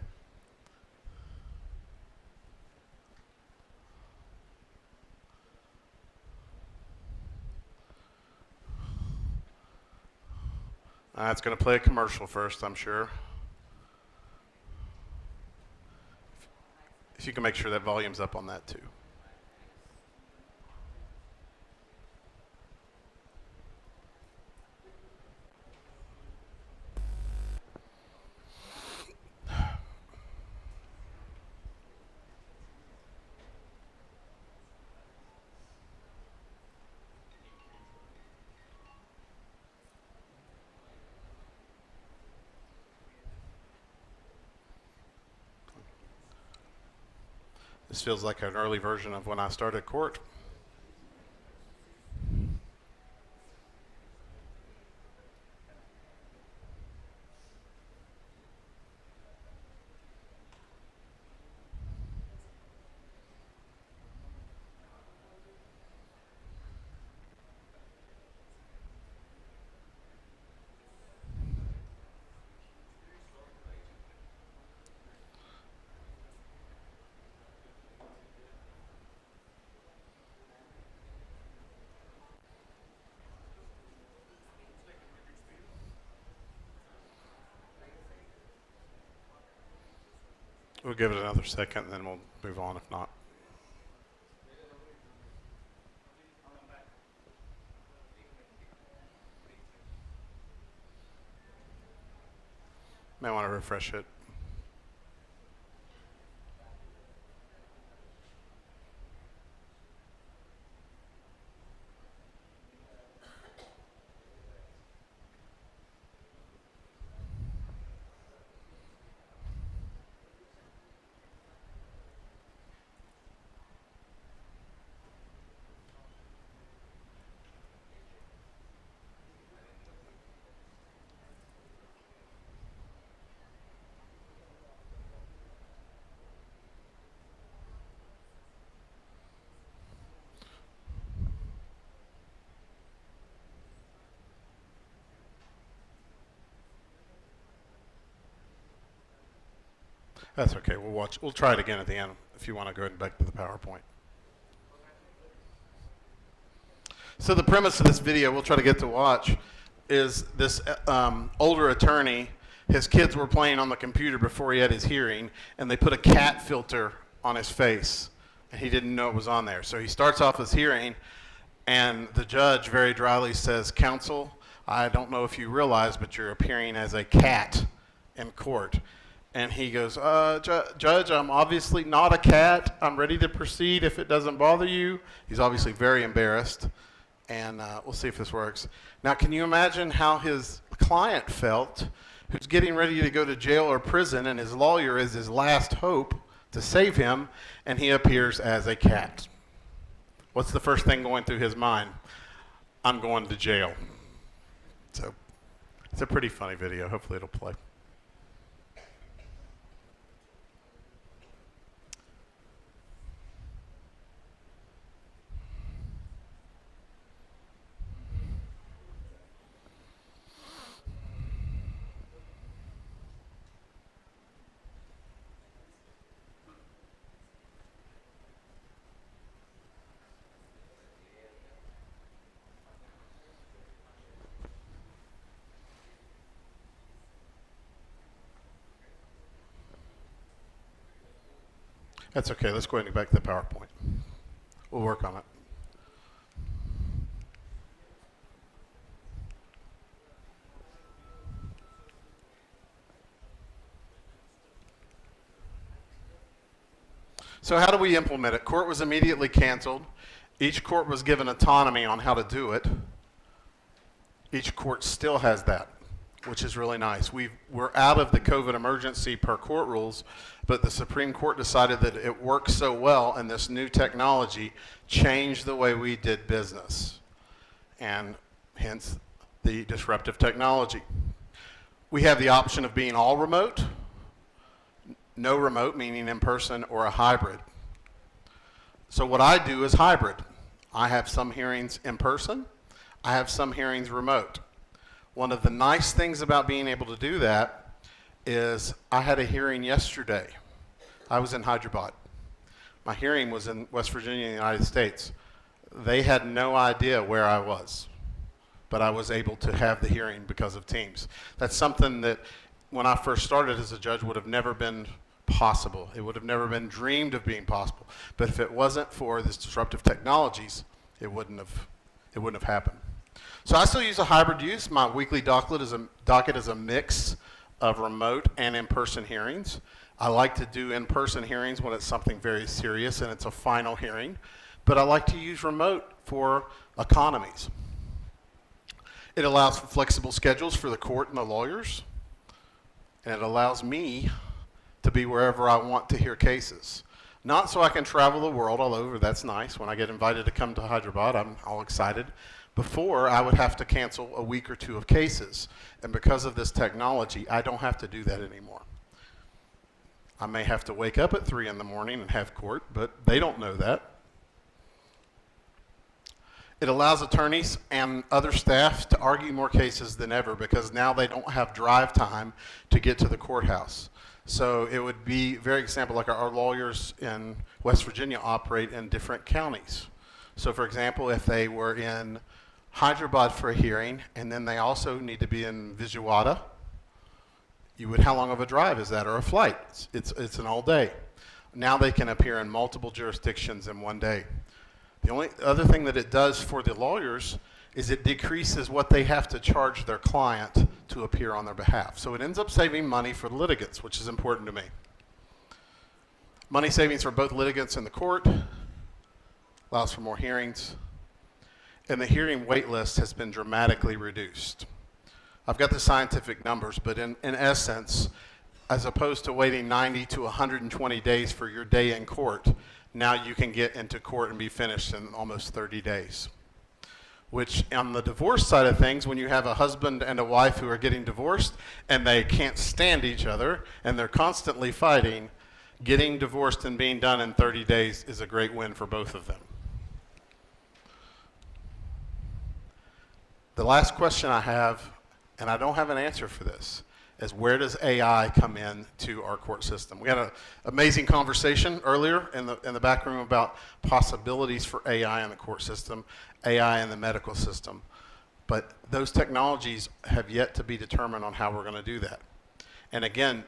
It's going to play a commercial first, I'm sure. If you can make sure that volume's up on that too. This feels like an early version of when I started court. We'll give it another second and then we'll move on if not. May want to refresh it. That's okay. We'll watch. We'll try it again at the end if you want to go ahead and back to the PowerPoint. So the premise of this video we'll try to get to watch is this older attorney, his kids were playing on the computer before he had his hearing, and they put a cat filter on his face, and he didn't know it was on there. So he starts off his hearing, and the judge very dryly says, "Counsel, I don't know if you realize, but you're appearing as a cat in court." And he goes, Judge, I'm obviously not a cat. I'm ready to proceed if it doesn't bother you. He's obviously very embarrassed. And we'll see if this works. Now, can you imagine how his client felt, who's getting ready to go to jail or prison, and his lawyer is his last hope to save him, and he appears as a cat? What's the first thing going through his mind? I'm going to jail. So it's a pretty funny video. Hopefully it'll play. That's okay. Let's go ahead and get back to the PowerPoint. We'll work on it. So how do we implement it? Court was immediately canceled. Each court was given autonomy on how to do it. Each court still has that, which is really nice. We're out of the COVID emergency per court rules, but the Supreme Court decided that it works so well and this new technology changed the way we did business, and hence the disruptive technology. We have the option of being all remote, no remote, meaning in person, or a hybrid. So what I do is hybrid. I have some hearings in person, I have some hearings remote. One of the nice things about being able to do that is I had a hearing yesterday. I was in Hyderabad. My hearing was in West Virginia, in the United States. They had no idea where I was, but I was able to have the hearing because of Teams. That's something that when I first started as a judge would have never been possible. It would have never been dreamed of being possible. But if it wasn't for these disruptive technologies, it wouldn't have happened. So I still use a hybrid use. My weekly docket is a mix of remote and in-person hearings. I like to do in-person hearings when it's something very serious and it's a final hearing, but I like to use remote for economies. It allows for flexible schedules for the court and the lawyers, and it allows me to be wherever I want to hear cases. Not so I can travel the world all over, that's nice. When I get invited to come to Hyderabad, I'm all excited. Before, I would have to cancel a week or two of cases, and because of this technology, I don't have to do that anymore. I may have to wake up at 3 in the morning and have court, but they don't know that. It allows attorneys and other staff to argue more cases than ever because now they don't have drive time to get to the courthouse. So it would be, very example, like our lawyers in West Virginia operate in different counties. So for example, if they were in Hyderabad for a hearing and then they also need to be in Vijayawada, how long of a drive is that, or a flight? It's an all day. Now they can appear in multiple jurisdictions in one day. The only other thing that it does for the lawyers is it decreases what they have to charge their client to appear on their behalf. So it ends up saving money for the litigants, which is important to me. Money savings for both litigants and the court, allows for more hearings, and the hearing wait list has been dramatically reduced. I've got the scientific numbers, but in essence, as opposed to waiting 90 to 120 days for your day in court, now you can get into court and be finished in almost 30 days. Which on the divorce side of things, when you have a husband and a wife who are getting divorced and they can't stand each other and they're constantly fighting, getting divorced and being done in 30 days is a great win for both of them. The last question I have, and I don't have an answer for this, is where does AI come in to our court system? We had an amazing conversation earlier in the back room about possibilities for AI in the court system, AI in the medical system. But those technologies have yet to be determined on how we're going to do that. And again,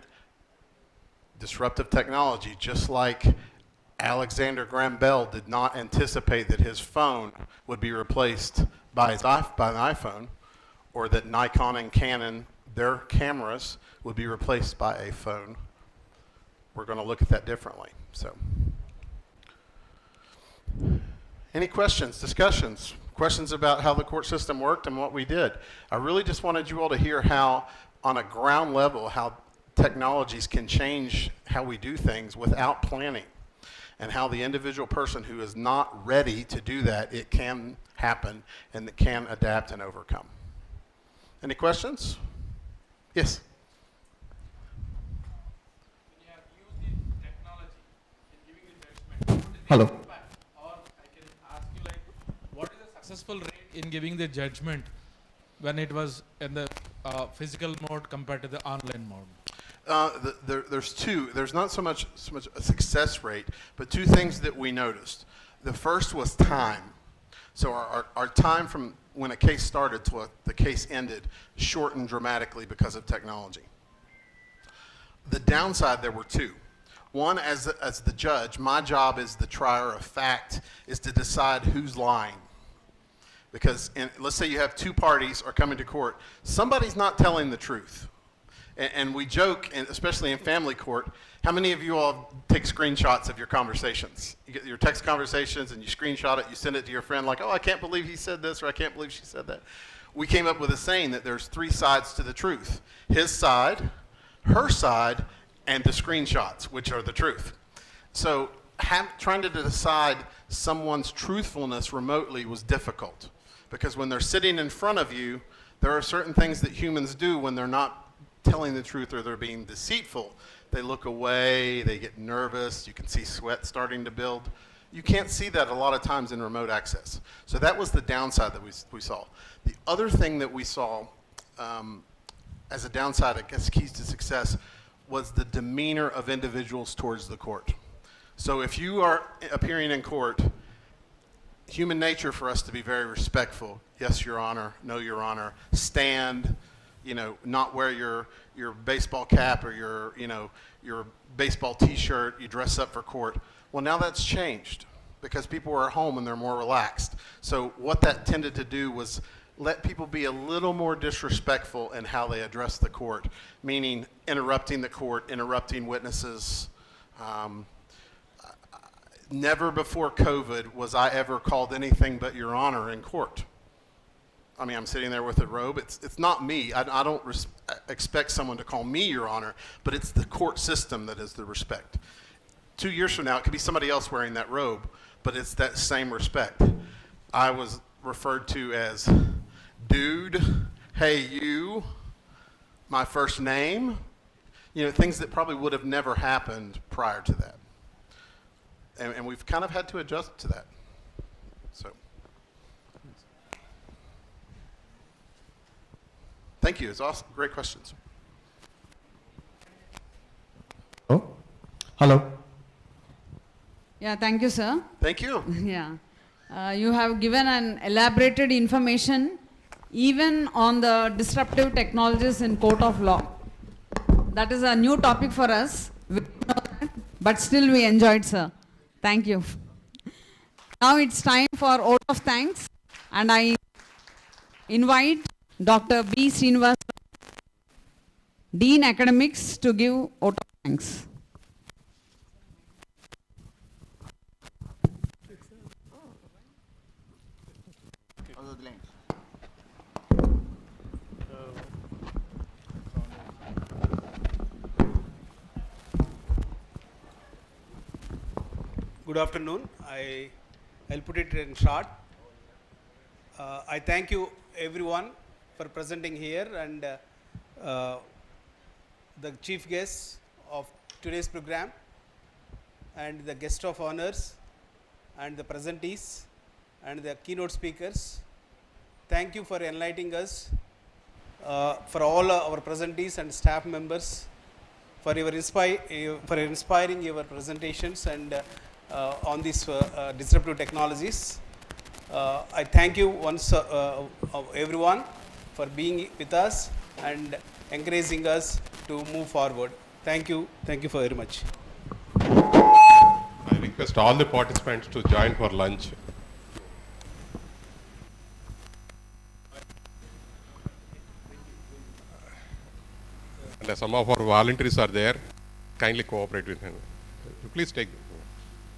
disruptive technology, just like Alexander Graham Bell did not anticipate that his phone would be replaced by an iPhone, or that Nikon and Canon, their cameras, would be replaced by a phone. We're going to look at that differently. So, any questions, discussions, questions about how the court system worked and what we did? I really just wanted you all to hear how, on a ground level, how technologies can change how we do things without planning, and how the individual person who is not ready to do that, it can happen, and it can adapt and overcome. Any questions? Yes? When you have used the technology in giving the judgment, what is the Hello. impact? Or I can ask you, like, what is the successful rate in giving the judgment when it was in the physical mode compared to the online mode? There's two. There's not so much a success rate, but two things that we noticed. The first was time. So our time from when a case started to the case ended shortened dramatically because of technology. The downside, there were two. One, as the judge, my job as the trier of fact is to decide who's lying. Because let's say you have two parties are coming to court, somebody's not telling the truth. And we joke, and especially in family court, how many of you all take screenshots of your conversations? You get your text conversations and you screenshot it, you send it to your friend like, oh, I can't believe he said this, or I can't believe she said that. We came up with a saying that there's three sides to the truth. His side, her side, and the screenshots, which are the truth. So trying to decide someone's truthfulness remotely was difficult, because when they're sitting in front of you, there are certain things that humans do when they're not telling the truth or they're being deceitful. They look away, they get nervous, you can see sweat starting to build. You can't see that a lot of times in remote access. So that was the downside that we saw. The other thing that we saw as a downside, I guess keys to success, was the demeanor of individuals towards the court. So if you are appearing in court, human nature for us to be very respectful. Yes, Your Honor. No, Your Honor. Stand. You know, not wear your baseball cap or your baseball T-shirt. You dress up for court. Well, now that's changed because people are at home and they're more relaxed. So what that tended to do was let people be a little more disrespectful in how they address the court, meaning interrupting the court, interrupting witnesses. Never before COVID was I ever called anything but Your Honor in court. I mean, I'm sitting there with a robe. It's not me. I don't expect someone to call me Your Honor, but it's the court system that is the respect. 2 years from now, it could be somebody else wearing that robe, but it's that same respect. I was referred to as dude, hey you, my first name, you know, things that probably would have never happened prior to that. And we've kind of had to adjust to that. So. Thank you. It's awesome. Great questions. Oh, hello. Yeah, thank you, sir. Thank you. Yeah. You have given an elaborated information even on the disruptive technologies in court of law. That is a new topic for us, but still we enjoyed, sir. Thank you. Now it's time for vote of thanks, and I invite Dr. B. Srinivas Dean Academics, to give vote of thanks. Good afternoon. I'll put it in short. I thank you everyone for presenting here, and the chief guests of today's program, and the guest of honors, and the presentees, and the keynote speakers. Thank you for enlightening us, for all our presentees and staff members, for inspiring your presentations and on these disruptive technologies. I thank you once everyone for being with us and encouraging us to move forward. Thank you very much. I request all the participants to join for lunch. And some of our volunteers are there. Kindly cooperate with them. Please take them.